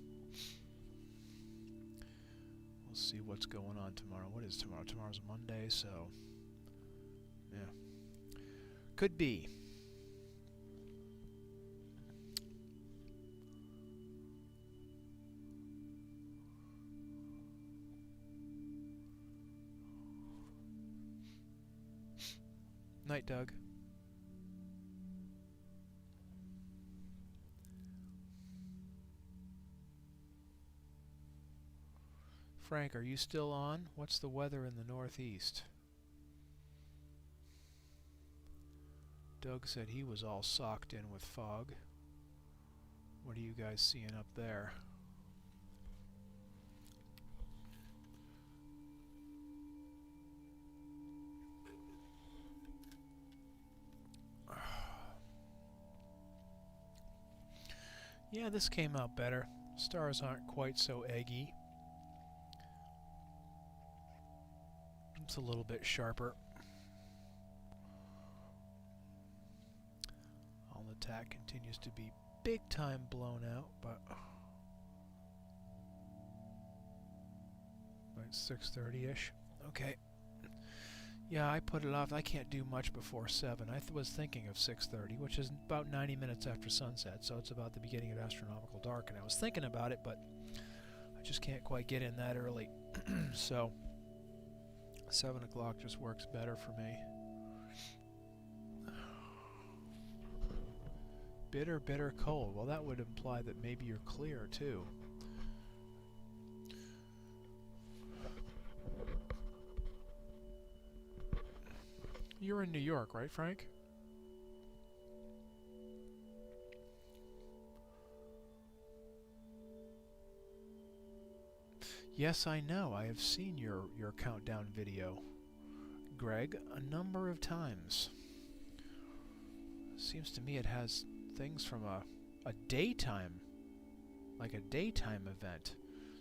We'll see what's going on tomorrow. What is tomorrow? Tomorrow's Monday, so yeah. Could be. Night, Doug. Frank, are you still on? What's the weather in the Northeast? Doug said he was all socked in with fog. What are you guys seeing up there? Yeah, this came out better. Stars aren't quite so eggy. It's a little bit sharper. Attack continues to be big time blown out, but it's 6:30-ish. Okay. Yeah, I put it off. I can't do much before 7. I was thinking of 6:30, which is about 90 minutes after sunset, so it's about the beginning of astronomical dark, and I was thinking about it, but I just can't quite get in that early. So 7 o'clock just works better for me. Bitter, bitter cold. Well, that would imply that maybe you're clear, too. You're in New York, right, Frank? Yes, I know. I have seen your countdown video, Greg, a number of times. Seems to me it has things from a daytime, like a daytime event.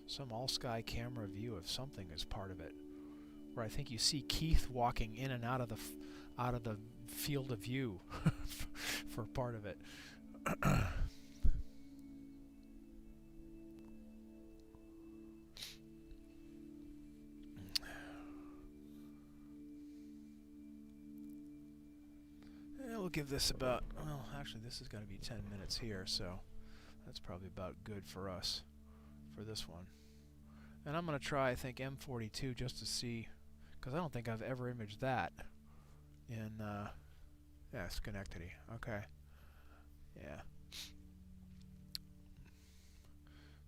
Some all-sky camera view of something as part of it, where I think you see Keith walking in and out of the field of view for part of it. We'll give this about, well, actually this is going to be 10 minutes here, so that's probably about good for us for this one. And I'm going to try, I think, M42 just to see, because I don't think I've ever imaged that in, yeah, Schenectady. Okay. Yeah.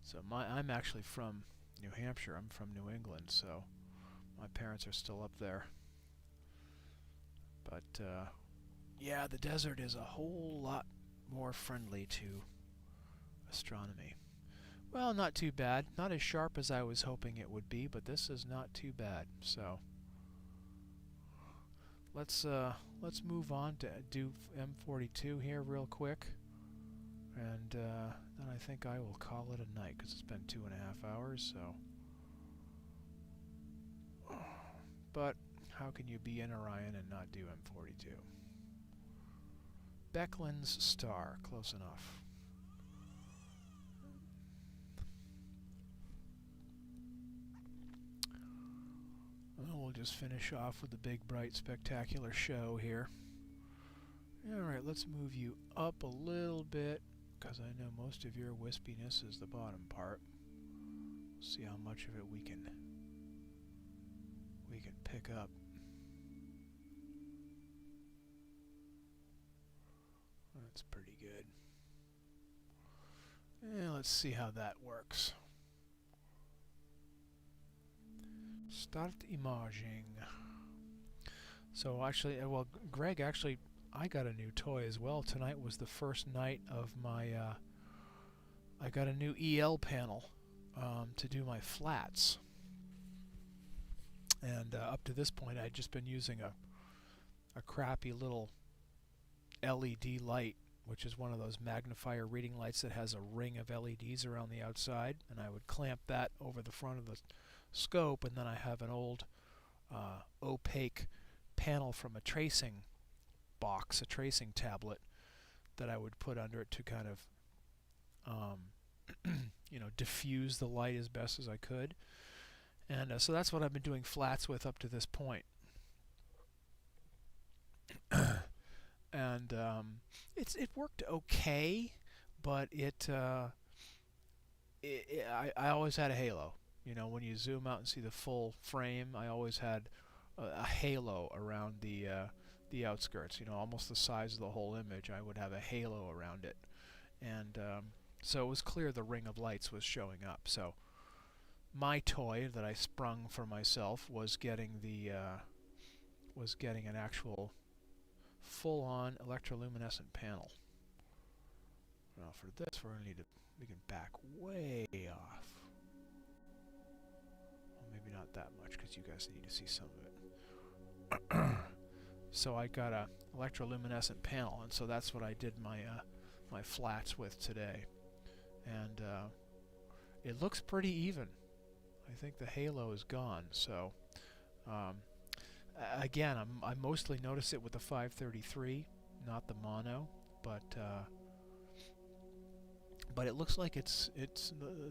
So I'm actually from New Hampshire. I'm from New England, so My parents are still up there. But yeah, the desert is a whole lot more friendly to astronomy. Well, not too bad. Not as sharp as I was hoping it would be, but this is not too bad. So let's move on to do M42 here real quick, and then I think I will call it a night because it's been 2.5 hours. So, but how can you be in Orion and not do M42? Beckland's star, close enough. Well, we'll just finish off with the big, bright, spectacular show here. Alright, let's move you up a little bit, because I know most of your wispiness is the bottom part. See how much of it we can pick up. That's pretty good. And let's see how that works. Start imaging. So actually, well, Greg, actually, I got a new toy as well. Tonight was the first night of my, I got a new EL panel to do my flats. And up to this point, I'd just been using a crappy little LED light, which is one of those magnifier reading lights that has a ring of LEDs around the outside, and I would clamp that over the front of the scope, and then I have an old opaque panel from a tracing box, a tracing tablet, that I would put under it to kind of you know, diffuse the light as best as I could. And so that's what I've been doing flats with up to this point. And it worked okay, but I always had a halo. You know, when you zoom out and see the full frame, I always had a halo around the outskirts. You know, almost the size of the whole image. I would have a halo around it, and so it was clear the ring of lights was showing up. So my toy that I sprung for myself was getting an actual full-on electroluminescent panel. Now for this, we can back way off. Well, maybe not that much because you guys need to see some of it. So I got a electroluminescent panel, and so that's what I did my my flats with today, and it looks pretty even. I think the halo is gone. So again, I mostly notice it with the 533, not the mono, but it looks like it's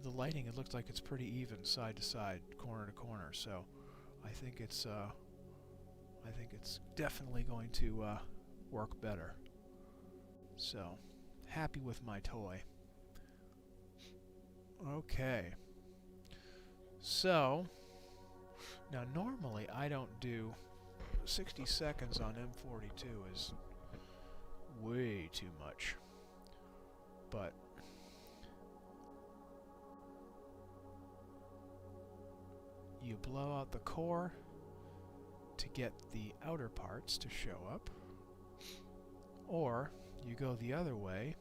the lighting. It looks like it's pretty even, side to side, corner to corner. So I think it's definitely going to work better. So happy with my toy. Okay. So now normally I don't do 60 seconds on M42 is way too much, but you blow out the core to get the outer parts to show up, or you go the other way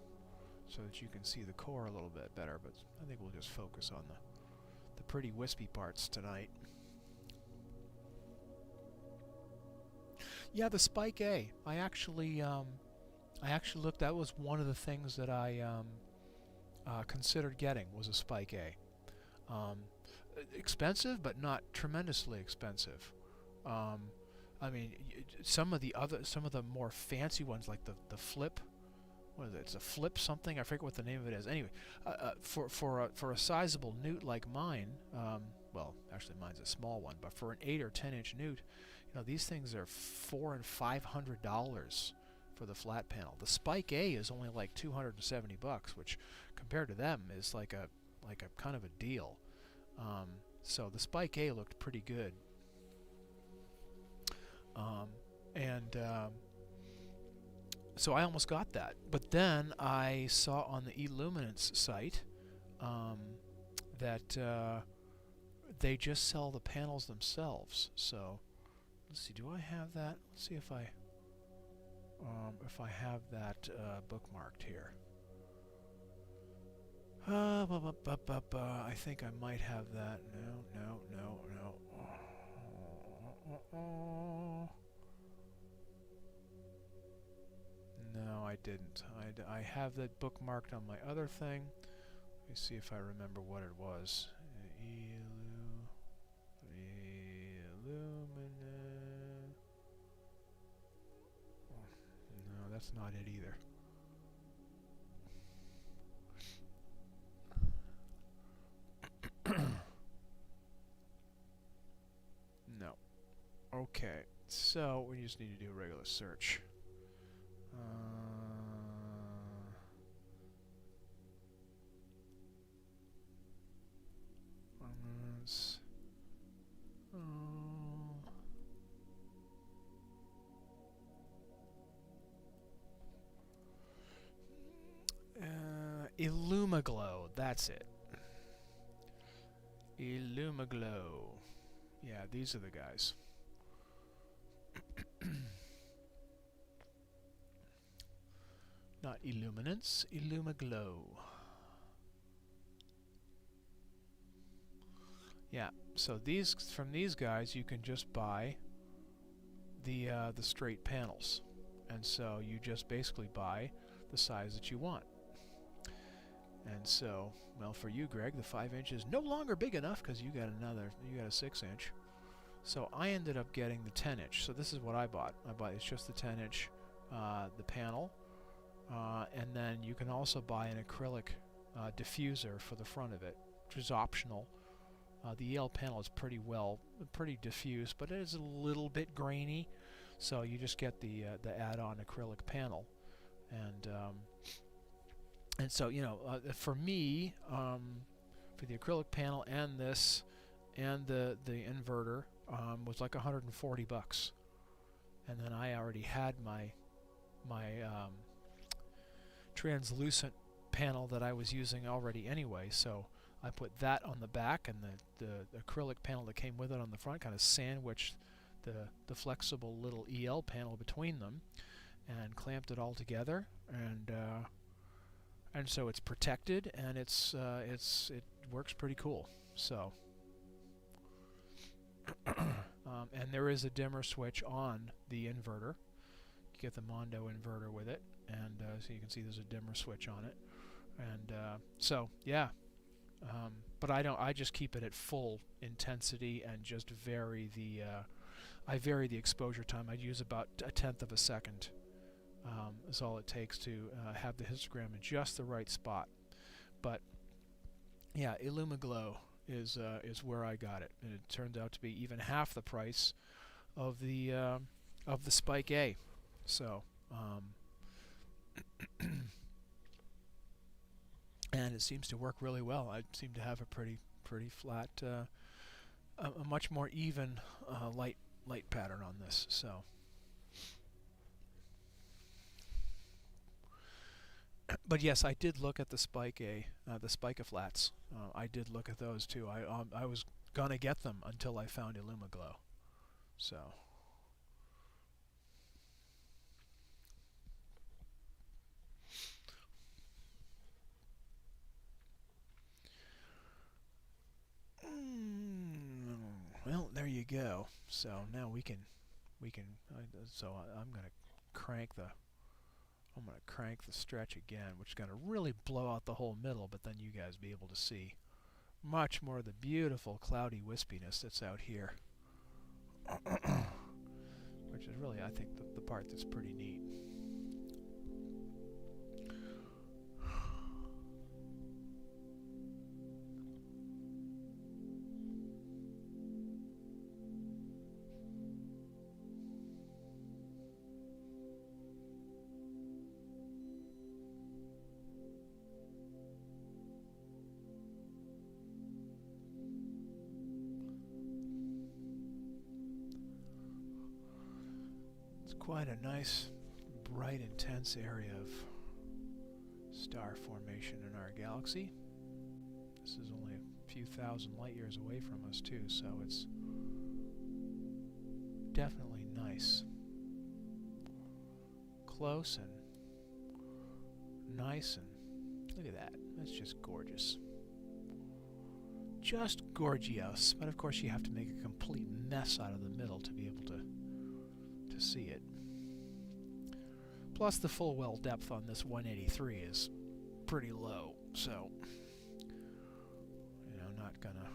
so that you can see the core a little bit better, but I think we'll just focus on the pretty wispy parts tonight. Yeah, the Spike A. I actually looked. That was one of the things that I considered getting, was a Spike A. Expensive, but not tremendously expensive. I mean, some of the more fancy ones, like the Flip. What is it? It's a Flip something. I forget what the name of it is. Anyway, for a sizable newt like mine, well, actually mine's a small one, but for an 8 or 10 inch newt, you know, these things are $400 and $500 for the flat panel. The Spike A is only like $270, which compared to them is like a kind of a deal. So the Spike A looked pretty good, so I almost got that, but then I saw on the Illuminance site that they just sell the panels themselves. So let's see, do I have that? Let's see if I have that bookmarked here. I think I might have that. No. No, I didn't. I have that bookmarked on my other thing. Let me see if I remember what it was. No, that's not it either. No. Okay, so we just need to do a regular search. Illumaglow, that's it. Illumaglow. Yeah, these are the guys. Not illuminance, Illumaglow. Yeah, so these from these guys you can just buy the straight panels, and so you just basically buy the size that you want. And so, well, for you, Greg, the 5-inch is no longer big enough because you got a 6-inch. So I ended up getting the 10-inch. So this is what I bought. It's just the 10-inch, the panel, and then you can also buy an acrylic diffuser for the front of it, which is optional. The EL panel is pretty diffuse, but it is a little bit grainy. So you just get the add-on acrylic panel, and so, you know, for me, for the acrylic panel and this, and the inverter, was like $140. And then I already had my translucent panel that I was using already anyway, so I put that on the back, and the acrylic panel that came with it on the front kind of sandwiched the flexible little EL panel between them, and clamped it all together, and so it's protected, and it works pretty cool. So and there is a dimmer switch on the inverter. You get the Mondo inverter with it, and so you can see there's a dimmer switch on it, and so yeah. But I just keep it at full intensity and just vary I vary the exposure time. I'd use about 1/10 of a second. Is all it takes to have the histogram in just the right spot. But yeah, Illumaglow is where I got it, and it turned out to be even half the price of the Spike A. So and it seems to work really well. I seem to have a pretty flat, a much more even light pattern on this. So. But yes, I did look at the Spike A, the Spike-A-Flats. I did look at those too. I was gonna get them until I found Illumaglow. So. Well, there you go. So now we can. So I'm gonna crank the stretch again, which is going to really blow out the whole middle, but then you guys be able to see much more of the beautiful cloudy wispiness that's out here. Which is really, I think, the part that's pretty neat. Quite a nice, bright, intense area of star formation in our galaxy. This is only a few thousand light years away from us too, so it's definitely nice. Close and nice, and look at that. That's just gorgeous. Just gorgeous. But of course you have to make a complete mess out of the middle to be able to see it. Plus the full well depth on this 183 is pretty low, so you know, not gonna.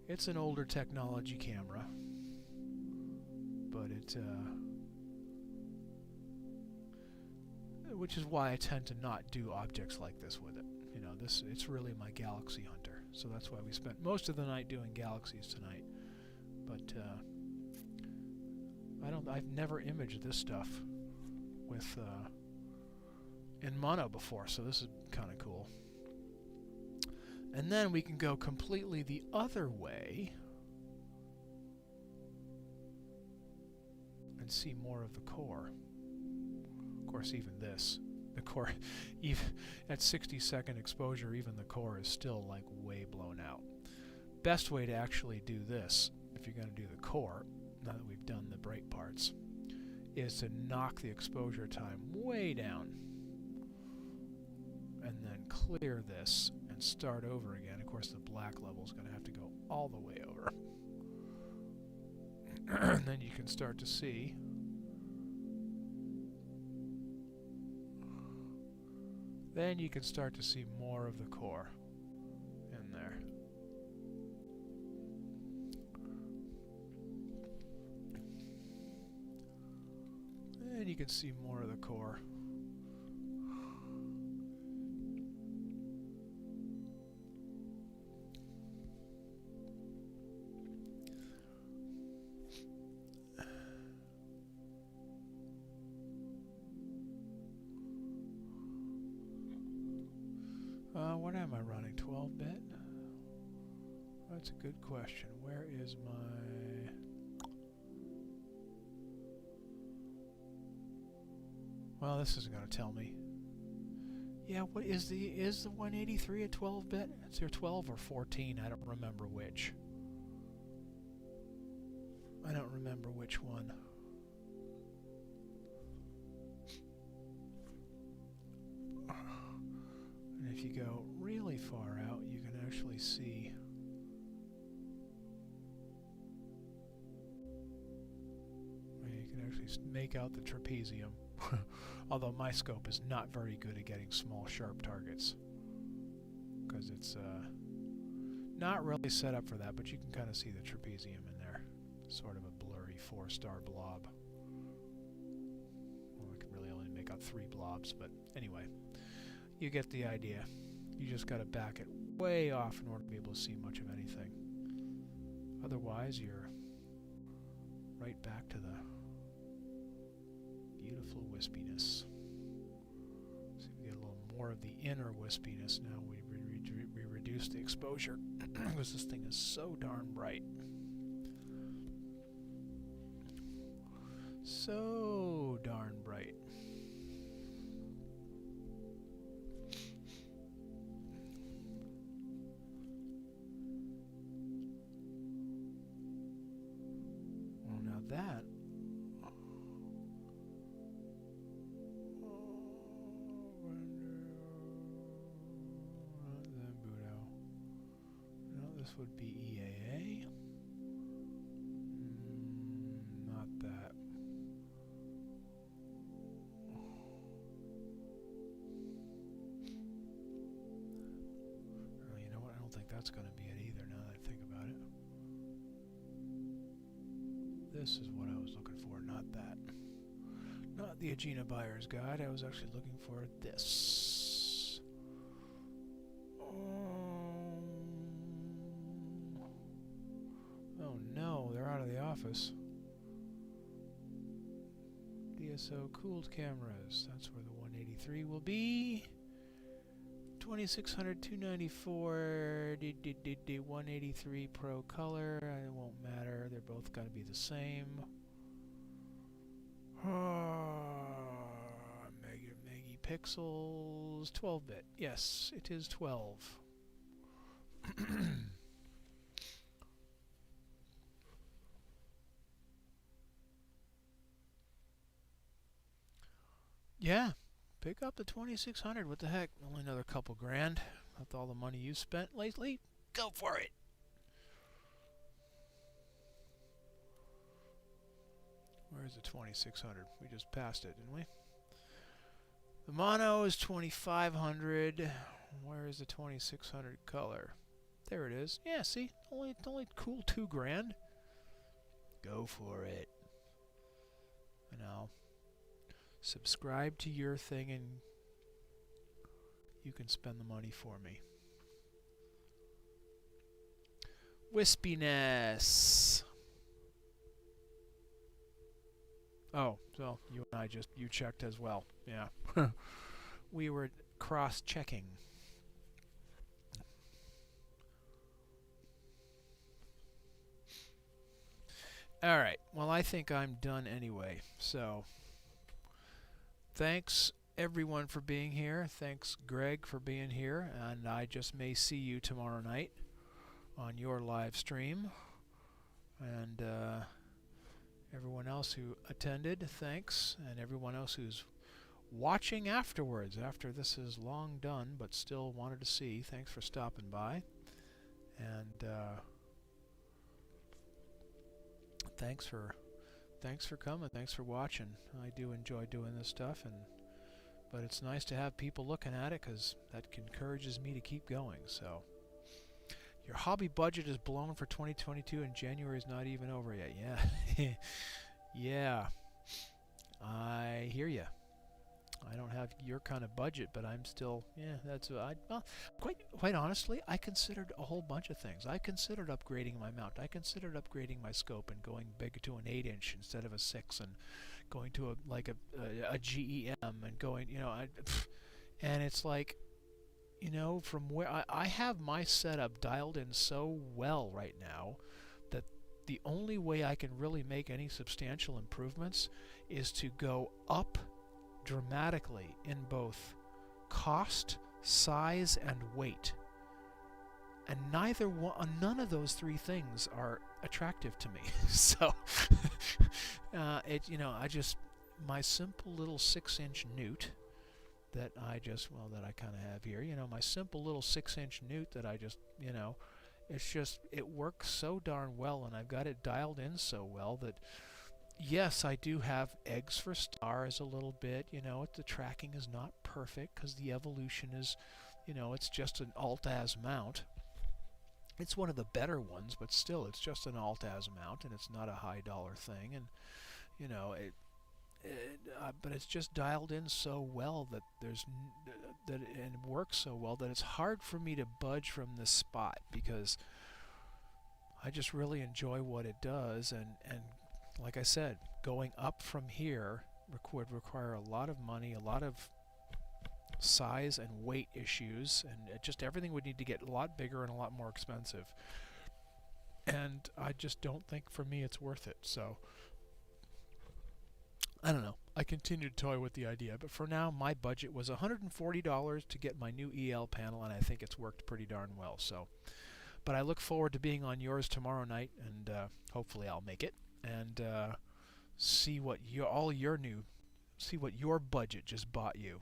It's an older technology camera, but it which is why I tend to not do objects like this with it. You know, it's really my galaxy hunter, so that's why we spent most of the night doing galaxies tonight. But I've never imaged this stuff with in mono before, so this is kind of cool. And then we can go completely the other way and see more of the core. Of course, even this, the core, even at 60-second exposure, even the core is still like way blown out. Best way to actually do this, if you're going to do the core, now that we've done the bright parts, is to knock the exposure time way down and then clear this and start over again. Of course, the black level is going to have to go all the way over. And then you can start to see more of the core in there. And you can see more of the core. What am I running? 12-bit? That's a good question. Where is my... Well, this isn't going to tell me. Yeah, what is the 183 a 12-bit? Is there 12 or 14? I don't remember which. I don't remember which one. And if you go really far out, you can actually see make out the trapezium. Although my scope is not very good at getting small sharp targets, because it's not really set up for that, but you can kind of see the trapezium in there. Sort of a blurry 4-star blob. Well, I can really only make out 3 blobs, but anyway, you get the idea. You just got to back it way off in order to be able to see much of anything. Otherwise, you're right back to the beautiful wispiness. See, we get a little more of the inner wispiness now. We reduce the exposure because this thing is so darn bright. So darn bright. Well, now that would be EAA. Not that. Well, you know what? I don't think that's going to be it either, now that I think about it. This is what I was looking for, not that. Not the Agena Buyer's Guide. I was actually looking for this. Oh no, they're out of the office. DSO cooled cameras. That's where the 183 will be. 2600, 294, 183 Pro color. It won't matter. They're both going to be the same. Megapixels. 12-bit. Yes, it is 12. Yeah, pick up the 2600. What the heck? Only another couple grand. With all the money you spent lately, go for it. Where's the 2600? We just passed it, didn't we? The mono is 2500. Where is the 2600 color? There it is. Yeah, see? Only cool 2 grand. Go for it. And I'll subscribe to your thing and you can spend the money for me. Wispiness. Oh, so you and I you checked as well. Yeah. We were cross-checking. All right. Well, I think I'm done anyway. So, thanks everyone for being here. Thanks Greg for being here, and I just may see you tomorrow night on your live stream. And everyone else who attended, thanks, and everyone else who's watching afterwards, after this is long done but still wanted to see, thanks for stopping by. And thanks for coming, thanks for watching. I do enjoy doing this stuff, but it's nice to have people looking at it because that encourages me to keep going. So your hobby budget is blown for 2022 and January is not even over yet. Yeah. Yeah. I hear you. I don't have your kind of budget, but I'm still, yeah, that's, well, quite honestly, I considered a whole bunch of things. I considered upgrading my mount. I considered upgrading my scope and going bigger to an 8-inch instead of a 6, and going to a GEM and going, you know, and it's like, you know, from where I have my setup dialed in so well right now that the only way I can really make any substantial improvements is to go up dramatically in both cost, size, and weight. And none of those 3 things are attractive to me. So, my simple little 6-inch newt that I kind of have here, you know, my simple little 6-inch newt that I just, you know, it works so darn well, and I've got it dialed in so well that, yes, I do have eggs for stars a little bit. You know, the tracking is not perfect because the evolution is, you know, it's just an AltAz mount. It's one of the better ones, but still, it's just an AltAz mount, and it's not a high dollar thing. And, you know, but it's just dialed in so well that and it works so well that it's hard for me to budge from this spot because I just really enjoy what it does, and like I said, going up from here would require a lot of money, a lot of size and weight issues, and just everything would need to get a lot bigger and a lot more expensive. And I just don't think for me it's worth it. So, I don't know. I continue to toy with the idea, but for now my budget was $140 to get my new EL panel, and I think it's worked pretty darn well. So, but I look forward to being on yours tomorrow night, and hopefully I'll make it. And see what your budget just bought you.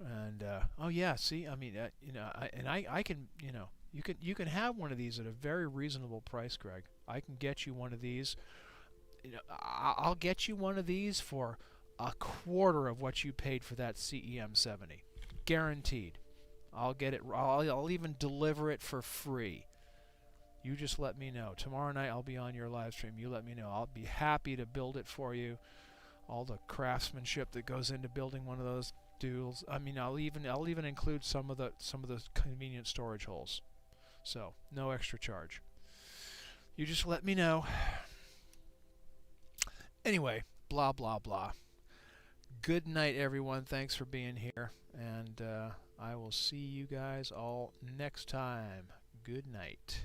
And oh yeah, see, I mean, you know, I can, you know, you can have one of these at a very reasonable price, Greg. I can get you one of these. You know, I'll get you one of these for a quarter of what you paid for that CEM70, guaranteed. I'll get it. I'll even deliver it for free. You just let me know. Tomorrow night I'll be on your live stream. You let me know. I'll be happy to build it for you. All the craftsmanship that goes into building one of those duals. I mean, I'll even include some of the convenient storage holes. So, no extra charge. You just let me know. Anyway, blah blah blah. Good night, everyone. Thanks for being here, and I will see you guys all next time. Good night.